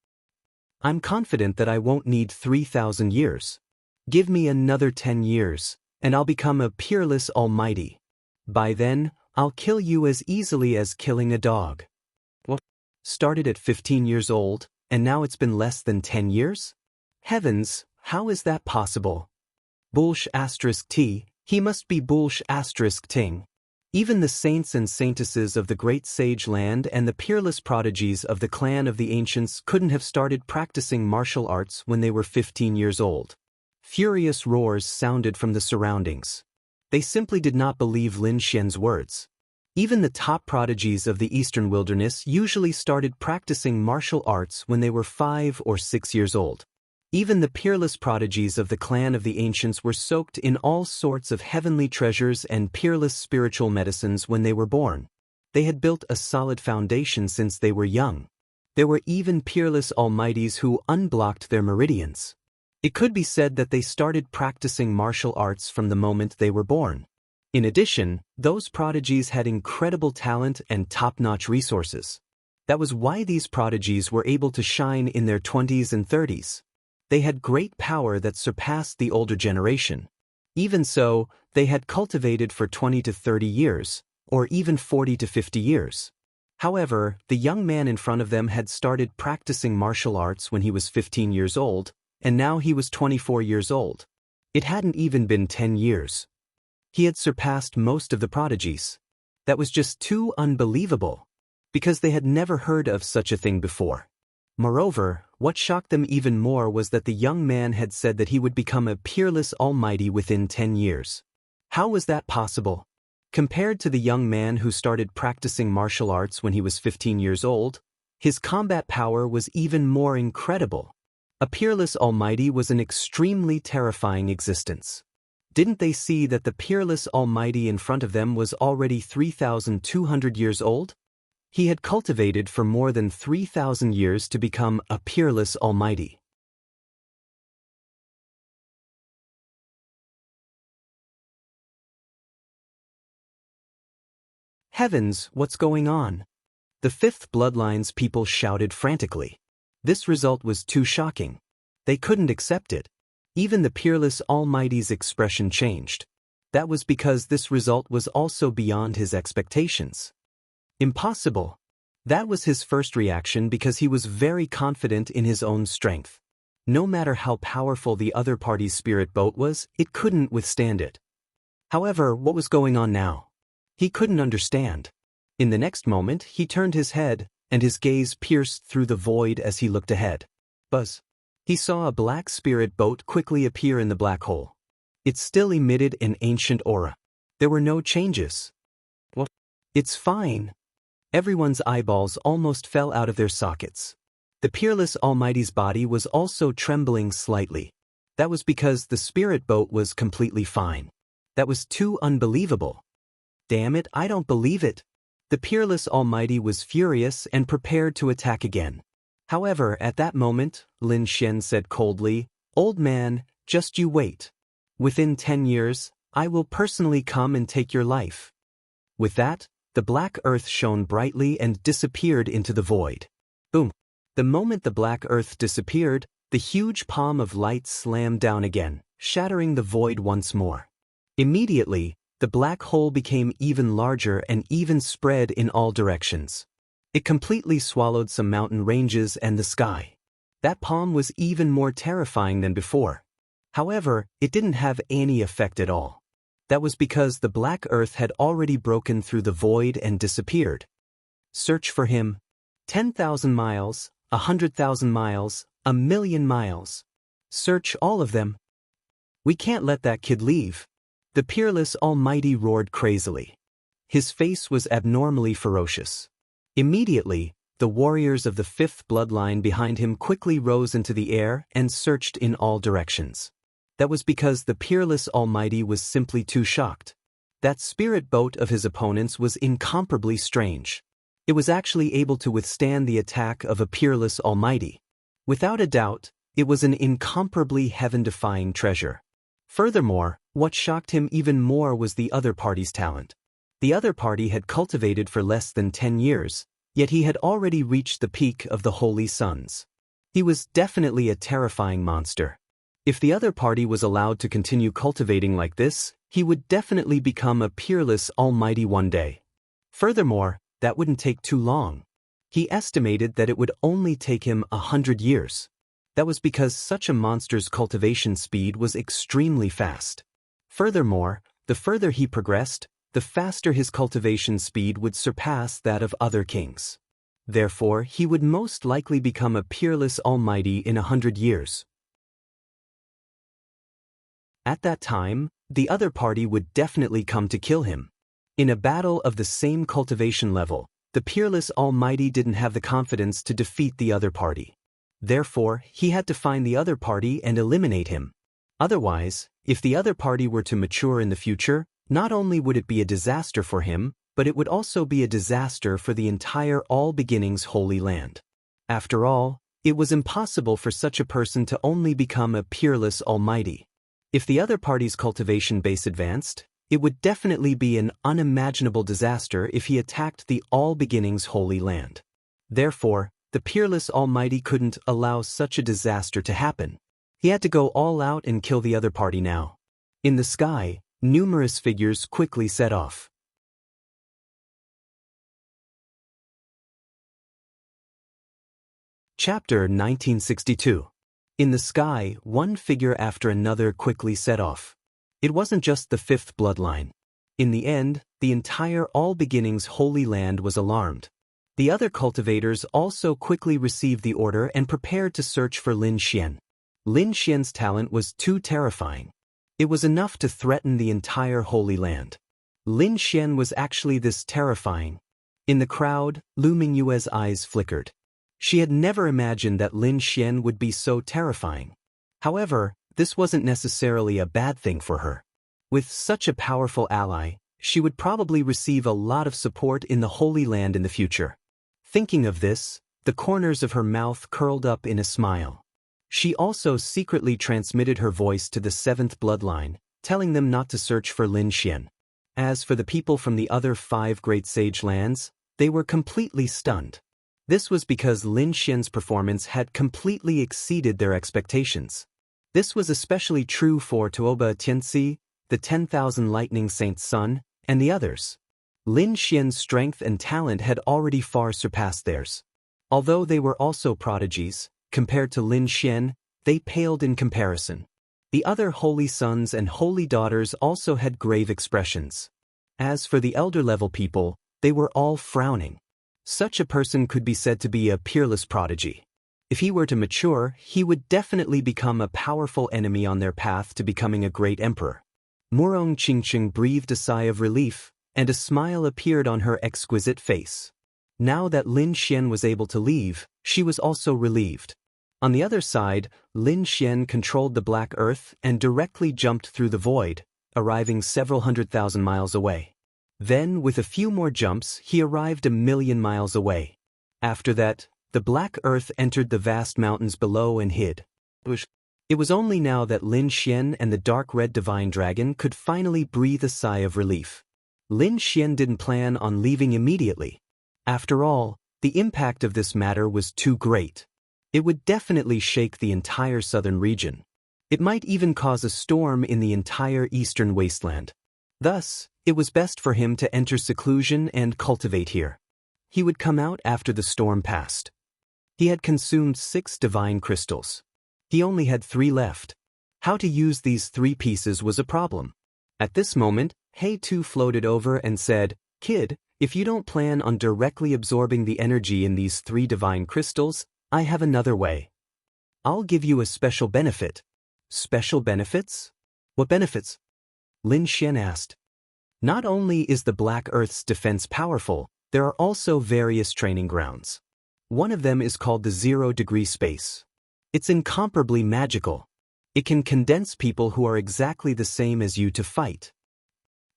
I'm confident that I won't need 3,000 years. Give me another 10 years, and I'll become a peerless almighty. By then, I'll kill you as easily as killing a dog." What? Started at 15 years old, and now it's been less than 10 years? Heavens, how is that possible? Bullsh*t, he must be Bullsh*ting. Even the saints and saintesses of the great sage land and the peerless prodigies of the clan of the ancients couldn't have started practicing martial arts when they were 15 years old. Furious roars sounded from the surroundings. They simply did not believe Lin Xian's words. Even the top prodigies of the eastern wilderness usually started practicing martial arts when they were 5 or 6 years old. Even the peerless prodigies of the clan of the ancients were soaked in all sorts of heavenly treasures and peerless spiritual medicines when they were born. They had built a solid foundation since they were young. There were even peerless almighties who unblocked their meridians. It could be said that they started practicing martial arts from the moment they were born. In addition, those prodigies had incredible talent and top-notch resources. That was why these prodigies were able to shine in their 20s and 30s. They had great power that surpassed the older generation. Even so, they had cultivated for 20 to 30 years, or even 40 to 50 years. However, the young man in front of them had started practicing martial arts when he was 15 years old, and now he was 24 years old. It hadn't even been 10 years. He had surpassed most of the prodigies. That was just too unbelievable, because they had never heard of such a thing before. Moreover, what shocked them even more was that the young man had said that he would become a peerless almighty within 10 years. How was that possible? Compared to the young man who started practicing martial arts when he was 15 years old, his combat power was even more incredible. A peerless almighty was an extremely terrifying existence. Didn't they see that the peerless almighty in front of them was already 3,200 years old? He had cultivated for more than 3,000 years to become a peerless almighty. Heavens, what's going on? The fifth bloodline's people shouted frantically. This result was too shocking. They couldn't accept it. Even the peerless almighty's expression changed. That was because this result was also beyond his expectations. Impossible. That was his first reaction because he was very confident in his own strength. No matter how powerful the other party's spirit boat was, it couldn't withstand it. However, what was going on now? He couldn't understand. In the next moment, he turned his head, and his gaze pierced through the void as he looked ahead. Buzz. He saw a black spirit boat quickly appear in the black hole. It still emitted an ancient aura. There were no changes. What? It's fine. Everyone's eyeballs almost fell out of their sockets. The peerless almighty's body was also trembling slightly. That was because the spirit boat was completely fine. That was too unbelievable. Damn it, I don't believe it. The peerless almighty was furious and prepared to attack again. However, at that moment, Lin Xian said coldly, "Old man, just you wait. Within 10 years, I will personally come and take your life." With that, the black earth shone brightly and disappeared into the void. Boom. The moment the black earth disappeared, the huge palm of light slammed down again, shattering the void once more. Immediately, the black hole became even larger and even spread in all directions. It completely swallowed some mountain ranges and the sky. That palm was even more terrifying than before. However, it didn't have any effect at all. That was because the black earth had already broken through the void and disappeared. Search for him. 10,000 miles, 100,000 miles, 1,000,000 miles. Search all of them. We can't let that kid leave. The peerless almighty roared crazily. His face was abnormally ferocious. Immediately, the warriors of the fifth bloodline behind him quickly rose into the air and searched in all directions. That was because the peerless almighty was simply too shocked. That spirit boat of his opponents was incomparably strange. It was actually able to withstand the attack of a peerless almighty. Without a doubt, it was an incomparably heaven-defying treasure. Furthermore, what shocked him even more was the other party's talent. The other party had cultivated for less than 10 years, yet he had already reached the peak of the holy suns. He was definitely a terrifying monster. If the other party was allowed to continue cultivating like this, he would definitely become a peerless almighty one day. Furthermore, that wouldn't take too long. He estimated that it would only take him 100 years. That was because such a monster's cultivation speed was extremely fast. Furthermore, the further he progressed, the faster his cultivation speed would surpass that of other kings. Therefore, he would most likely become a peerless almighty in 100 years. At that time, the other party would definitely come to kill him. In a battle of the same cultivation level, the peerless almighty didn't have the confidence to defeat the other party. Therefore, he had to find the other party and eliminate him. Otherwise, if the other party were to mature in the future, not only would it be a disaster for him, but it would also be a disaster for the entire All Beginnings Holy Land. After all, it was impossible for such a person to only become a peerless almighty. If the other party's cultivation base advanced, it would definitely be an unimaginable disaster if he attacked the All Beginnings Holy Land. Therefore, the peerless almighty couldn't allow such a disaster to happen. He had to go all out and kill the other party now. In the sky, numerous figures quickly set off. Chapter 1962. In the sky, one figure after another quickly set off. It wasn't just the fifth bloodline. In the end, the entire All Beginnings Holy Land was alarmed. The other cultivators also quickly received the order and prepared to search for Lin Xian. Lin Xian's talent was too terrifying. It was enough to threaten the entire Holy Land. Lin Xian was actually this terrifying. In the crowd, Lu Mingyue's eyes flickered. She had never imagined that Lin Xian would be so terrifying. However, this wasn't necessarily a bad thing for her. With such a powerful ally, she would probably receive a lot of support in the Holy Land in the future. Thinking of this, the corners of her mouth curled up in a smile. She also secretly transmitted her voice to the seventh bloodline, telling them not to search for Lin Xian. As for the people from the other 5 great sage lands, they were completely stunned. This was because Lin Xian's performance had completely exceeded their expectations. This was especially true for Tuoba Tianzi, the 10,000 Lightning Saint's son, and the others. Lin Xian's strength and talent had already far surpassed theirs. Although they were also prodigies, compared to Lin Xian, they paled in comparison. The other holy sons and holy daughters also had grave expressions. As for the elder-level people, they were all frowning. Such a person could be said to be a peerless prodigy. If he were to mature, he would definitely become a powerful enemy on their path to becoming a great emperor. Murong Qingqing breathed a sigh of relief, and a smile appeared on her exquisite face. Now that Lin Xian was able to leave, she was also relieved. On the other side, Lin Xian controlled the Black Earth and directly jumped through the void, arriving several 100,000 miles away. Then, with a few more jumps, he arrived 1,000,000 miles away. After that, the Black Earth entered the vast mountains below and hid. It was only now that Lin Xian and the dark red divine dragon could finally breathe a sigh of relief. Lin Xian didn't plan on leaving immediately. After all, the impact of this matter was too great. It would definitely shake the entire southern region. It might even cause a storm in the entire eastern wasteland. Thus, it was best for him to enter seclusion and cultivate here. He would come out after the storm passed. He had consumed 6 divine crystals. He only had 3 left. How to use these 3 pieces was a problem. At this moment, He Tu floated over and said, "Kid, if you don't plan on directly absorbing the energy in these 3 divine crystals, I have another way. I'll give you a special benefit." Special benefits? What benefits? Lin Xian asked. Not only is the Black Earth's defense powerful, there are also various training grounds. One of them is called the 0-degree space. It's incomparably magical. It can condense people who are exactly the same as you to fight.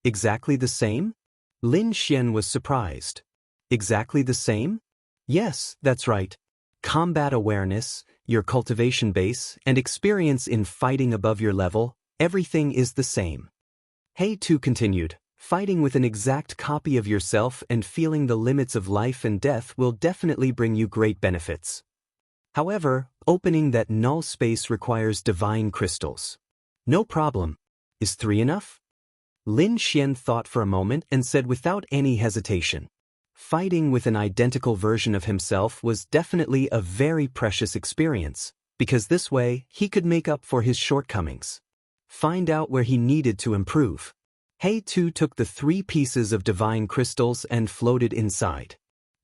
Exactly the same? Lin Xian was surprised. Exactly the same? Yes, that's right. Combat awareness, your cultivation base, and experience in fighting above your level, everything is the same. He Tu continued, fighting with an exact copy of yourself and feeling the limits of life and death will definitely bring you great benefits. However, opening that null space requires divine crystals. No problem. Is 3 enough? Lin Xian thought for a moment and said without any hesitation. Fighting with an identical version of himself was definitely a very precious experience, because this way he could make up for his shortcomings. Find out where he needed to improve. He too took the 3 pieces of divine crystals and floated inside.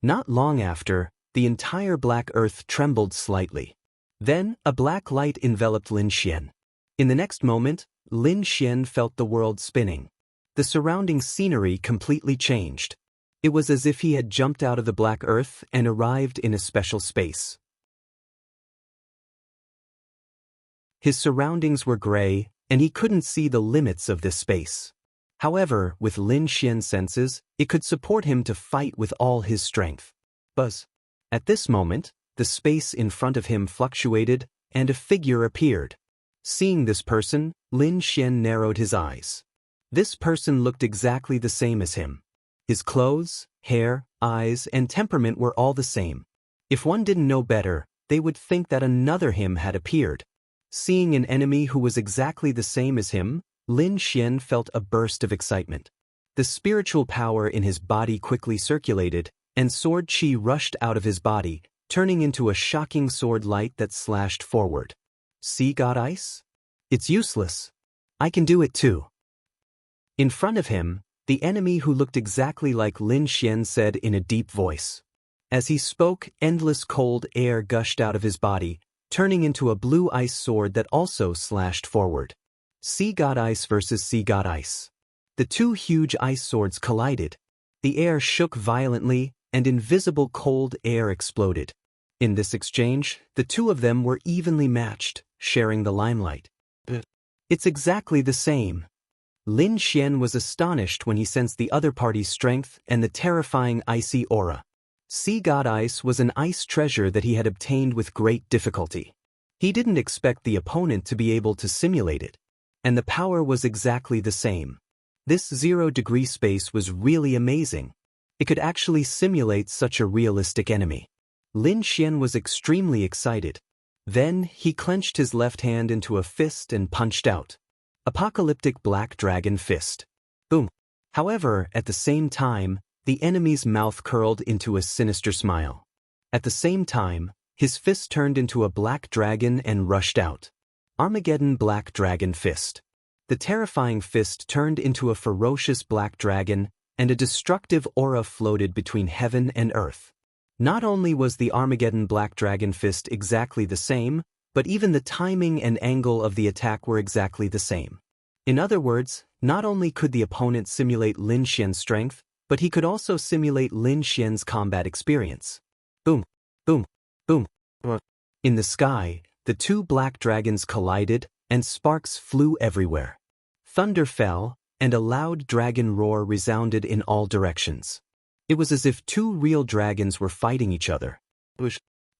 Not long after, the entire black earth trembled slightly. Then, a black light enveloped Lin Xian. In the next moment, Lin Xian felt the world spinning. The surrounding scenery completely changed. It was as if he had jumped out of the black earth and arrived in a special space. His surroundings were gray, and he couldn't see the limits of this space. However, with Lin Xian's senses, it could support him to fight with all his strength. Buzz. At this moment, the space in front of him fluctuated, and a figure appeared. Seeing this person, Lin Xian narrowed his eyes. This person looked exactly the same as him. His clothes, hair, eyes, and temperament were all the same. If one didn't know better, they would think that another him had appeared. Seeing an enemy who was exactly the same as him, Lin Xian felt a burst of excitement. The spiritual power in his body quickly circulated, and sword qi rushed out of his body, turning into a shocking sword light that slashed forward. See God Ice? It's useless. I can do it too. In front of him, the enemy who looked exactly like Lin Xian said in a deep voice. As he spoke, endless cold air gushed out of his body, turning into a blue ice sword that also slashed forward. Sea God Ice versus Sea God Ice. The 2 huge ice swords collided. The air shook violently, and invisible cold air exploded. In this exchange, the 2 of them were evenly matched, sharing the limelight. It's exactly the same. Lin Xian was astonished when he sensed the other party's strength and the terrifying icy aura. Sea God Ice was an ice treasure that he had obtained with great difficulty. He didn't expect the opponent to be able to simulate it. And the power was exactly the same. This 0-degree space was really amazing. It could actually simulate such a realistic enemy. Lin Xian was extremely excited. Then, he clenched his left hand into a fist and punched out. Apocalyptic Black Dragon Fist. Boom. However, at the same time, the enemy's mouth curled into a sinister smile. At the same time, his fist turned into a black dragon and rushed out. Armageddon Black Dragon Fist. The terrifying fist turned into a ferocious black dragon, and a destructive aura floated between heaven and earth. Not only was the Armageddon Black Dragon Fist exactly the same, but even the timing and angle of the attack were exactly the same. In other words, not only could the opponent simulate Lin Xian's strength, but he could also simulate Lin Xian's combat experience. Boom, boom, boom. In the sky, the 2 black dragons collided, and sparks flew everywhere. Thunder fell, and a loud dragon roar resounded in all directions. It was as if 2 real dragons were fighting each other.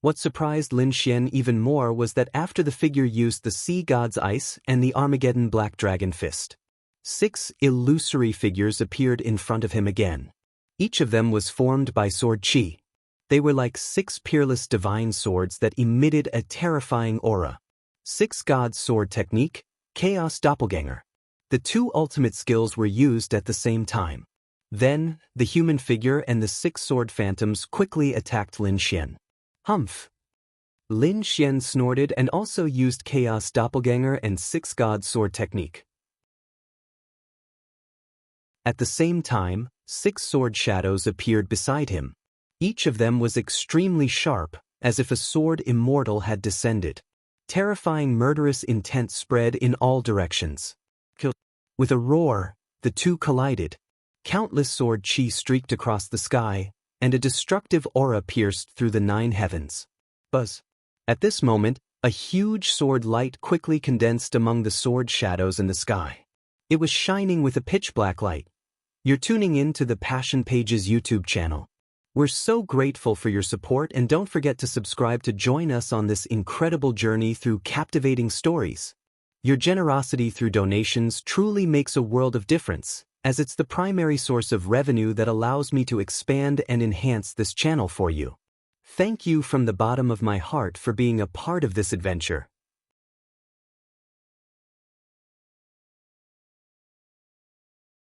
What surprised Lin Xian even more was that after the figure used the Sea God's Ice and the Armageddon Black Dragon Fist, 6 illusory figures appeared in front of him again. Each of them was formed by sword qi. They were like 6 peerless divine swords that emitted a terrifying aura. 6 God's Sword Technique, Chaos Doppelganger. The 2 ultimate skills were used at the same time. Then, the human figure and the 6 sword phantoms quickly attacked Lin Xian. Humph! Lin Xian snorted and also used Chaos Doppelganger and 6 God's Sword Technique. At the same time, 6 sword shadows appeared beside him. Each of them was extremely sharp, as if a sword immortal had descended. Terrifying murderous intent spread in all directions. With a roar, the 2 collided. Countless sword qi streaked across the sky, and a destructive aura pierced through the 9 heavens. Buzz. At this moment, a huge sword light quickly condensed among the sword shadows in the sky. It was shining with a pitch-black light. You're tuning in to the Passion Pages YouTube channel. We're so grateful for your support, and don't forget to subscribe to join us on this incredible journey through captivating stories. Your generosity through donations truly makes a world of difference, as it's the primary source of revenue that allows me to expand and enhance this channel for you. Thank you from the bottom of my heart for being a part of this adventure.